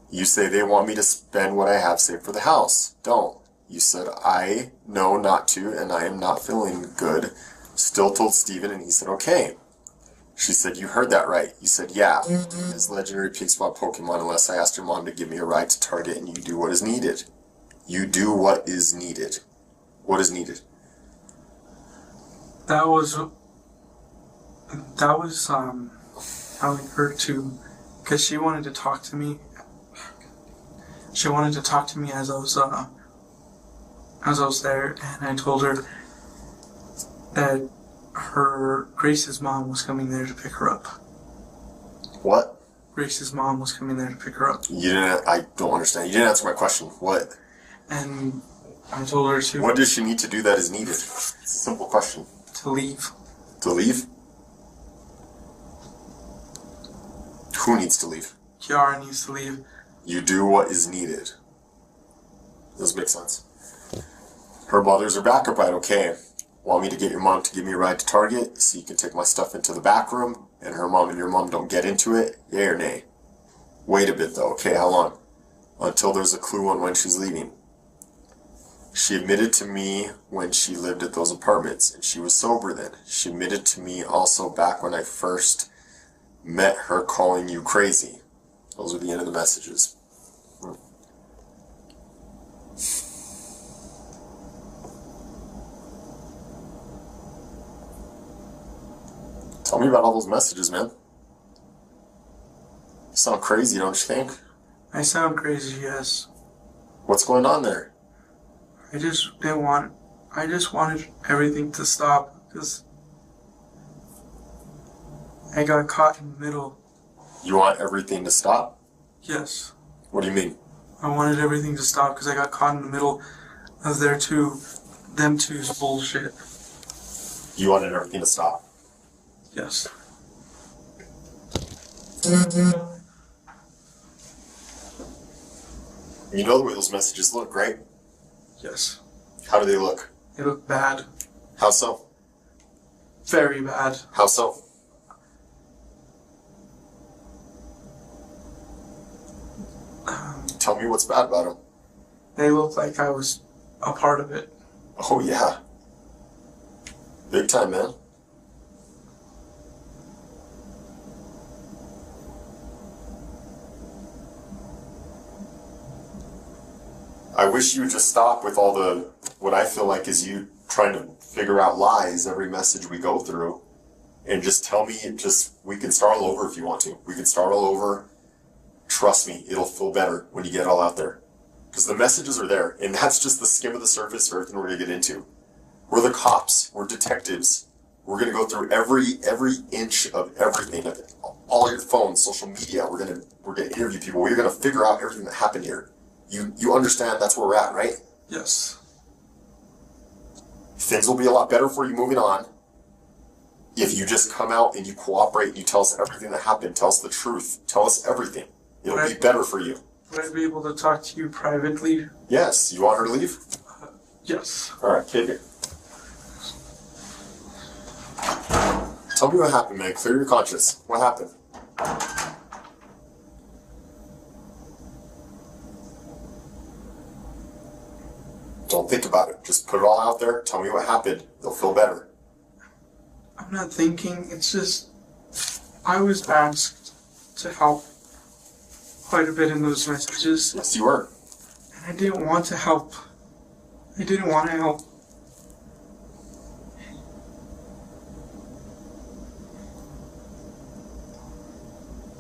You say they want me to spend what I have saved for the house. Don't. You said I know not to, and I am not feeling good. Still told Steven, and he said okay. She said, you heard that right. You said, yeah. As legendary pig spot Pokemon, unless I asked your mom to give me a ride to Target, and you do what is needed. You do what is needed. What is needed? That was telling her to, because she wanted to talk to me. She wanted to talk to me as I was there, and I told her that Grace's mom was coming there to pick her up. What? Grace's mom was coming there to pick her up. I don't understand. You didn't answer my question. What? And I told her to... What does she need to do that is needed? It's a simple question. To leave. To leave? Who needs to leave? Kiara needs to leave. You do what is needed. Does make sense. Her mothers are back up, right? Okay. Want me to get your mom to give me a ride to Target so you can take my stuff into the back room and her mom and your mom don't get into it? Yay or nay? Wait a bit though. Okay, how long? Until there's a clue on when she's leaving. She admitted to me when she lived at those apartments, and she was sober then. She admitted to me also back when I first met her calling you crazy. Those are the end of the messages. Tell me about all those messages, man. You sound crazy, don't you think? I sound crazy, yes. What's going on there? I just wanted everything to stop, because I got caught in the middle. You want everything to stop? Yes. What do you mean? I wanted everything to stop because I got caught in the middle of them two's bullshit. You wanted everything to stop? Yes. You know the way those messages look, right? Yes. How do they look? They look bad. How so? Very bad. How so? Tell me what's bad about them. They look like I was a part of it. Oh yeah. Big time, man. I wish you would just stop with all the, what I feel like is you trying to figure out lies every message we go through, and just tell me, we can start all over if you want to. We can start all over. Trust me, it'll feel better when you get all out there. Because the messages are there, and that's just the skim of the surface of everything we're going to get into. We're the cops. We're detectives. We're going to go through every inch of everything, of all your phones, social media. We're going to interview people. We're going to figure out everything that happened here. You understand that's where we're at, right? Yes. Things will be a lot better for you moving on if you just come out and you cooperate and you tell us everything that happened. Tell us the truth. Tell us everything. It'll be better for you. Would I be able to talk to you privately? Yes. You want her to leave? Yes. All right, kid here. Tell me what happened, man. Clear your conscience. What happened? Don't think about it. Just put it all out there. Tell me what happened. They'll feel better. I'm not thinking. It's just I was asked to help quite a bit in those messages. Yes, you were. And I didn't want to help. I didn't want to help.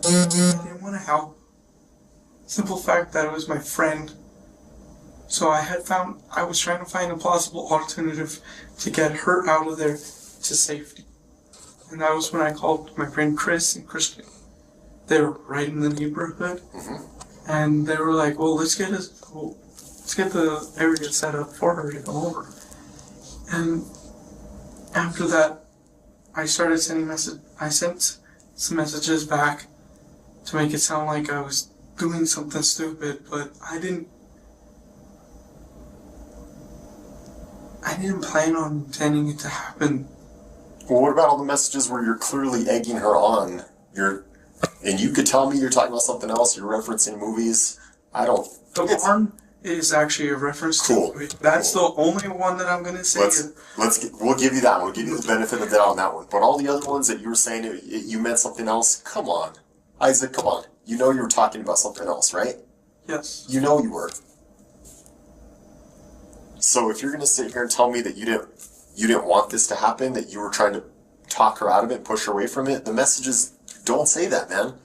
I didn't want to help. Simple fact that it was my friend. So I was trying to find a plausible alternative to get her out of there to safety. And that was when I called my friend Chris and Christian. They were right in the neighborhood. Mm-hmm. And they were like, well, let's get the area set up for her to go over. And after that, I started I sent some messages back to make it sound like I was doing something stupid, but I didn't plan on intending it to happen. Well, what about all the messages where you're clearly egging her on? And you could tell me you're talking about something else, you're referencing movies. The one is actually a reference to a movie. That's the only one that I'm going to say. We'll give you that one. We'll give you the benefit of the doubt on that one. But all the other ones that you were saying you meant something else, come on. Isaac, come on. You know you were talking about something else, right? Yes. You know you were. So if you're going to sit here and tell me that you didn't want this to happen, that you were trying to talk her out of it, push her away from it, the messages don't say that, man.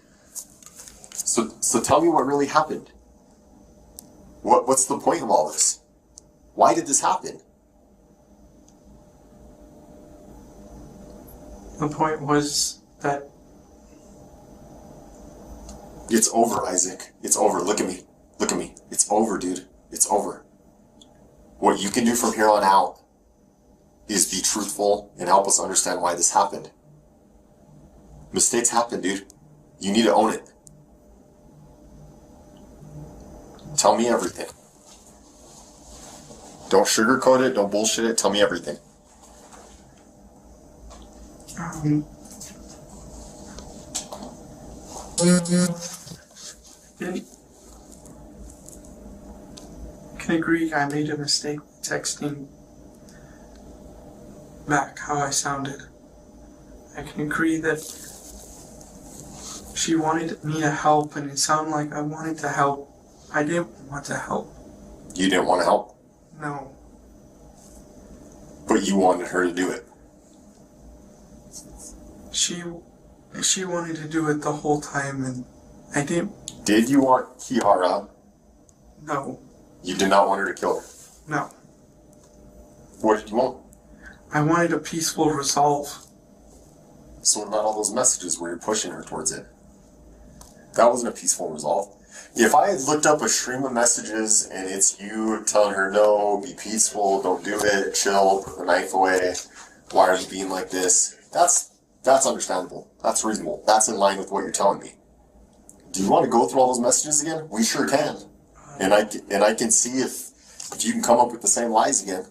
So tell me what really happened. What's the point of all this? Why did this happen? The point was that it's over, Isaac. It's over. Look at me. Look at me. It's over, dude. It's over. What you can do from here on out is be truthful and help us understand why this happened. Mistakes happen, dude. You need to own it. Tell me everything. Don't sugarcoat it. Don't bullshit it. Tell me everything. I can agree I made a mistake texting back how I sounded. I can agree that she wanted me to help and it sounded like I wanted to help. I didn't want to help. You didn't want to help? No. But you wanted her to do it. She wanted to do it the whole time and I didn't. Did you want Kiara? No. You did not want her to kill her? No. What did you want? I wanted a peaceful resolve. So what about all those messages where you're pushing her towards it? That wasn't a peaceful resolve. If I had looked up a stream of messages and it's you telling her, no, be peaceful, don't do it, chill, put the knife away, why are you being like this? That's understandable. That's reasonable. That's in line with what you're telling me. Do you want to go through all those messages again? We sure can. And I can see if you can come up with the same lies again.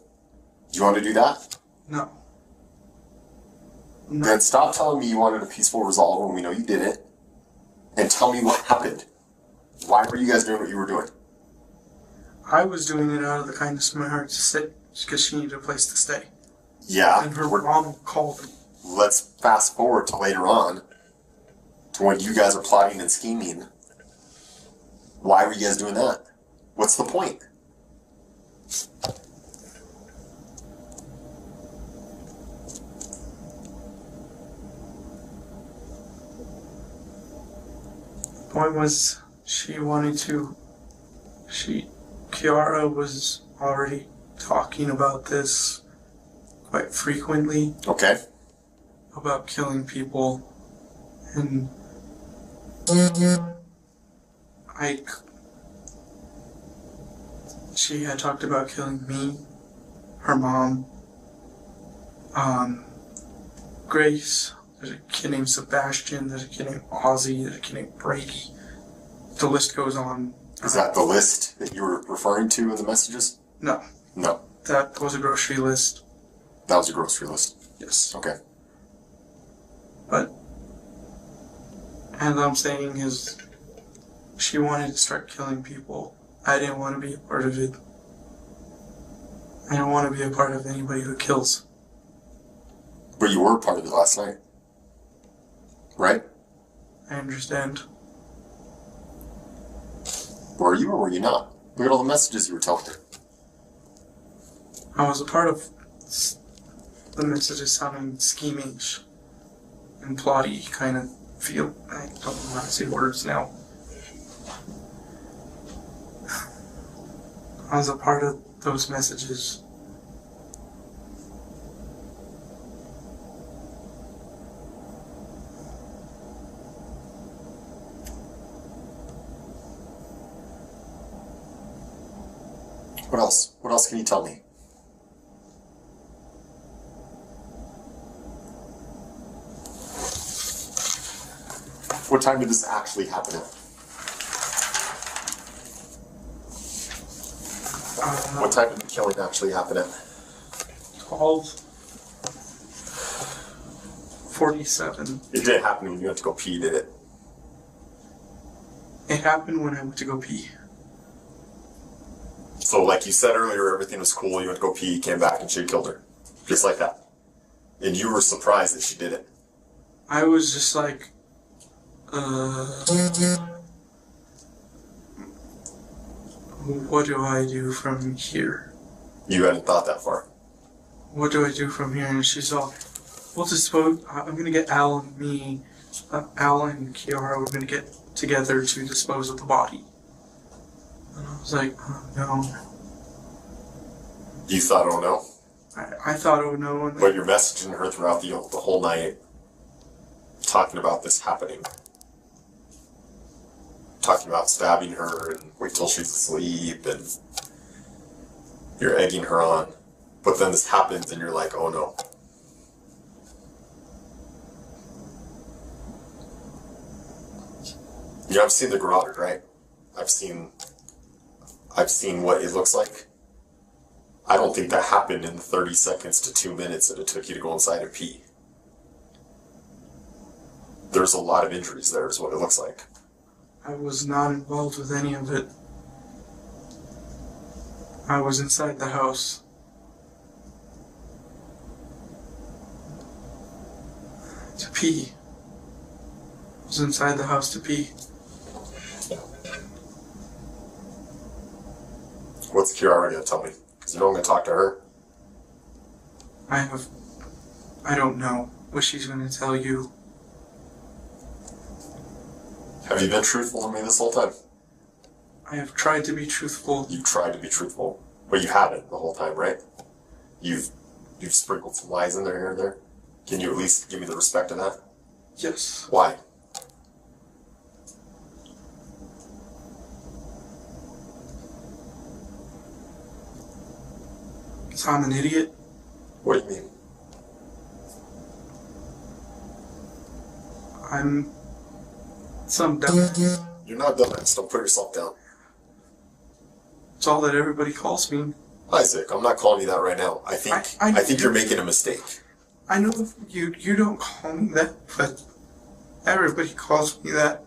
Do you want to do that? No. Then stop telling me you wanted a peaceful resolve when we know you didn't. And tell me what happened. Why were you guys doing what you were doing? I was doing it out of the kindness of my heart to sit because she needed a place to stay. Yeah. And her mom called me. Let's fast forward to later on, to when you guys are plotting and scheming. Why were you guys doing that? What's the point? The point was Kiara was already talking about this quite frequently. Okay. About killing people. And she had talked about killing me, her mom, Grace, there's a kid named Sebastian, there's a kid named Ozzy, there's a kid named Brady. The list goes on. Is that the list that you were referring to in the messages? No. No. That was a grocery list. That was a grocery list. Yes. Okay. But, as I'm saying is, she wanted to start killing people. I didn't want to be a part of it. I don't want to be a part of anybody who kills. But you were part of it last night. Right? I understand. Were you or were you not? Look at all the messages you were telling her. I was a part of the messages sounding schemish and plotty kind of feel. I don't know how to say words now. I was a part of those messages. What else? What else can you tell me? What time did this actually happen at? What time did the killing actually happen at? 12:47. It didn't happen when you went to go pee, did it? It happened when I went to go pee. So like you said earlier, everything was cool, you went to go pee, came back and she had killed her. Just like that. And you were surprised that she did it. I was just like, what do I do from here? You hadn't thought that far. What do I do from here? And she's all, we'll dispose, I'm gonna get Al and Kiara, we're gonna get together to dispose of the body. And I was like, oh no. You thought, oh no? I thought, oh no. And But you're messaging her throughout the whole night, talking about this happening. Talking about stabbing her and wait till she's asleep, and you're egging her on. But then this happens and you're like, oh no. You know, I've seen the garage, right? I've seen what it looks like. I don't think that happened in the 30 seconds to 2 minutes that it took you to go inside and pee. There's a lot of injuries there, is what it looks like. I was not involved with any of it. I was inside the house. To pee. I was inside the house to pee. What's Kiara gonna tell me? Because you know I'm gonna talk to her. I don't know what she's gonna tell you. Have you been truthful to me this whole time? I have tried to be truthful. You've tried to be truthful, but you haven't the whole time, right? You've sprinkled some lies in there here and there. Can you at least give me the respect of that? Yes. Why? Because I'm an idiot. What do you mean? I'm some dumb. You're not dumbass. Don't put yourself down. It's all that everybody calls me. Isaac, I'm not calling you that right now. I think you're making a mistake. I know you don't call me that, but everybody calls me that.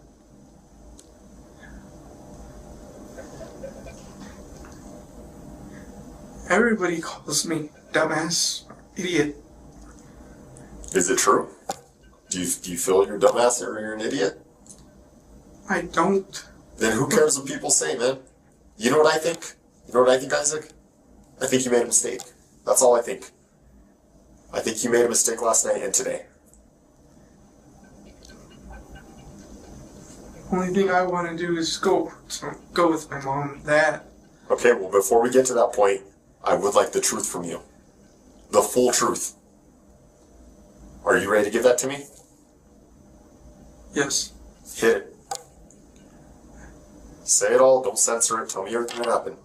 Everybody calls me dumbass, idiot. Is it true? Do you feel you're a dumbass or you're an idiot? I don't. Then who cares what people say, man? You know what I think? You know what I think, Isaac? I think you made a mistake. That's all I think. I think you made a mistake last night and today. Only thing I want to do is go with my mom and dad. Okay, well, before we get to that point, I would like the truth from you. The full truth. Are you ready to give that to me? Yes. Hit it. Say it all, don't censor it, tell me everything that happened.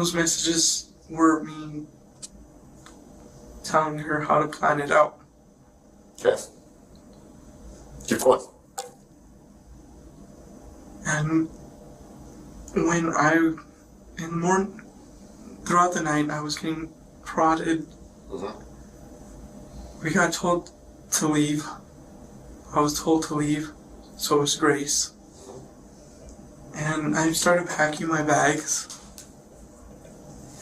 those messages were me telling her how to plan it out. Okay. Keep going. And when in the morning, throughout the night, I was getting prodded. We got told to leave. I was told to leave, so was Grace. And I started packing my bags.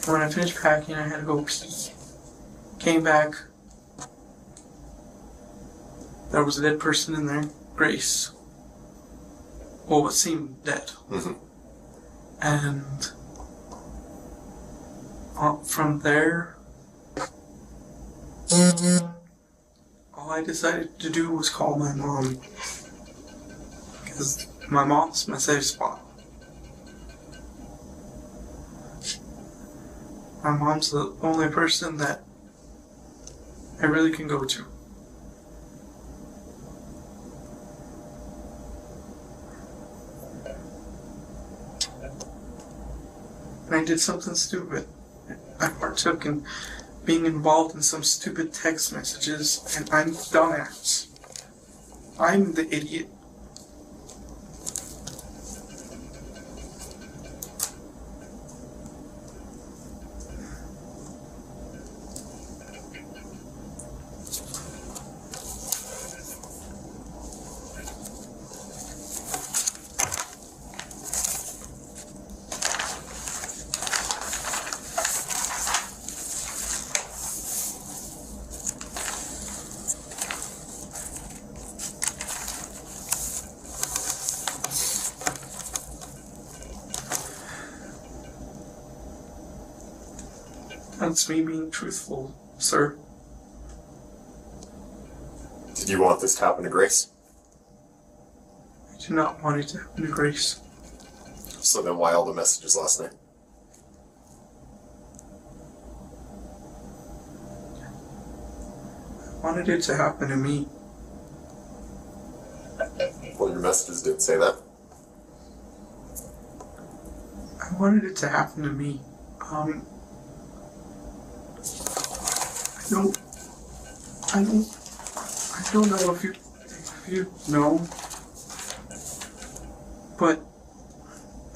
And when I finished packing, I had to go pee. Came back. There was a dead person in there, Grace. Well, it seemed dead. And from there, all I decided to do was call my mom. Because my mom's my safe spot. My mom's the only person that I really can go to. And I did something stupid. I partook in being involved in some stupid text messages, and I'm the dumbass. I'm the idiot. That's me being truthful, sir. Did you want this to happen to Grace? I do not want it to happen to Grace. So then why all the messages last night? I wanted it to happen to me. Well, your messages didn't say that. I wanted it to happen to me. I don't know if you know, but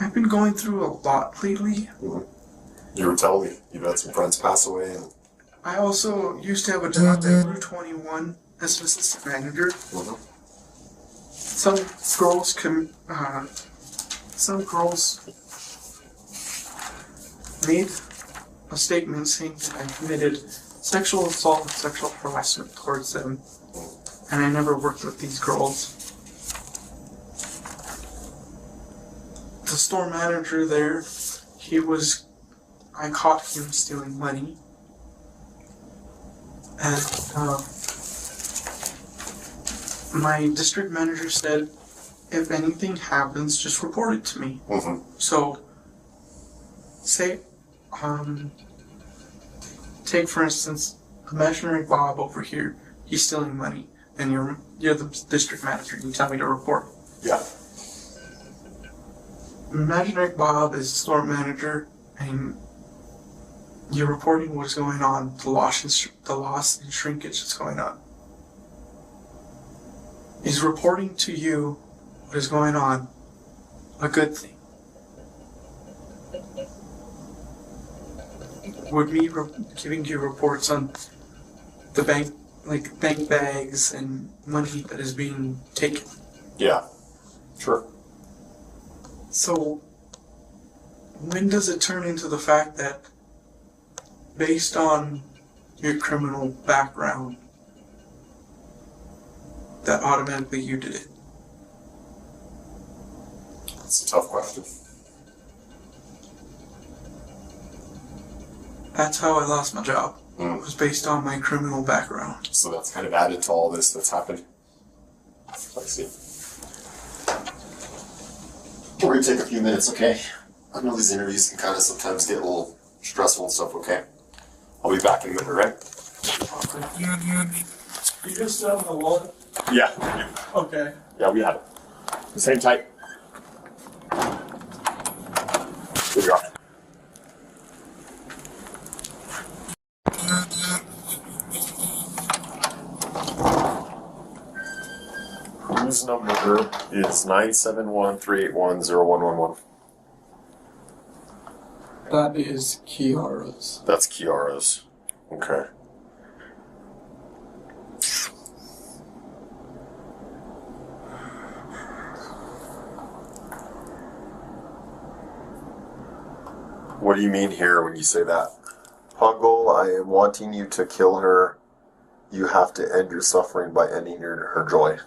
I've been going through a lot lately. You were telling me you've had some friends pass away, and I also used to have a job at Route 21 as an assistant manager. Some girls made a statement saying that I committed sexual assault and sexual harassment towards them, and I never worked with these girls. The store manager there, I caught him stealing money, and my district manager said, if anything happens, just report it to me. So, say, take for instance, imaginary Bob over here, he's stealing money, and you're the district manager, and you tell me to report. Yeah. Imaginary Bob is the store manager, and you're reporting what's going on, the loss and shrinkage that's going on. Is reporting to you what is going on a good thing? Would me giving you reports on the bank bags and money that is being taken? Yeah. Sure. So, when does it turn into the fact that, based on your criminal background, that automatically you did it? That's a tough question. That's how I lost my job. It was based on my criminal background. So that's kind of added to all this that's happened. I see. We're going to take a few minutes, okay? I know these interviews can kind of sometimes get a little stressful and stuff, okay? I'll be back in a minute, right? You just still have the wallet? Yeah. Okay. Yeah, we have it. Same type. Here we are. Whose number is 971-381-0111? That is Kiara's. That's Kiara's. Okay. What do you mean here when you say that? Huggle, I am wanting you to kill her. You have to end your suffering by ending her joy.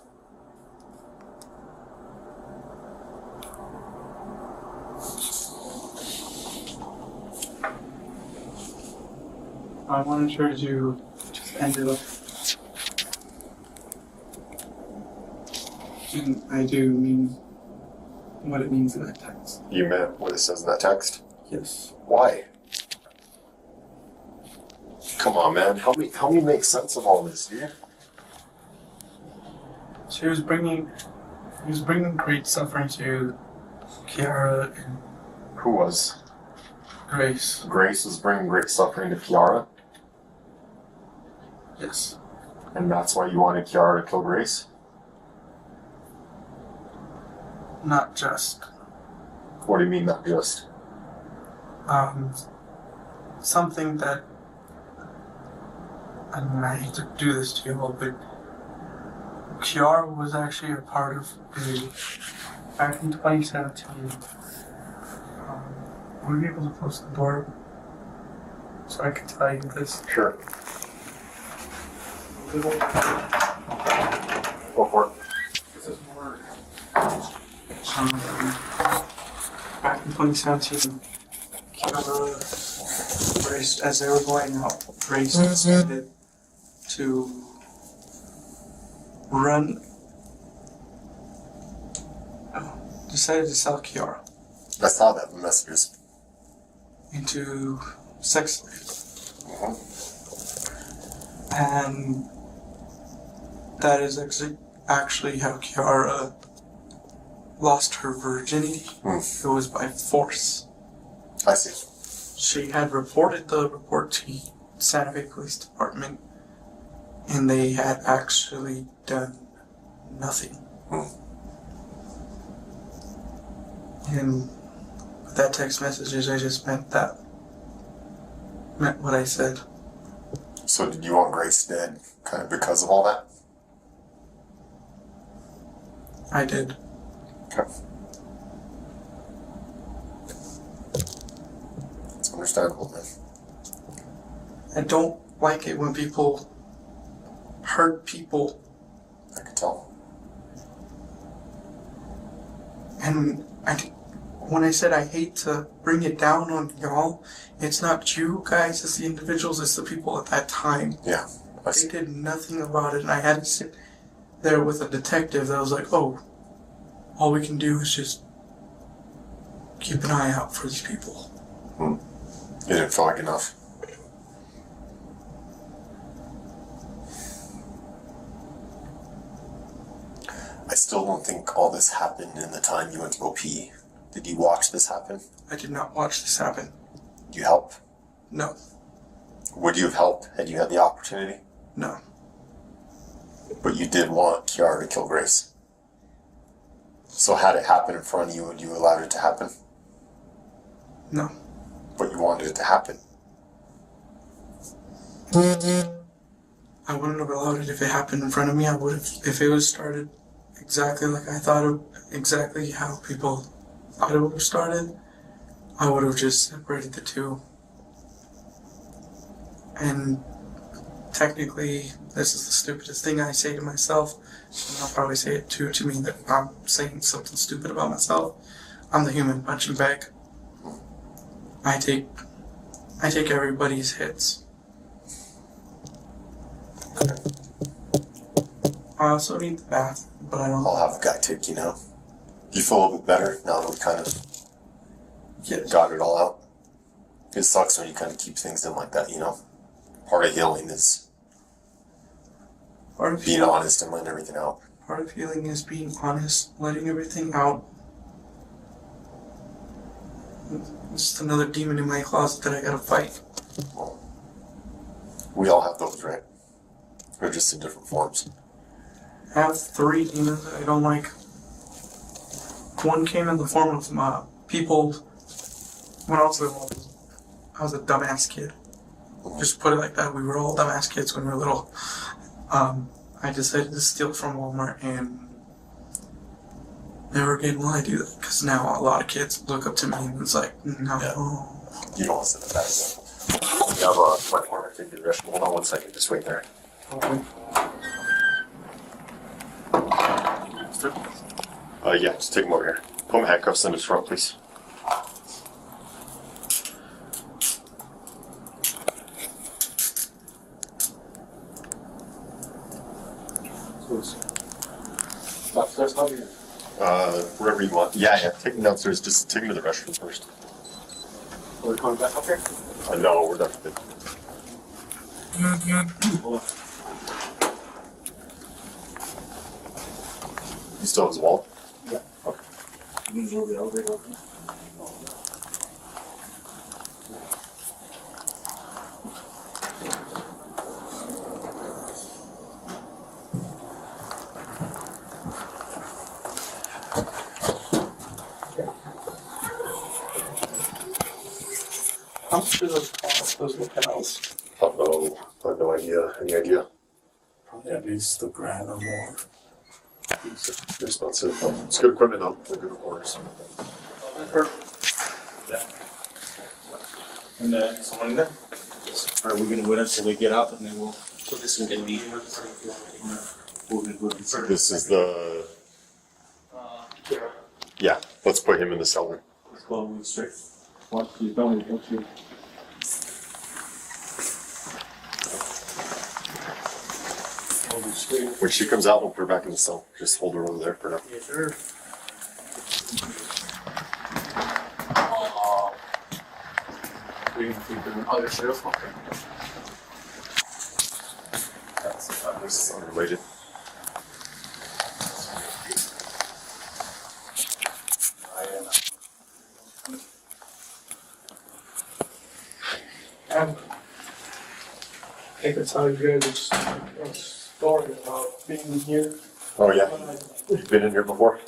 I wanted her to just end it up. And I do mean what it means in that text. You meant what it says in that text? Yes. Why? Come on, man. Help me make sense of all this, dude. She was bringing great suffering to Kiara and Who was? Grace. Grace was bringing great suffering to Kiara, Yes. and that's why you wanted Kiara to kill Grace? Not just. What do you mean, not just? Something that, I mean, I hate to do this to you all, but Kiara was actually a part of back in 2017. Were you able to close the door so I could tell you this? Sure. Go for it. This is more. Back in 2017, Kiara, Grace, as they were going out, Grace decided to decided to sell Kiara I saw that in the messages. into sex slaves. And that is actually how Kiara lost her virginity. It was by force. I see. She had reported the report to Santa Fe Police Department, and they had actually done nothing. And with that text messages, I just meant what I said. So did you want Grace dead kind of because of all that? I did. Okay. It's understandable, man. I don't like it when people hurt people, I can tell. and when I said I hate to bring it down on y'all, it's not you guys as the individuals, it's the people at that time. Yeah, I They see. did nothing about it, and I had to sit there with a detective that was like, oh, all we can do is just keep an eye out for these people. You didn't feel like enough. I still don't think all this happened in the time you went to go pee. Did you watch this happen? I did not watch this happen. Did you help? No. Would you have helped had you had the opportunity? No. But you did want Kiara to kill Grace. So had it happen in front of you, would you allow it to happen? No. But you wanted it to happen. I wouldn't have allowed it if it happened in front of me. I would have, if it was started exactly like I thought of, exactly how people thought it would have started, I would have just separated the two. And technically, this is the stupidest thing I say to myself, and I'll probably say it too to me that I'm saying something stupid about myself. I'm the human punching bag. I take everybody's hits. I also need the bath, but I don't. I'll have the guy take you now. Do you feel a little bit better now that we kind of got it all out? It sucks when you kind of keep things in like that, you know? Part of healing is Part of being healing, honest and letting everything out. part of healing is being honest, letting everything out. It's just another demon in my closet that I gotta fight. Well, we all have those, right? They're just in different forms. have 3 demons that I don't like. One came in the form of people. When I was little, I was a dumbass kid. Just put it like that. We were all dumbass kids when we were little. I decided to steal from Walmart, and never again will I do that, because now a lot of kids look up to me and it's like, no. Yeah. You don't want to sit in that. You have a my partner take the rest. Hold on 1 second. Just wait there. Okay. Yeah, just take him over here. Put my handcuffs in his front, please. Upstairs, how you? Wherever you want. Yeah, take him downstairs. Just take him to the restroom first. Are we coming back up here? No, we're done. You still have his wallet? Yeah. Okay. You can move the elevator open. How much do those cost, those lapels? Oh, I have no idea. Any idea? Probably at least $1,000 or more. It's expensive. It's good equipment though. They're good orders. Yeah. And someone in there? Are we gonna wait until they get up and then we'll put this in the This is the. Kiara. Yeah, let's put him in the cell then. Let's go straight. Once you done, don't you? When she comes out, we'll put her back in the cell. Just hold her over there for now. Yes, sir. We can keep doing other stuff. Okay. This is unrelated. I think that's how you guys a story about being here. Oh yeah, you've been in here before?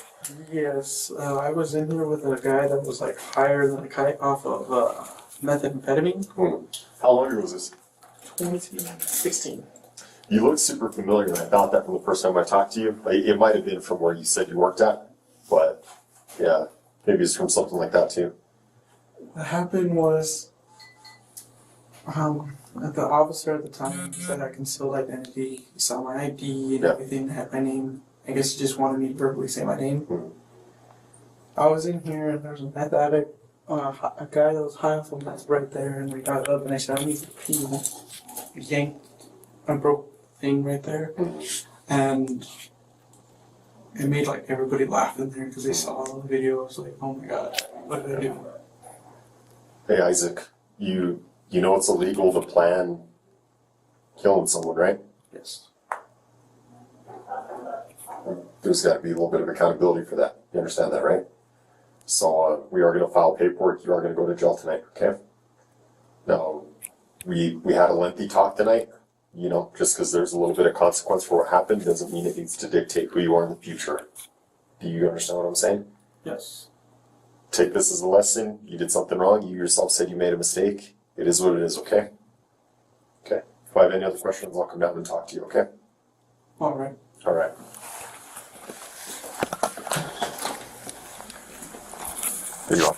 Yes, I was in here with a guy that was like higher than a kite off of methamphetamine. How long ago was this? 2016. You look super familiar, and I thought that from the first time I talked to you. Like, it might have been from where you said you worked at, but yeah, maybe it's from something like that too. What happened was, the officer at the time said I concealed identity. He saw my ID and everything, had my name. I guess he just wanted me to verbally say my name. I was in here and there was a meth addict, a guy that was high off of meth right there, and we got up and I said, I need to pee. He yanked a broke thing right there. And it made like everybody laugh in there because they saw the video. I was like, oh my god, what did I do? Hey Isaac, you know it's illegal to plan killing someone, right? Yes. There's got to be a little bit of accountability for that. You understand that, right? So we are going to file paperwork. You are going to go to jail tonight, okay? Now, we had a lengthy talk tonight. You know, just because there's a little bit of consequence for what happened doesn't mean it needs to dictate who you are in the future. Do you understand what I'm saying? Yes. Take this as a lesson. You did something wrong. You yourself said you made a mistake. It is what it is, okay? Okay. If I have any other questions, I'll come down and talk to you, okay? All right. All right. There you are.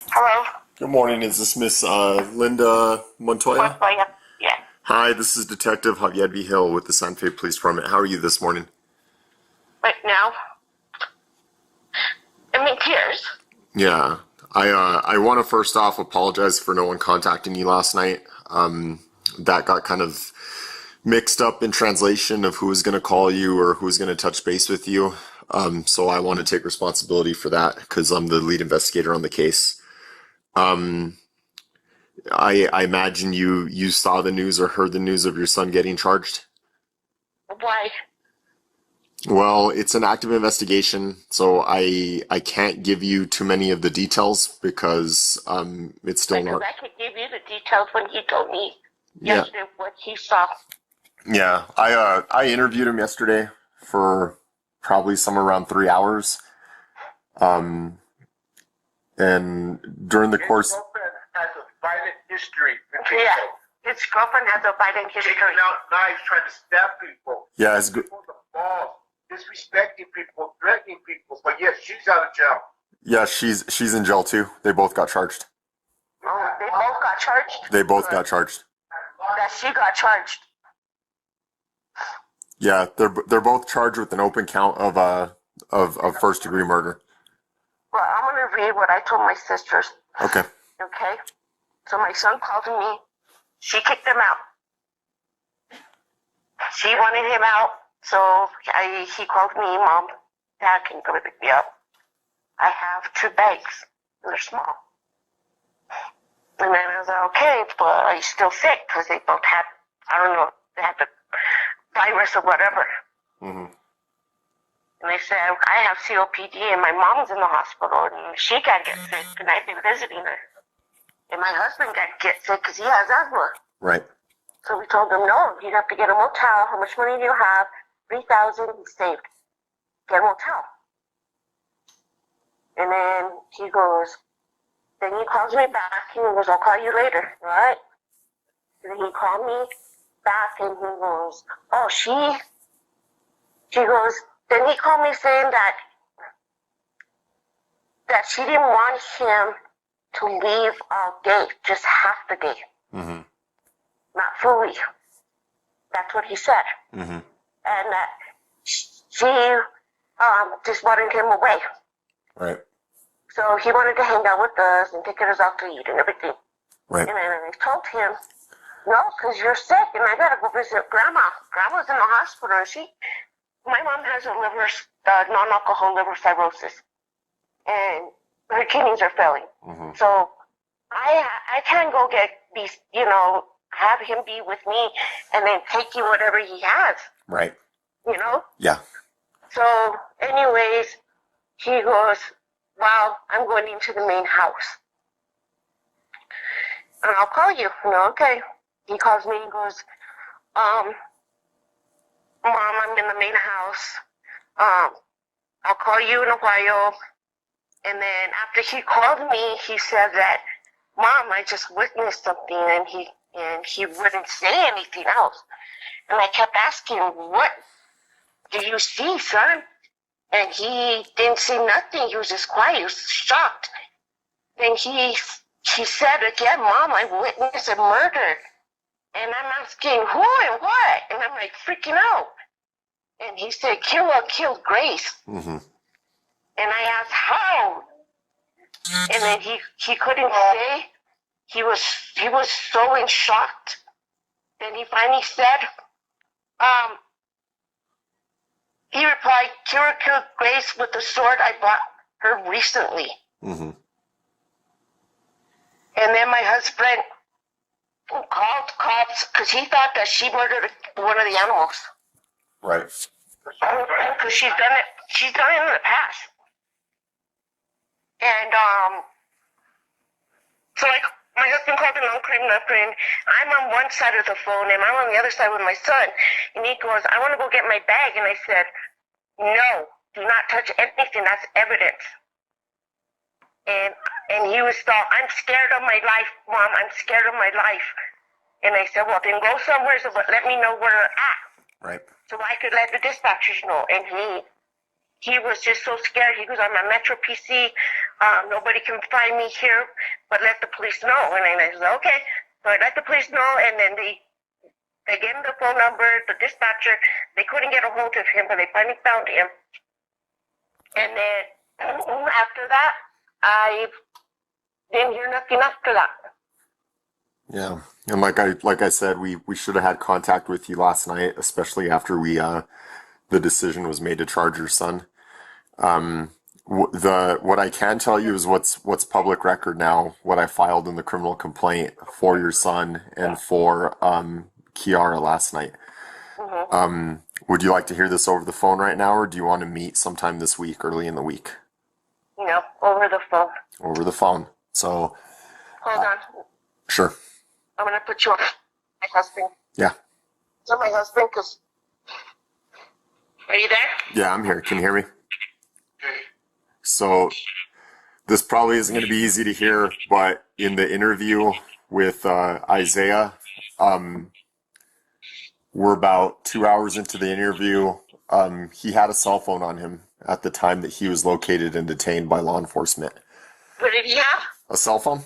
Hello, Good morning. Is this Miss Linda Montoya? Mononttoya. Yeah, Hi, this is Detective Hoged Hill with the Soundproof Police Department. How are you this morning? right now. I'm in tears. Yeah. I want to first off apologize for no one contacting you last night. That got kind of mixed up in translation of who was going to call you or who was going to touch base with you. So I want to take responsibility for that because I'm the lead investigator on the case. I imagine you saw the news or heard the news of your son getting charged. Why? Well, it's an active investigation, so I can't give you too many of the details because it's still Because not. I could give you the details when he told me Yeah. yesterday what he saw. Yeah, I interviewed him yesterday for probably somewhere around 3 hours. Um, and during the course, girlfriend has a violent history. Yeah. His girlfriend has a violent history. Taking out knives, trying to stab people. yeah, his, gr- People the balls, disrespecting people, threatening people. But yes, she's out of jail. yeah, she's in jail too. They both got charged. Oh, they both got charged? They both got charged. That she got charged. Yeah, they're both charged with an open count of first degree murder. Well, I'm going to read what I told my sisters. Okay. Okay? So my son called me. She kicked him out. She wanted him out. So he called me, Mom, Dad, can you come and pick me up? I have 2 bags. And they're small. And then I was like, okay, but are you still sick? Because they both had, I don't know, they had the virus or whatever. Mm-hmm. And they said, I have COPD and my mom's in the hospital and she got get sick and I've been visiting her. And my husband got get sick because he has asthma. Right. So we told him, no, you'd have to get a motel. How much money do you have? $3,000 he saved. Get a motel. And then he goes, then he calls me back and he goes, I'll call you later, all right? And then he called me back and he goes, oh, she goes, then he called me saying that she didn't want him to leave all day, just half the day. Mm-hmm. Not fully. That's what he said. Mm-hmm. And that she just wanted him away. Right. So he wanted to hang out with us and take us out to eat and everything. Right. And then I told him, no, because you're sick and I got to go visit Grandma. Grandma's in the hospital and my mom has a non-alcohol liver cirrhosis. And her kidneys are failing. Mm-hmm. So I can't go have him be with me and then take you whatever he has. Right. Yeah. So anyways, he goes, well, I'm going into the main house. And I'll call you. Okay. He calls me and goes, Mom, I'm in the main house. I'll call you in a while. And then after he called me, he said that, Mom, I just witnessed something, and he wouldn't say anything else. And I kept asking, what do you see, son? And he didn't say nothing. He was just quiet. He was shocked. Then he said again, Mom, I witnessed a murder. And I'm asking, who and what? And I'm like freaking out. And he said, Kiara killed Grace. Mm-hmm. And I asked, how? And then he couldn't say. He was so in shock. Then he finally said, he replied, Kiara killed Grace with the sword I bought her recently. Mm-hmm. And then my husband called cops because he thought that she murdered one of the animals. Right. Because she's done it in the past. And so like my husband called an uncle and I'm on one side of the phone and I'm on the other side with my son. And he goes, I want to go get my bag. And I said, no, do not touch anything. That's evidence. And he was thought, I'm scared of my life, Mom. I'm scared of my life. And I said, well, then go somewhere, but let me know where you're at. Right. So I could let the dispatchers know. And he was just so scared. He goes, I'm a Metro PC. Nobody can find me here, but let the police know. And I said, okay. So I let the police know, and then they gave him the phone number, the dispatcher. They couldn't get a hold of him, but they finally found him. And then after that, I didn't hear nothing after that. Yeah. And like I said, we should have had contact with you last night, especially after the decision was made to charge your son. What I can tell you is what's public record now, what I filed in the criminal complaint for your son and for Kiara last night. Mm-hmm. Would you like to hear this over the phone right now, or do you want to meet sometime this week, early in the week? No, over the phone. Over the phone. So Hold on. sure. I'm going to put you on my husband. Yeah. So my husband, because... Are you there? Yeah, I'm here. Can you hear me? Okay. So this probably isn't going to be easy to hear, but in the interview with Isaiah, we're about 2 hours into the interview. He had a cell phone on him at the time that he was located and detained by law enforcement. What did he have? A cell phone?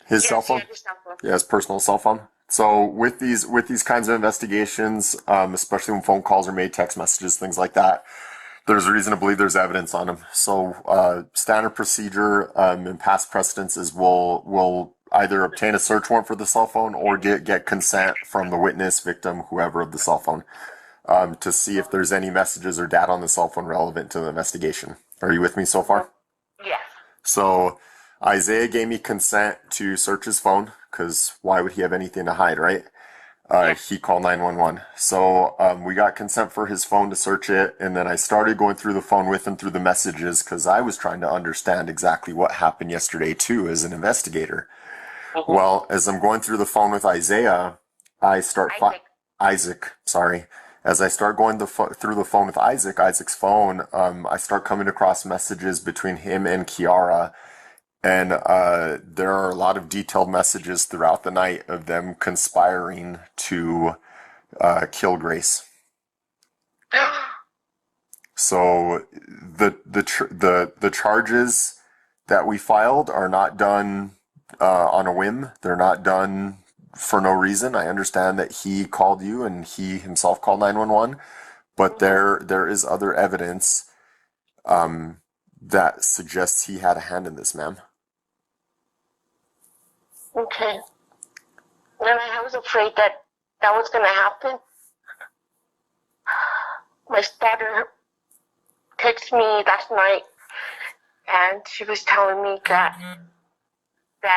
His cell Yes, he phone? had his cell phone. Yeah, his personal cell phone. So with these kinds of investigations, especially when phone calls are made, text messages, things like that, there's reason to believe there's evidence on him. So standard procedure in past precedents is we'll either obtain a search warrant for the cell phone or get consent from the witness, victim, whoever of the cell phone, to see if there's any messages or data on the cell phone relevant to the investigation. Are you with me so far? Yes. So Isaiah gave me consent to search his phone, because why would he have anything to hide, right? He called 911. So we got consent for his phone to search it, and then I started going through the phone with him through the messages, because I was trying to understand exactly what happened yesterday too as an investigator. Well, as I'm going through the phone with Isaiah, I start... Isaac, sorry. As I start going through the phone with Isaac's phone, I start coming across messages between him and Kiara. And there are a lot of detailed messages throughout the night of them conspiring to kill Grace. So the charges that we filed are not done on a whim. They're not done for no reason. I understand that he called you and he himself called 911, but there is other evidence that suggests he had a hand in this, ma'am. Okay. And I was afraid that was going to happen. My daughter texted me last night, and she was telling me that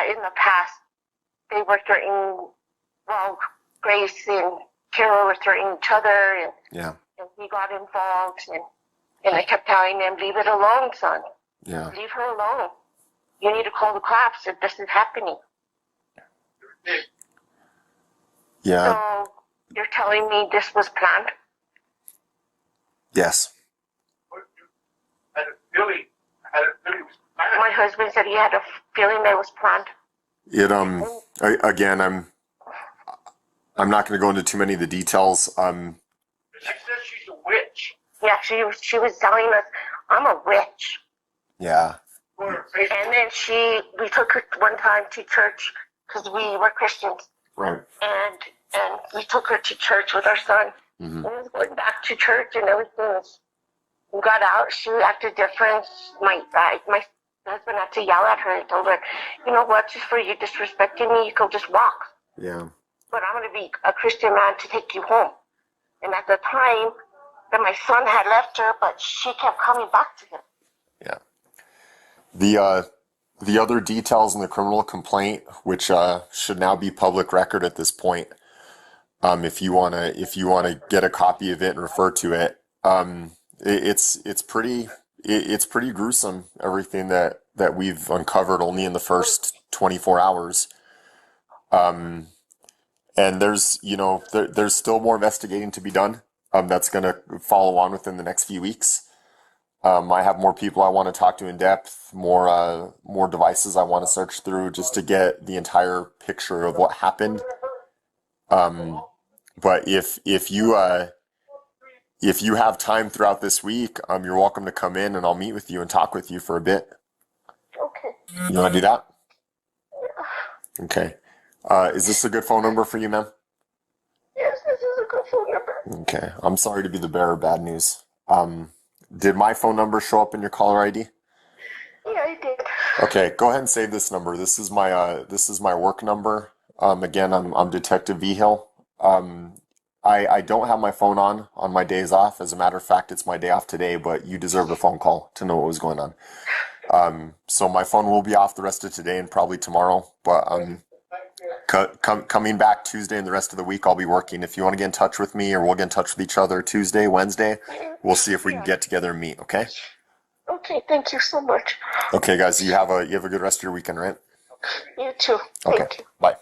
in the past they were threatening, well, Grace and Cara were threatening each other, and we got involved, and I kept telling them, leave it alone, son. Yeah. Leave her alone. You need to call the cops if this is happening. Yeah. So you're telling me this was planned? Yes. I had a feeling it was planned. My husband said he had a feeling that it was planned. Again, I'm not going to go into too many of the details. She says she's a witch. Yeah, she was telling us, I'm a witch. Yeah. And then we took her one time to church because we were Christians. Right. And we took her to church with our son. Mm-hmm. And we was going back to church and everything. We got out. She acted different. My husband had to yell at her and told her, you know what, just for you disrespecting me, you can just walk. Yeah. But I'm going to be a Christian man to take you home. And at the time, that my son had left her, but she kept coming back to him. Yeah. The other details in the criminal complaint, which should now be public record at this point, if you wanna get a copy of it and refer to it, it's pretty gruesome, everything that we've uncovered only in the first 24 hours. And there's still more investigating to be done. That's gonna follow on within the next few weeks. I have more people I want to talk to in depth, more devices I want to search through just to get the entire picture of what happened. But if you have time throughout this week, you're welcome to come in and I'll meet with you and talk with you for a bit. Okay. You want to do that? Okay. Is this a good phone number for you, ma'am? Yes, this is a good phone number. Okay. I'm sorry to be the bearer of bad news. Did my phone number show up in your caller ID? Yeah, I did. Okay, go ahead and save this number. This is my work number. Again, I'm Detective Vigil. I don't have my phone on my days off. As a matter of fact, it's my day off today, but you deserved a phone call to know what was going on. So my phone will be off the rest of today and probably tomorrow, but coming back Tuesday and the rest of the week, I'll be working. If you want to get in touch with me or we'll get in touch with each other Tuesday, Wednesday, we'll see if we can get together and meet, okay? Okay, thank you so much. Okay, guys, you have a good rest of your weekend, right? You too. Okay, Thank you. bye.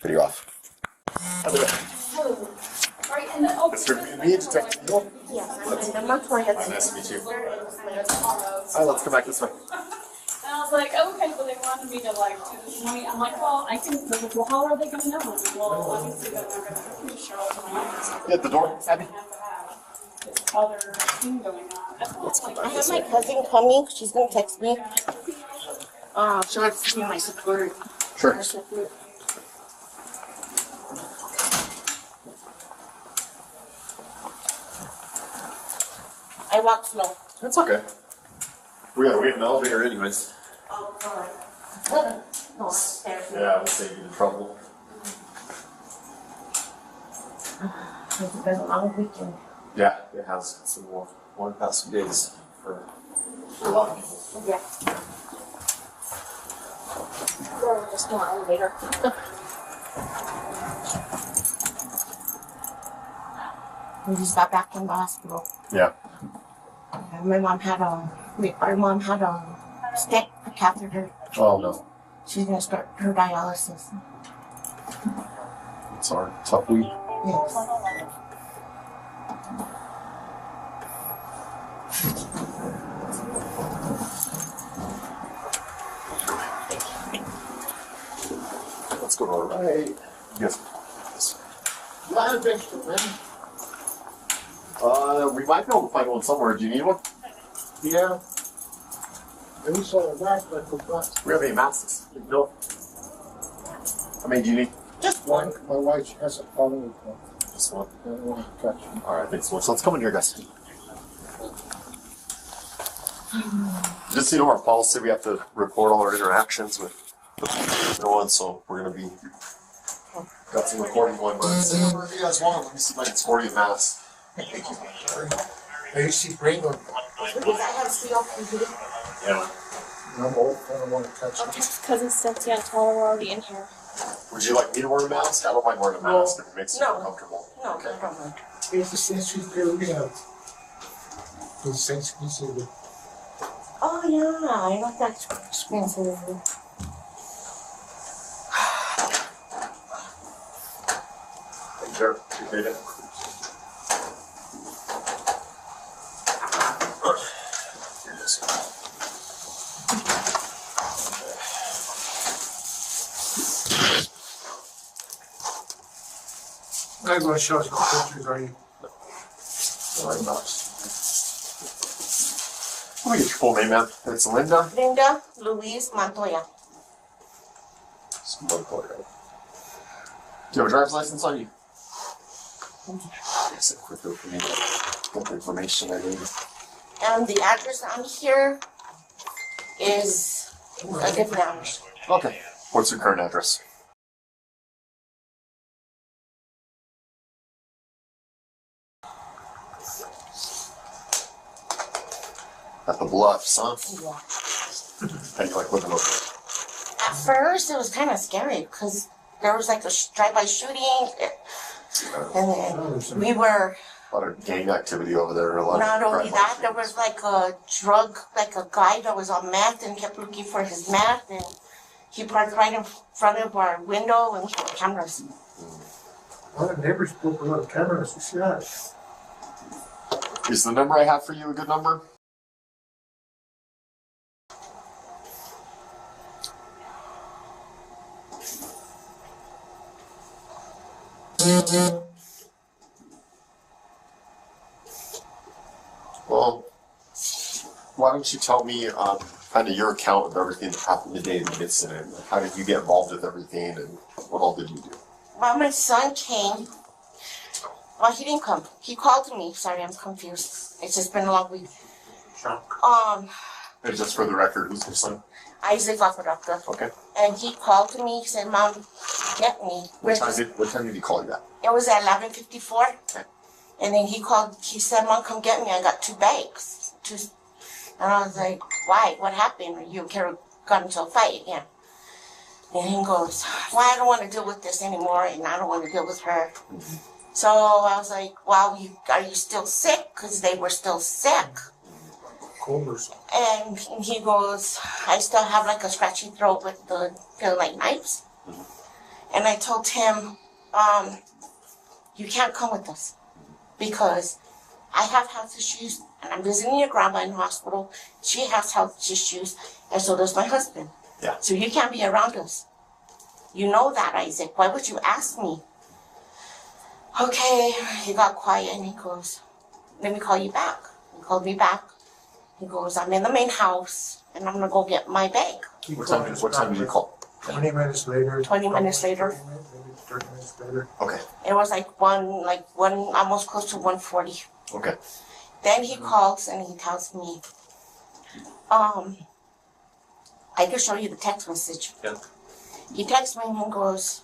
Video off. Right, and then, oh, Mr. Me, Detective Neal. Yes, I'm Mononttoya. Nice to meet you. Hi, let's come back this way. And I was like, oh, okay, well, they wanted me to like do this money. I'm like, well, I can, well, how are they gonna know? Well, obviously they're not gonna show up to my office. Yeah, at the door, Abby. This other thing going on. That's like, I have my cousin coming. She's gonna text me. She wants to see my support. Sure. Her support. I walk slow. That's okay. We gotta wait in the elevator anyways. Oh, sorry. No, upstairs. Yeah, I would save you the trouble. It's been a long weekend. Yeah, it has. It's been one past few days for a lot of people. Yeah. Or just no elevator. We just got back from the hospital. Yeah. My mom had a stick, a catheter. Oh no. She's gonna start her dialysis. It's our tough week. Yes. Let's go to our right. Yes. We might be able to find one somewhere. Do you need one? Yeah. I just saw a rack, but I forgot. We have any masks? No. How many do you need? Just One, my wife has a problem with one. Just one. I don't want to touch it. Alright, thanks so much. Let's come in here, guys. Just so you know, our policy, we have to record all our interactions with no one, so we're gonna be got some recording going, but whatever you guys want. Let me see if I can score you a mask. Thank you. I used to see brain on. because I have COPD. Yeah. I'm old, I don't want to touch it. Cousin Cynthia and Tyler were already in here. Would you like me to wear a mask? I don't mind wearing a mask if it makes you No. feel comfortable. No, Okay. I don't mind. It's the sensory period. The sensory period. Oh yeah, I like that expensive. Thank you. Appreciate it. Here it is. I'm going to show you the pictures, are you? Sorry about it. Let me get your full name, man. It's Linda. Linda Louise Montoya. Mononttoya. Do you have a driver's license on you? Yes, a quick for me. Get the information I need. And the address on here is a different address. Okay. What's your current address? At the Bluffs, huh? Yeah. How do you like living over At first, it was kind of scary because there was like a drive-by shooting, there? and then we were. A lot of gang activity over there. A lot Not of only crime that, there was like a guy that was on meth and kept looking for his meth, and he parked right in front of our window and we had cameras. A lot of neighbors broke a lot of cameras, you see that? Is the number I have for you a good number? Well, why don't you tell me kind of your account of everything that happened the day of the incident? Like, how did you get involved with everything, and what all did you do? Well, my son came. Well, he didn't come. He called me. Sorry, I'm confused. It's just been a long week. And just for the record, who's your son? Isaac Apodaca. Okay. And he called me. He said, "Mom, get me." What time did he call you that? It was at 11:54. Okay. And then he called. He said, "Mom, come get me. I got 2 bags." And I was like, "Why? What happened? You and Cara got into a fight again?" And he goes, "Well, I don't want to deal with this anymore, and I don't want to deal with her." So I was like, "Well, are you still sick?" Because they were still sick. Coolers. And he goes, "I still have like a scratchy throat with the feeling like knives." And I told him, you can't come with us because I have health issues and I'm visiting your grandma in the hospital. She has health issues and so does my husband. Yeah. So you can't be around us. You know that, Isaac. Why would you ask me? Okay, he got quiet and he goes, let me call you back. He called me back. He goes, I'm in the main house and I'm gonna go get my bag. What time did you call? 20 minutes later. 20 minutes later. Maybe 30 minutes later. Okay. It was like one, almost close to 1:40. Okay. Then he calls and he tells me, I can show you the text message. Yeah. He texts me and he goes,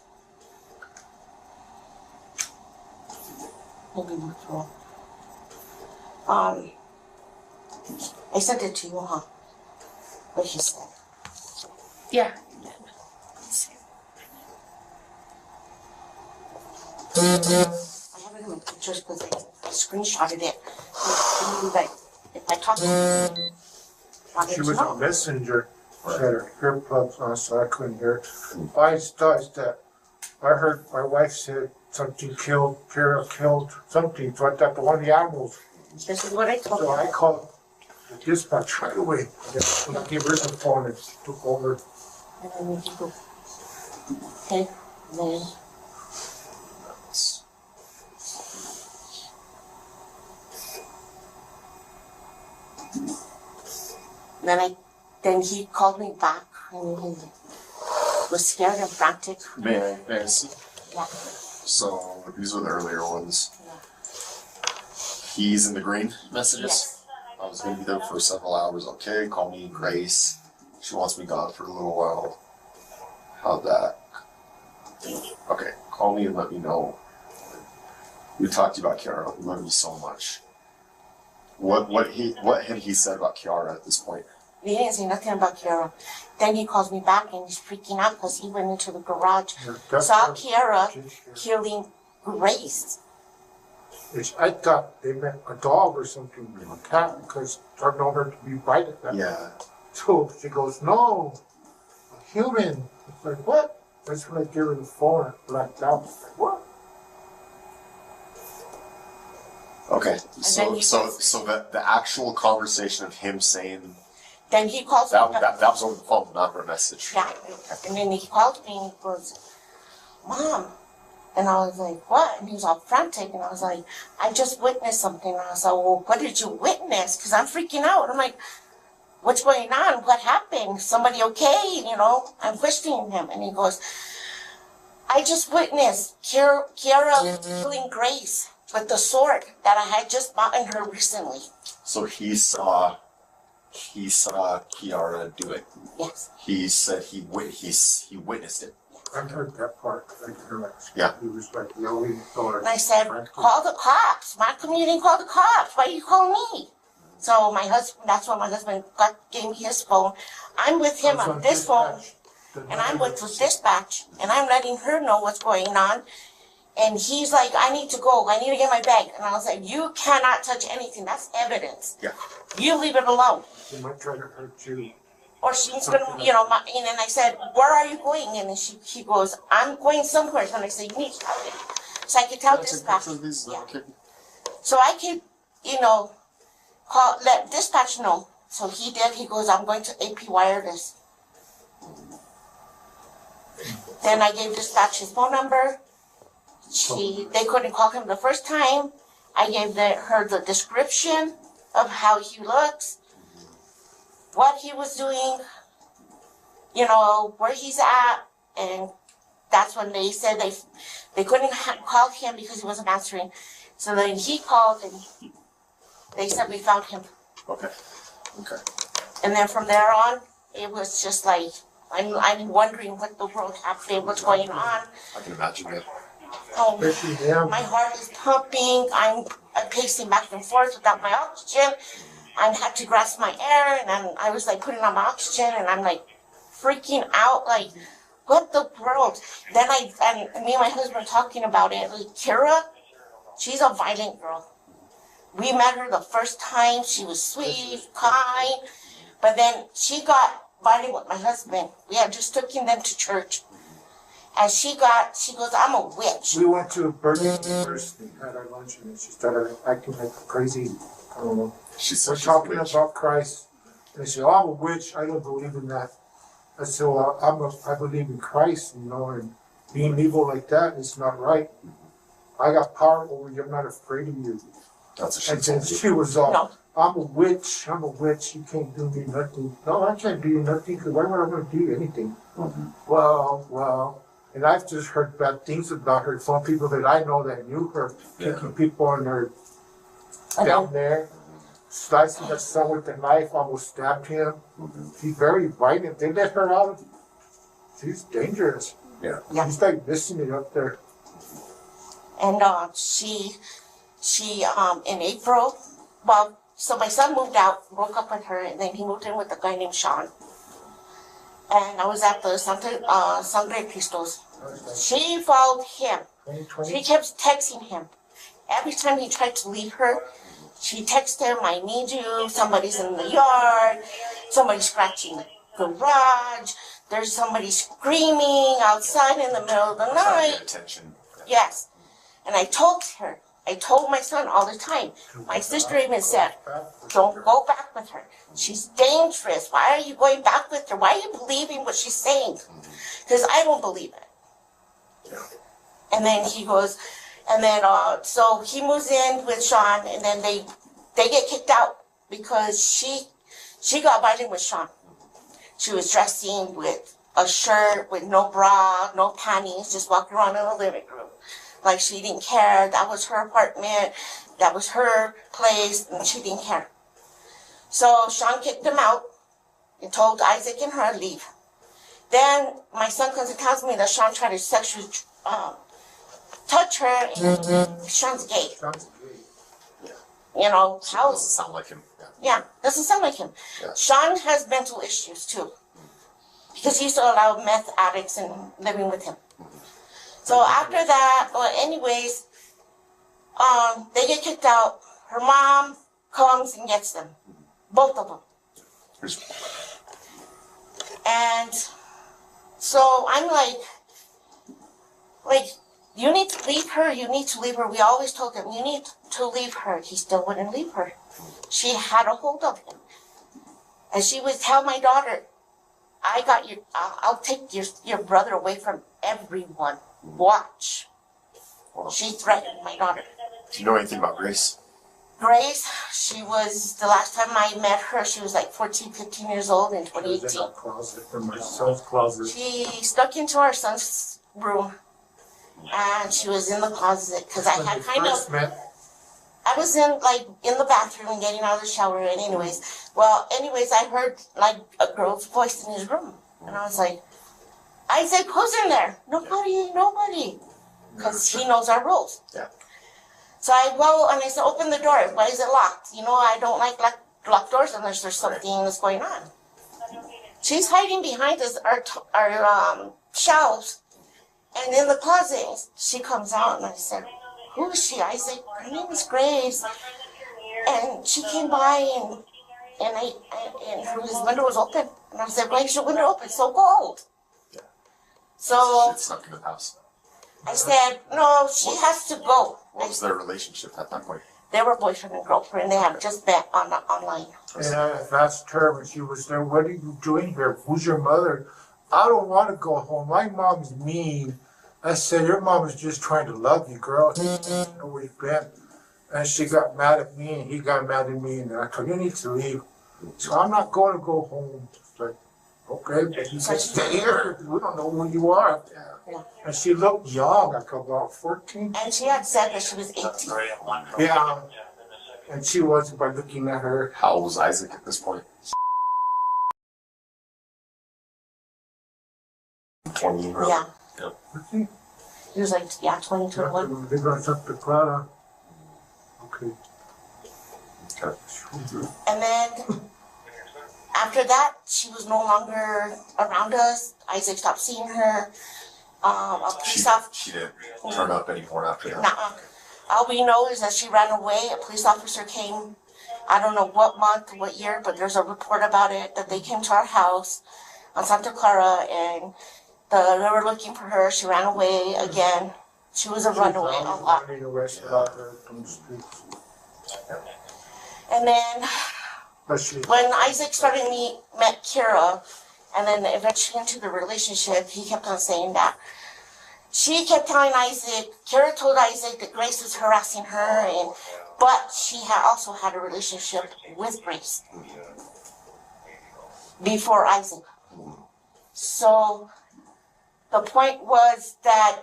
maybe not wrong. I sent it to you, huh? What he said. Yeah. I have it in my pictures because I screenshotted it. Like, if I talk to you, She was a messenger. She had her earplugs on, so I couldn't hear. I thought that I heard my wife said something killed, Cara killed something, so I thought one of the animals. This is what I told So her. I called the dispatch right away. And I gave her the phone and she took over. And then he goes, okay, and then then he called me back and he was scared and frantic. May I see? Yeah. So these are the earlier ones. Yeah. He's in the green messages. Yes. I was gonna be there for several hours. Okay, call me Grace. She wants me gone for a little while. How'd that? Okay, call me and let me know. We talked about Kiara. We love you so much. What had he said about Kiara at this point? He didn't say nothing about Kiara. Then he calls me back and he's freaking out because he went into the garage, saw Kiara killing Grace. I thought they meant a dog or something, a cat, because I know her to be right at that. Yeah. So she goes, no, a human. It's like, what? That's when I gave her the phone and blacked out. It's like, what? Okay. then he So the actual conversation of him saying Then he calls me that was over the phone, not her message. Yeah, and then he called me and he goes, Mom. And I was like, what? And he was all frantic. And I was like, I just witnessed something. And I was like, well, what did you witness? Because I'm freaking out. I'm like, what's going on? What happened? Somebody okay? You know, I'm questioning him. And he goes, I just witnessed Kiara killing Grace with the sword that I had just bought her recently. So he saw Kiara do it. Yes. He said he witnessed it. I heard that part. I heard that. Yeah. He was like yelling or. And I said, call the cops. My community called the cops. Why you call me? So my husband, that's when my husband gave me his phone. I'm with him on this phone, and I'm with the dispatch, and I'm letting her know what's going on. And he's like, I need to go. I need to get my bag. And I was like, you cannot touch anything. That's evidence. Yeah. You leave it alone. He might try to hurt you. Or she's gonna, you know, and then I said, where are you going? And then she goes, I'm going somewhere. And I said, you need to tell me. So I could tell dispatch. Yeah. Okay. So I could, you know, let dispatch know. So he did. He goes, I'm going to AP Wireless. Then I gave dispatch his phone number. They couldn't call him the first time. I gave her the description of how he looks, what he was doing, you know, where he's at, and that's when they said they couldn't call him because he wasn't answering. So then he called and they said we found him. Okay. Okay. And then from there on, it was just like I'm wondering what the world happened, what's going on. I can imagine it. Oh, Especially him. my heart is pumping. I'm pacing back and forth without my oxygen. I had to grasp my air, and I was like putting on my oxygen, and I'm like freaking out, like what the world? Then and me and my husband were talking about it. Like Kiara, she's a violent girl. We met her the first time. She was sweet, kind, but then she got violent with my husband. We had just taken them to church. And she goes, I'm a witch. We went to a birthday first and had our lunch, and she started acting like crazy. I don't know. We're talking about Christ. And she said, oh, I'm a witch. I don't believe in that. I said, well, I believe in Christ, you know, and being evil like that is not right. I got power over you. I'm not afraid of you. That's a and then she was all, no. I'm a witch. You can't do me nothing. No, I can't do you nothing, because why would I want to do you anything? Mm-hmm. Well. And I've just heard bad things about her from people that I know that knew her, kicking people on her down there, slicing her son with a knife, almost stabbed him. Mm-hmm. She's very violent. They let her out. She's dangerous. Yeah. She's like missing it up there. And she in April, well, so my son moved out, broke up with her, and then he moved in with a guy named Sean. And I was at the Sangre Cristos. She followed him. She kept texting him. Every time he tried to leave her, she texted him, I need you, somebody's in the yard, somebody's scratching the garage, there's somebody screaming outside in the middle of the night. Attention. Yes. And I told my son all the time. My sister even said, don't go back with her. She's dangerous. Why are you going back with her? Why are you believing what she's saying? Because I don't believe it. And then he goes, and then, so he moves in with Sean, and then they get kicked out because she got violent with Sean. She was dressing with a shirt, with no bra, no panties, just walking around in the living room. Like she didn't care. That was her apartment. That was her place, and she didn't care. So Sean kicked them out and told Isaac and her to leave. Then my son comes and tells me that Sean tried to sexually touch her, and Sean's gay. You know, how doesn't sound like him. Yeah, doesn't sound like him. Yeah. Sean has mental issues too, because he used to allow meth addicts and living with him. So after that, well, anyways, they get kicked out. Her mom comes and gets them, both of them. And so I'm like, you need to leave her. You need to leave her. We always told him, you need to leave her. He still wouldn't leave her. She had a hold of him, and she would tell my daughter, I'll take your brother away from everyone. Watch. She threatened my daughter. Do you know anything about Grace? Grace, she was, the last time I met her, she was like 14, 15 years old in 2018. She was in a closet, in my son's closet. She snuck into our son's room, and she was in the closet, because I had kind of, I was in the bathroom getting out of the shower, and anyways, I heard like a girl's voice in his room, and I was like, Isaac, who's in there? Nobody. Because he knows our rules. Yeah. So I go and I said, open the door. Why is it locked? You know, I don't like locked doors unless there's something that's going on. She's hiding behind our shelves. And in the closet, she comes out, and I said, who is she, Isaac? Her name is Grace. And she came by, and his window was open. And I said, why is your window open? It's so cold. So She snuck into the house. I said, no, she has to go. What was their relationship at that point? They were boyfriend and girlfriend. They had just met online. And I asked her when she was there, what are you doing here? Who's your mother? I don't want to go home. My mom's mean. I said, your mom is just trying to love you, girl. You don't know where you've been. And she got mad at me, and he got mad at me, and I told him, you need to leave. So I'm not going to go home. It's like, okay, but you can stay here. We don't know who you are. Yeah. And she looked young, like about 14. And she had said that she was 18. Yeah. And she was by looking at her. How old was Isaac at this point? 20. Yeah. Yep. He was like, 20, 21. They're going to talk to Clara. Okay. And then after that, she was no longer around us. Isaac stopped seeing her. She didn't turn up anymore after that. Nuh-uh. All we know is that she ran away. A police officer came, I don't know what month, what year, but there's a report about it, that they came to our house on Santa Clara, and They were looking for her. She ran away again. She was a runaway a lot. Running arrested out there on the streets. And then But she, when Isaac met Kiara, and then eventually into the relationship, he kept on saying that she kept telling Isaac, Kiara told Isaac that Grace was harassing her, but she had also had a relationship with Grace before Isaac. So the point was that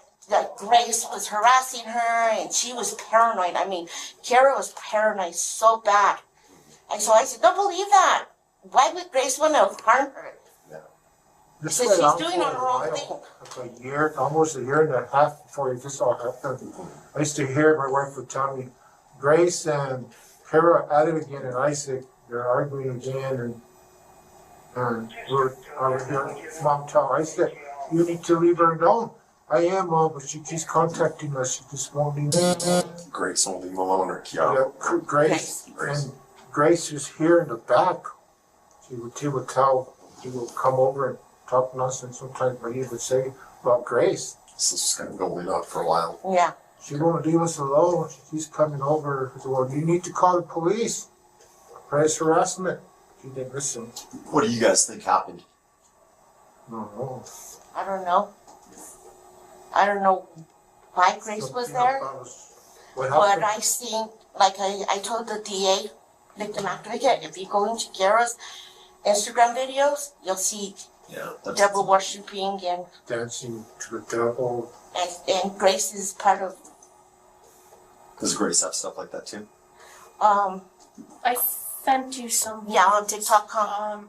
Grace was harassing her and she was paranoid. I mean, Kiara was paranoid so bad. And so I said, don't believe that. Why would Grace want to harm her? this So went she's on doing for on her own a thing. while, like a year, almost a year and a half before this all happened. I used to hear my wife would tell me, Grace and Cara at it again, and Isaac, they're arguing again, and we're over here. Mom tell Isaac, you need to leave her alone. I am, Mom, but she keeps contacting us. She just won't leave me alone. Grace won't leave him alone, or Kiara. Yeah, Grace, and Grace is here in the back. He would come over and talk nonsense sometimes, but he would say about Grace. This is kind of building up for a while. Yeah. She won't leave us alone. She keeps coming over. I said, well, you need to call the police. Price harassment. She didn't listen. What do you guys think happened? No. I don't know. I don't know why Grace was there, What but happened? I think, like I told the DA, victim advocate, if you go into Kiara's Instagram videos, you'll see Yeah. devil worshipping Dancing to the devil. and Grace is part of, Does Grace have stuff like that too? I sent you some. yeah, on TikTok.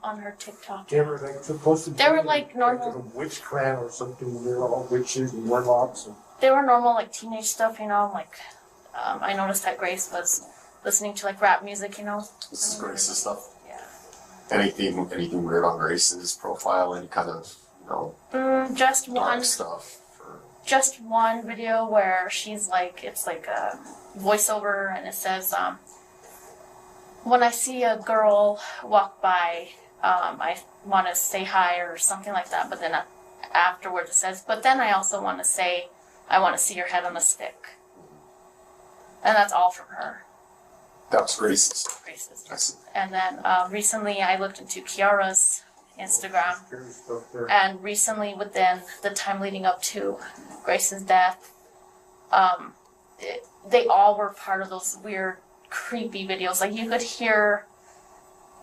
On her TikTok. They were like supposed to be They were like normal. a witch clan or something. They're all witches and warlocks. And They were normal like teenage stuff, you know. Like, I noticed that Grace was listening to like rap music, you know. This is Grace's stuff. Yeah. Anything weird on Grace's profile? Any kind of Just dark one. stuff? Or... Just one video where she's like, it's like a voiceover, and it says, when I see a girl walk by, I want to say hi or something like that, but then afterwards it says, but then I also want to say, I want to see your head on a stick. And that's all from her. That was Grace's. Grace's. I see. And then recently I looked into Kiara's Instagram, scary stuff there. and recently within the time leading up to Grace's death, they all were part of those weird, creepy videos. Like you could hear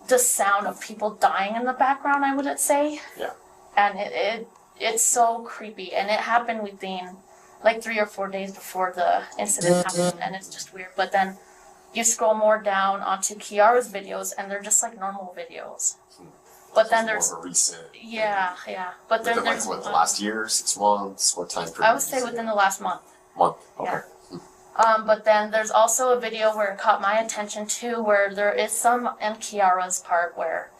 the sound of people dying in the background, I would say. Yeah. And it's so creepy, and it happened within like 3 or 4 days before the incident happened, and it's just weird. But then you scroll more down onto Kiara's videos, and they're just like normal videos. But then More there's of a recent. yeah. But then Within there's like what, the last year, 6 months? What time frame? I would say within the last month. month. Okay. But then there's also a video where it caught my attention too, where there is some in Kiara's part where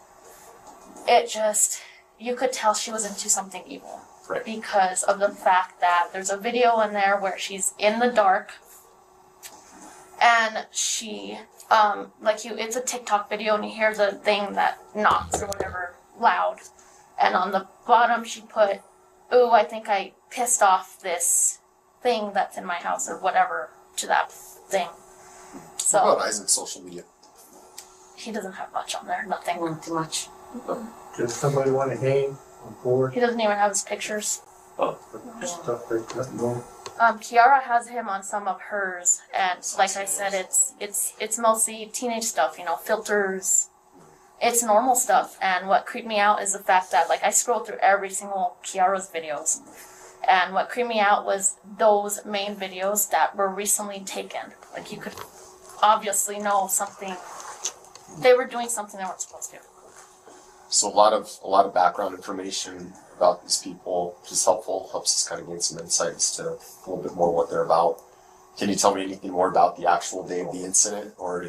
it just, you could tell she was into something evil. Right. Because of the fact that there's a video in there where she's in the dark and she, it's a TikTok video and you hear the thing that knocks or whatever loud. And on the bottom she put, ooh, I think I pissed off this thing that's in my house or whatever to that thing. What So about Isaac's social media? he doesn't have much on there, nothing. Not too much. Does somebody want to hang on board? He doesn't even have his pictures. Stuff like that. No. Kiara has him on some of hers, and like I said, it's mostly teenage stuff, you know, filters. It's normal stuff, and what creeped me out is the fact that, like, I scrolled through every single Kiara's videos, and what creeped me out was those main videos that were recently taken. Like, you could obviously know something, they were doing something they weren't supposed to. So a lot of background information about these people, which is helpful, helps us kind of gain some insights to a little bit more what they're about. Can you tell me anything more about the actual day of the incident, or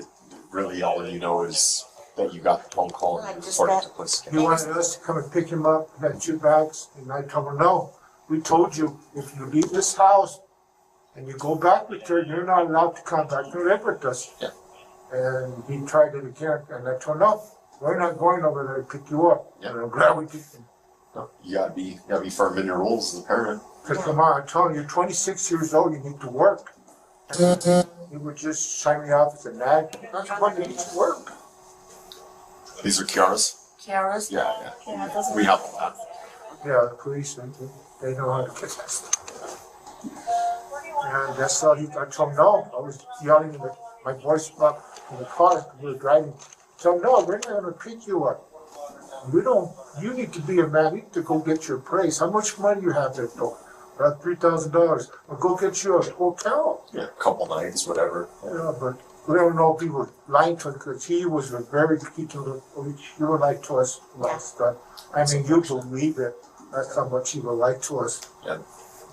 really all you know is that you got the phone call and reported to police? He wanted us to come and pick him up, had 2 bags, and I told him, no, we told you, if you leave this house and you go back with her, you're not allowed to come back and live with us. Yeah. And he tried it again, and I told him, no, we're not going over there to pick you up. Yeah. And I'm glad we didn't. No, you gotta be firm in your rules as a parent. Because come on, I'm telling you, you're 26 years old, you need to work. You would just sign me off as a nag. That's when you need to work. These are Kiara's? Kiara's. Yeah. Yeah, it doesn't. We have all that. Yeah, the police, they know how to get that stuff. And that's all I told him no. I was yelling in my voice up in the car we were driving. So no, we're not gonna pick you up. You need to be a man, you need to go get your praise. How much money you have there though? About $3,000. Well, go get you a hotel. Yeah, a couple nights, whatever. Yeah, but we don't know if he was lying to us because he was a very he would lie to us about stuff. I mean, you believe it. That's how much he would lie to us. Yeah.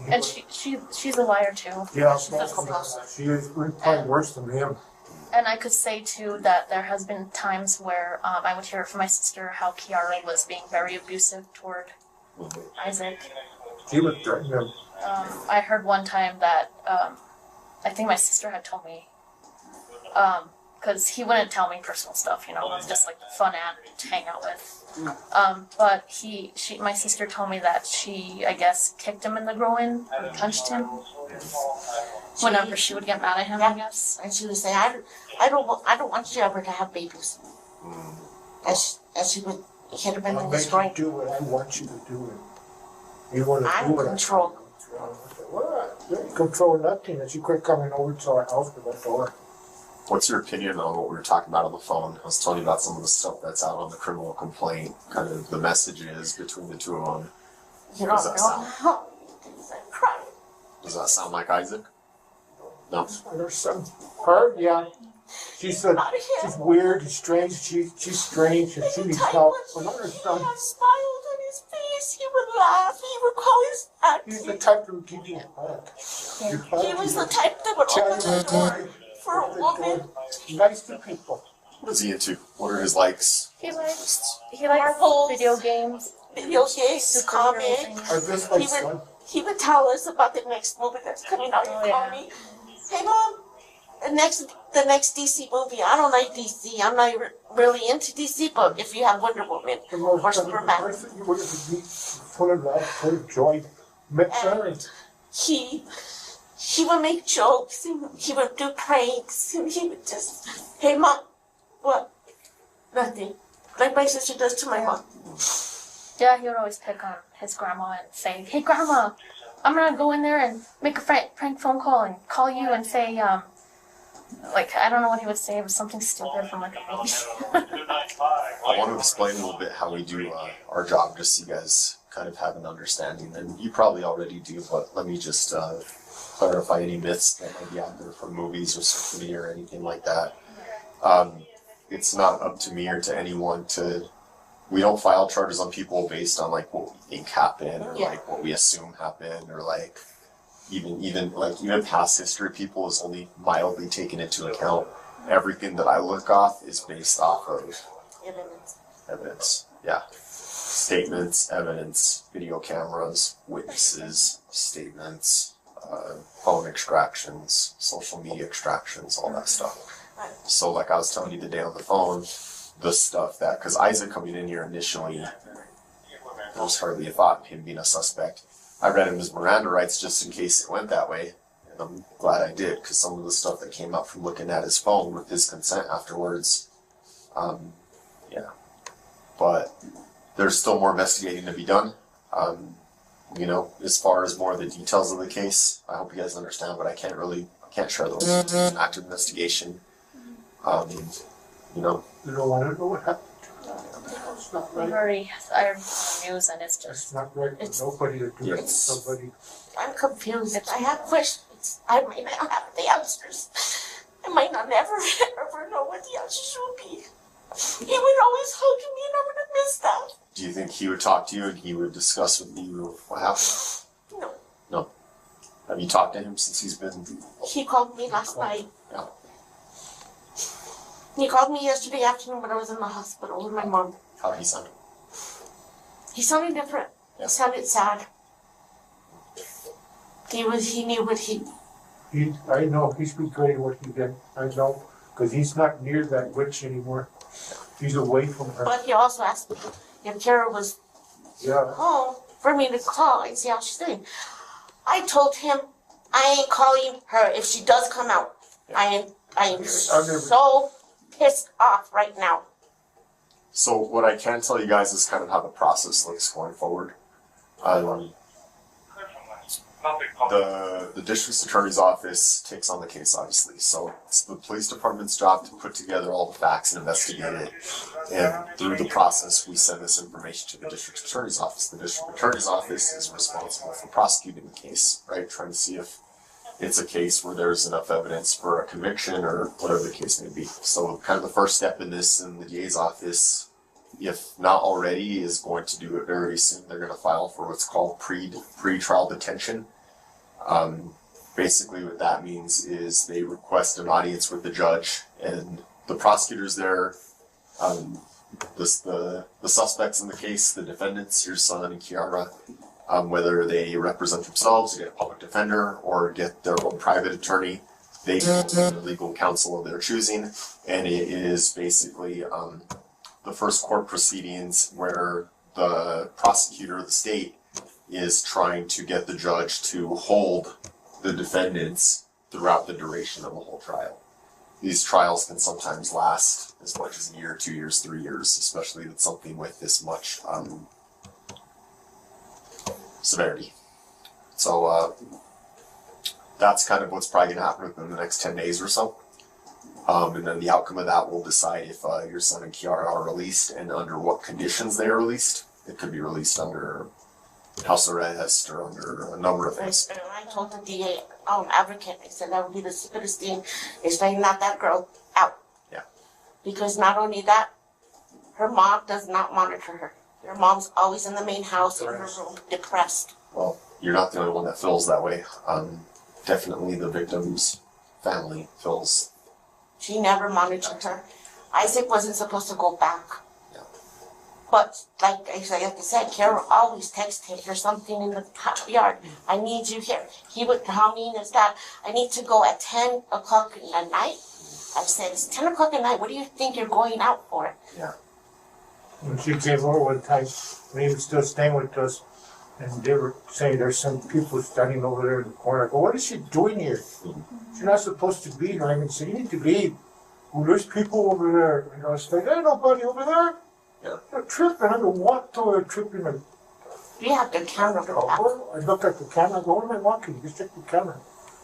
And she's a liar too. Yeah, She's she is probably worse than him. And I could say too that there has been times where I would hear from my sister how Kiara was being very abusive toward Isaac. He would threaten him. I heard one time that I think my sister had told me, because he wouldn't tell me personal stuff, you know, it was just like fun to hang out with. But my sister told me that she, I guess, kicked him in the groin or punched him whenever she would get mad at him, I guess. And she would say, I don't want you ever to have babies. As she would hit him in I'll the make groin. you do what I want you to do. You want to I'm do what control. What? You ain't control nothing. As you quit coming over to our house with that door. What's your opinion on what we were talking about on the phone? I was telling you about some of the stuff that's out on the criminal complaint, kind of the messages between the two of them. You don't know how things I cry. Does that sound like Isaac? No. There's some part, yeah. She's weird, she's strange, she's strange, and she needs help. But not her son. He had smiles on his face, he would laugh, he would call his auntie. He's the type that would give you a hug. He was the type that would open the door for a woman. Nice to people. What is he into? What are his likes? He likes Marbles, video games. Video games, comics. Are this my He son? would, he would tell us about the next movie that's coming out. He'd call me, hey mom, the next DC movie. I don't like DC. I'm not really into DC, but if you have Wonder Woman or Superman. You would have been full of love, full of joy. And he would make jokes, and he would do pranks, and he would just, hey mom, what? Nothing. Like my sister does to my mom. Yeah, he would always pick on his grandma and say, hey grandma, I'm gonna go in there and make a prank phone call and call you and say, like, I don't know what he would say, it was something stupid from like a movie. I want to explain a little bit how we do our job, just so you guys kind of have an understanding. And you probably already do, but let me just clarify any myths that might be out there from movies or social media or anything like that. It's not up to me or to anyone to. We don't file charges on people based on like what we think happened or like what we assume happened or like even past history. People is only mildly taken into account. Everything that I look off is based off of evidence. Yeah. Statements, evidence, video cameras, witnesses, statements, phone extractions, social media extractions, all that stuff. So like I was telling you the day on the phone, the stuff that, because Isaac coming in here initially, there was hardly a thought of him being a suspect. I read him his Miranda rights just in case it went that way, and I'm glad I did, because some of the stuff that came up from looking at his phone with his consent afterwards, but there's still more investigating to be done. As far as more of the details of the case, I hope you guys understand, but I can't share those. It's an active investigation. You don't want to know what happened. It's not right. I heard news and it's It's just, not right for nobody to do it to somebody. I'm confused. I have questions. I may not have the answers. I might not ever know what the answers will be. He would always hug me and I would have missed that. Do you think he would talk to you and he would discuss with you what happened? No. No. Have you talked to him since he's been? He called me last night. Yeah. He called me yesterday afternoon when I was in the hospital with my mom. How'd he sound? He sounded different. Yeah. He sounded sad. He knew what I know he's regretting what he did. I know, because he's not near that witch anymore. He's away from her. But he also asked me if Cara was home for me to call and see how she's doing. I told him I ain't calling her if she does come out. I am so pissed off right now. So what I can tell you guys is kind of how the process looks going forward. The district attorney's office takes on the case, obviously. So it's the police department's job to put together all the facts and investigate it. And through the process, we send this information to the district attorney's office. The district attorney's office is responsible for prosecuting the case, right? Trying to see if it's a case where there's enough evidence for a conviction or whatever the case may be. So kind of the first step in this in the DA's office, if not already, is going to do it very soon. They're going to file for what's called pre-trial detention. Basically what that means is they request an audience with the judge and the prosecutors there, the suspects in the case, the defendants, your son and Kiara, whether they represent themselves, get a public defender, or get their own private attorney, they get the legal counsel of their choosing, and it is basically the first court proceedings where the prosecutor, the state, is trying to get the judge to hold the defendants throughout the duration of the whole trial. These trials can sometimes last as much as a year, 2 years, 3 years, especially with something with this much severity. So that's kind of what's probably going to happen within the next 10 days or so. And then the outcome of that will decide if your son and Kiara are released and under what conditions they are released. It could be released under house arrest or under a number of things. I told the DA advocate, I said that would be the stupidest thing is letting that girl out. Yeah. Because not only that, her mom does not monitor her. Her mom's always in the main house in her room, depressed. Well, you're not the only one that feels that way. Definitely the victim's family feels. She never monitored her. Isaac wasn't supposed to go back. Yeah. But like I said, Cara always texted her something in the yard. I need you here. He would tell me his dad, I need to go at 10 o'clock at night. I said, it's 10 o'clock at night. What do you think you're going out for? Yeah. When she came over one time, when he was still staying with us, and they were saying there's some people standing over there in the corner. I go, what is she doing here? She's not supposed to be here. I mean, so you need to leave. Well, there's people over there. And I was like, ain't nobody over there. Yeah. They're tripping. I go, what till they're tripping? And You have the camera for that. I looked at the camera. I go, what am I walking? Just check the camera.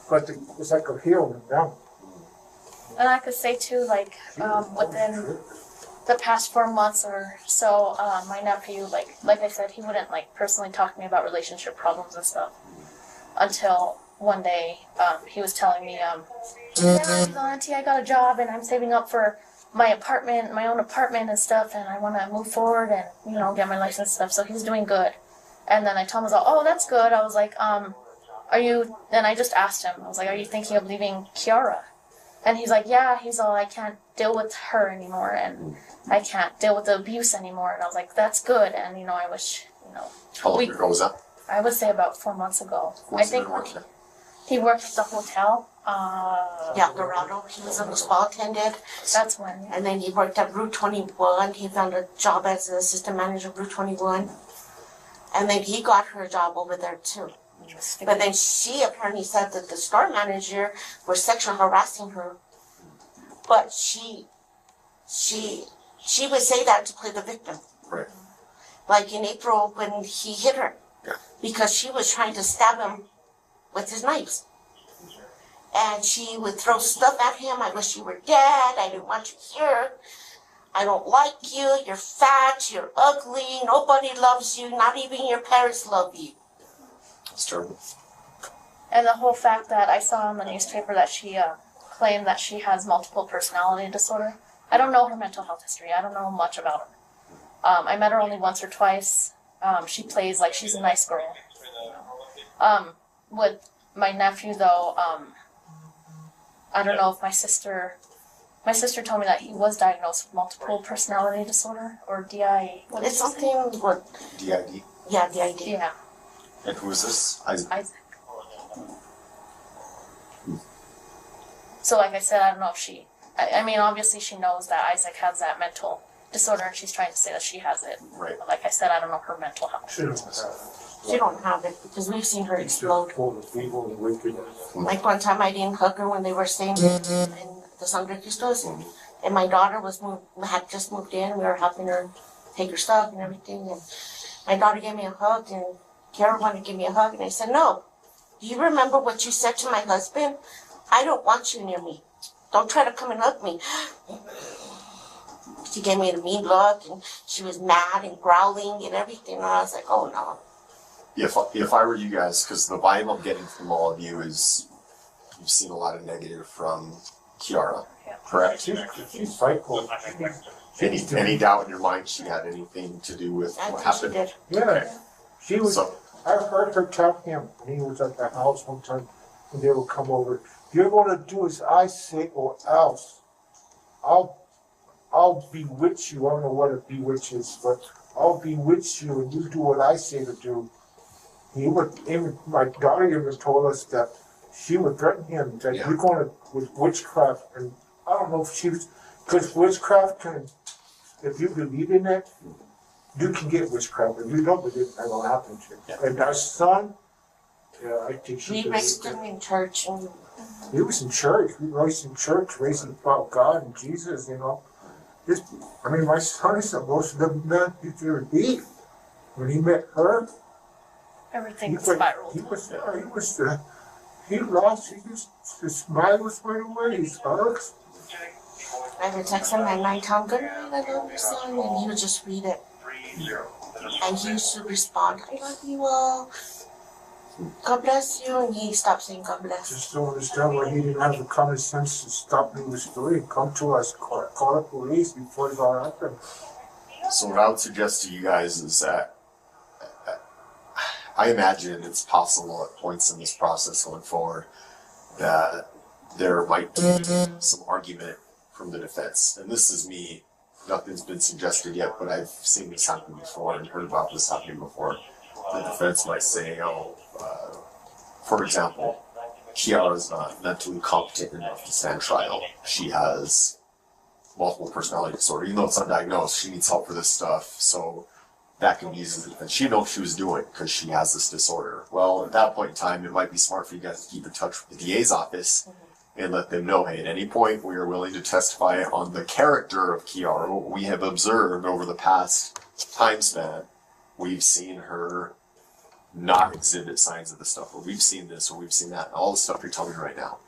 But it's like a hill and down. And I could say too, like, within the past 4 months or so, my nephew, like I said, he wouldn't personally talk to me about relationship problems and stuff until one day he was telling me, yeah, Auntie, I got a job and I'm saving up for my own apartment and stuff, and I want to move forward and get my license and stuff. So he's doing good. And then I told him, oh, that's good. I was like, are you? Then I just asked him, I was like, are you thinking of leaving Kiara? And he's like, yeah. He's all, I can't deal with her anymore, and I can't deal with the abuse anymore. And I was like, that's good. And I wish, How long ago was that? I would say about 4 months ago. What's I think the work there? he worked at the hotel. Yeah, Dorado. He was a spa attendant. That's when. And then he worked at Route 21. He found a job as an assistant manager of Route 21. And then he got her a job over there too. But then she apparently said that the store manager was sexually harassing her. But she would say that to play the victim. Right. Like in April when he hit her. Yeah. Because she was trying to stab him with his knives. And she would throw stuff at him. I wish you were dead. I didn't want you here. I don't like you. You're fat. You're ugly. Nobody loves you. Not even your parents love you. It's terrible. And the whole fact that I saw in the newspaper that she claimed that she has multiple personality disorder. I don't know her mental health history. I don't know much about her. I met her only once or twice. She plays like she's a nice girl. With my nephew, though, I don't know if my sister told me that he was diagnosed with multiple personality disorder, or DI. It's something what? DID. Yeah, DID. Yeah. And who is this? Isaac. So like I said, I don't know if she... I mean, obviously she knows that Isaac has that mental disorder, and she's trying to say that she has it. Right. But like I said, I don't know her mental health. She don't have it because we've seen her explode. Full of evil and wickedness. Like one time I didn't hug her when they were staying in the Sangre Cristos, and my daughter had just moved in. We were helping her take her stuff and everything, and my daughter gave me a hug, and Kiara wanted to give me a hug, and I said, no. Do you remember what you said to my husband? I don't want you near me. Don't try to come and hug me. She gave me the mean look, and she was mad and growling and everything, and I was like, oh no. If I were you guys, because the vibe I'm getting from all of you is you've seen a lot of negative from Kiara, correct? She's psycho. Any doubt in your mind she had anything to do with I what think she happened? did. Yeah. She was, So, I heard her tell him when he was at the house one time when they would come over, you're gonna do as I say or else I'll bewitch you. I don't know what a bewitch is, but I'll bewitch you and you do what I say to do. Even my daughter even told us that she would threaten him that you're going to with witchcraft, and I don't know if she was, because witchcraft can, if you believe in it, you can get witchcraft. If you don't believe it, that will happen to you. Yeah. And our son, yeah, I think she We raised him in church, and he was in church. We raised in church, raising about God and Jesus, you know. My son is the most loving man you could ever be. When he met her, Everything spiraled. His smile was right away, his hugs. I would text him at nighttime, good night, I love you, son, and he would just read it. And he used to respond, I love you all. God bless you, and he stopped saying God bless. Just don't understand why he didn't have the common sense to stop me with story and come to us, call the police before it all happened. so what I would suggest to you guys is that I imagine it's possible at points in this process going forward that there might be some argument from the defense. And this is me, nothing's been suggested yet, but I've seen this happen before and heard about this happening before. The defense might say, for example, Kiara's not mentally competent enough to stand trial. She has multiple personality disorder. Even though it's undiagnosed, she needs help for this stuff. So that can be used as a defense. She didn't know what she was doing because she has this disorder. Well, at that point in time, it might be smart for you guys to keep in touch with the DA's office and let them know, hey, at any point we are willing to testify on the character of Kiara, what we have observed over the past time span. We've seen her not exhibit signs of the stuff, or we've seen this, or we've seen that, all the stuff you're telling me right now.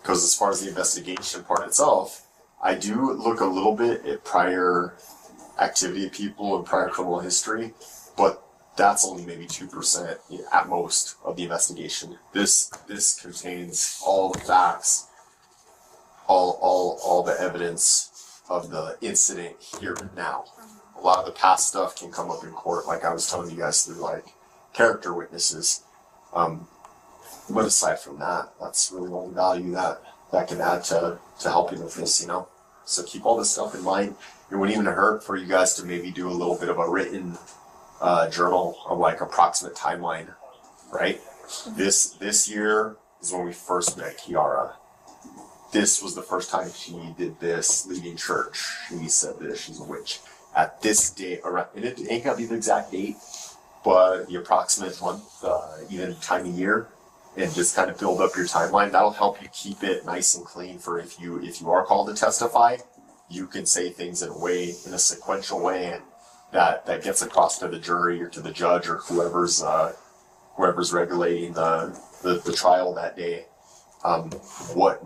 Because as far as the investigation part itself, I do look a little bit at prior activity of people and prior criminal history, but that's only maybe 2% at most of the investigation. This contains all the facts, all the evidence of the incident here and now. A lot of the past stuff can come up in court, like I was telling you guys, through like character witnesses. But aside from that, that's really the only value that can add to helping with this, you know. So keep all this stuff in mind. It wouldn't even hurt for you guys to maybe do a little bit of a written journal of like approximate timeline, right? This year is when we first met Kiara. This was the first time she did this, leaving church. She said this, she's a witch. At this date, and it ain't gotta be the exact date, but the approximate month, even time of year, and just kind of build up your timeline. That'll help you keep it nice and clean for if you are called to testify, you can say things in a sequential way that gets across to the jury or to the judge or whoever's regulating the trial that day. What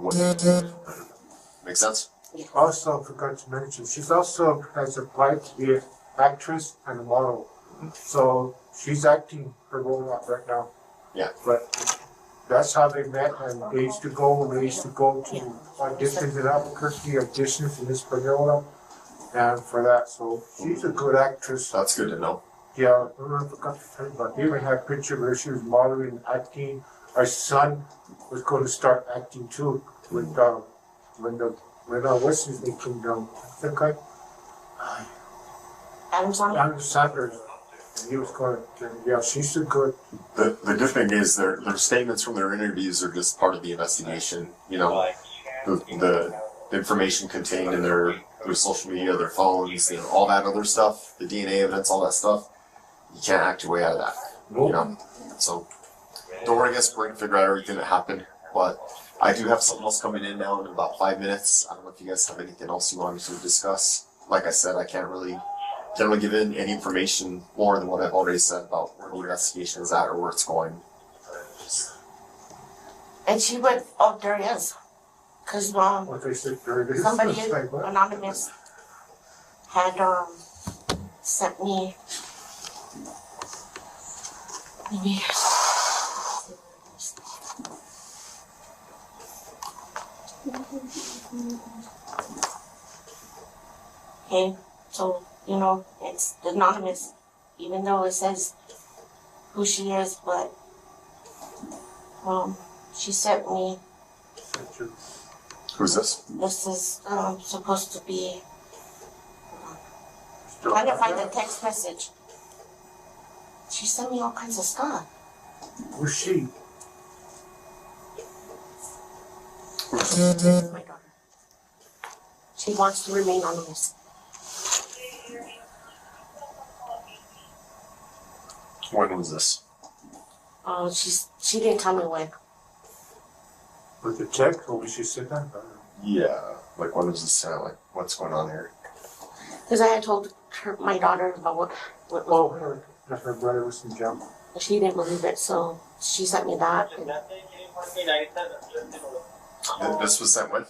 makes sense? Also, I forgot to mention, she's also has applied to be an actress and a model. So she's acting her role out right now. Yeah. But that's how they met, and they used to go to auditions in Albuquerque, auditions in Hispaniola, and for that. So she's a good actress. That's good to know. Yeah, I forgot to tell you about. They even had a picture where she was modeling, acting. Our son was going to start acting too with when what's his name came down. That guy? Adam Sanders. And he was going to, yeah, she's a good. The good thing is their statements from their interviews are just part of the investigation. You know, the information contained in their their social media, their phones, you know, all that other stuff, the DNA evidence, all that stuff. You can't act your way out of that. You know? So don't worry, guys, we're gonna figure out everything that happened. But I do have something else coming in now in about 5 minutes. I don't know if you guys have anything else you wanted to discuss. Like I said, I can't really give in any information more than what I've already said about where the investigation is at or where it's going. And she went, oh, there he is. Because What they said, there it is. somebody It's like, what? anonymous had sent me. Maybe. Okay, so you know it's anonymous, even though it says who she is, but she sent me. Who's this? This is supposed to be. Trying to find the text message. She sent me all kinds of stuff. Who's she? This is my daughter. She wants to remain anonymous. When was this? She didn't tell me when. With the text, or was she sitting there? Yeah. Like when was this? Like what's going on here? Because I had told my daughter about what Oh, her brother was in jail. she didn't believe it, so she sent me that. And This was sent when?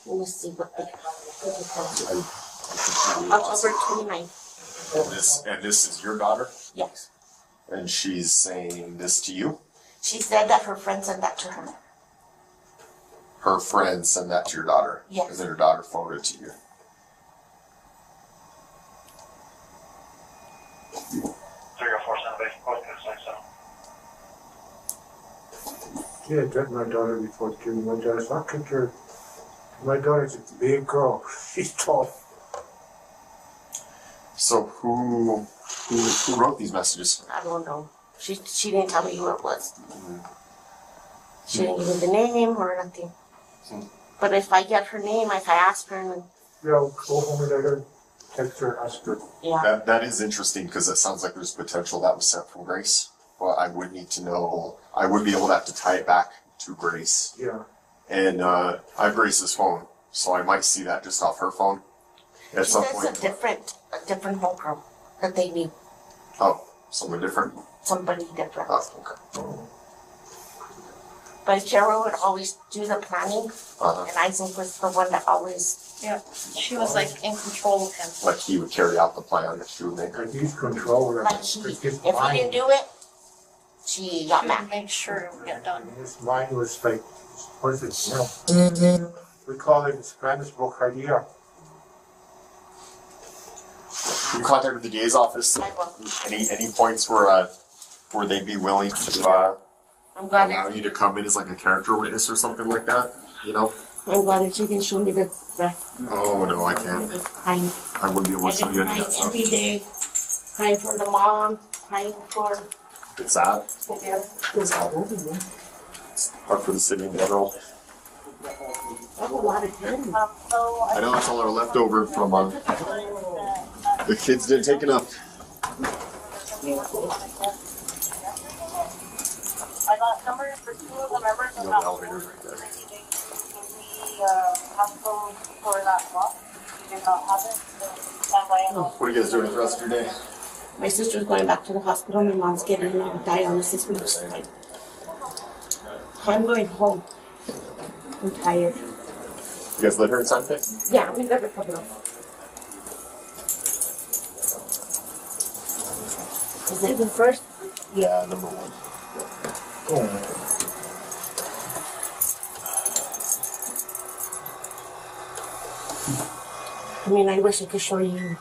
let me see what the October 29th. And this is your daughter? Yes. And she's saying this to you? She said that her friend sent that to her. Her friend sent that to your daughter? Yes. And then her daughter forwarded it to you? She had threatened my daughter before killing my daughter. So I kicked her. My daughter's a big girl. She's tall. So who wrote these messages? I don't know. She didn't tell me who it was. She didn't give me the name or nothing. But if I get her name, if I ask her, and Yeah, go home and let her text her, ask her. yeah. That is interesting because it sounds like there's potential that was sent from Grace. Well, I would need to know. I would be able to have to tie it back to Grace. Yeah. And I have Grace's phone, so I might see that just off her phone at She some says point. a different homegirl that they need. Oh, someone different? Somebody different. Oh, okay. But Kiara would always do the planning, Uh-huh. and Isaac was the one that always. Yeah, she was like in control of him. Like he would carry out the plan that she would make. Like he's controlling her. Like if he didn't do it, she got She mad. would make sure it would get done. His mind was like, what is it? You know, we call it in Spanish bocaria. You contacted the DA's office. I will. Any points where they'd be willing to I'm glad. allow you to come in as like a character witness or something like that? You know? I'm glad that you can show me the Oh no, I can't. crying. I wouldn't be able to show you any of that stuff. Every day, crying for the mom, crying for. It's sad. It's Hard for the city in general. a lot of time. I know that's all our leftover from the kids didn't take enough. I got numbers for two of the members You of know, that the elevator's right there. hospital for that block. You did not have it. Stand by and What are you guys doing for the rest of your day? My sister's going back to the hospital. My mom's getting dialysis. I'm going home. I'm tired. You guys live here in Soundproof? Yeah, we live a couple of. Is it the first? Yeah, number one. I mean, I wish I could show you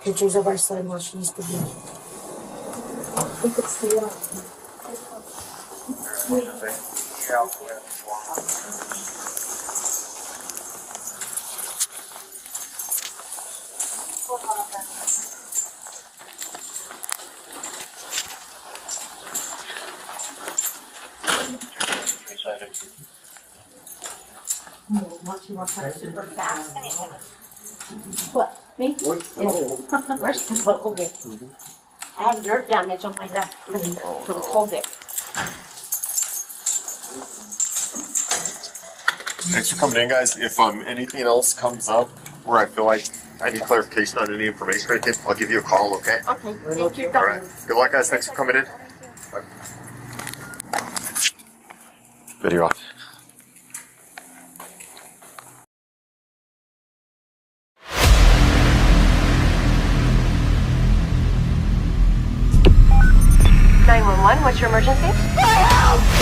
pictures of our son while she used to be. We could see it. What? Me? Where's the Hoged? I have nerve damage on my left from Hoged. Thanks for coming in, guys. If anything else comes up where I feel like I need clarification on any information or anything, I'll give you a call, okay? Okay, thank you. All right. Good luck, guys. Thanks for coming in. Bye. Video off. What's your emergency?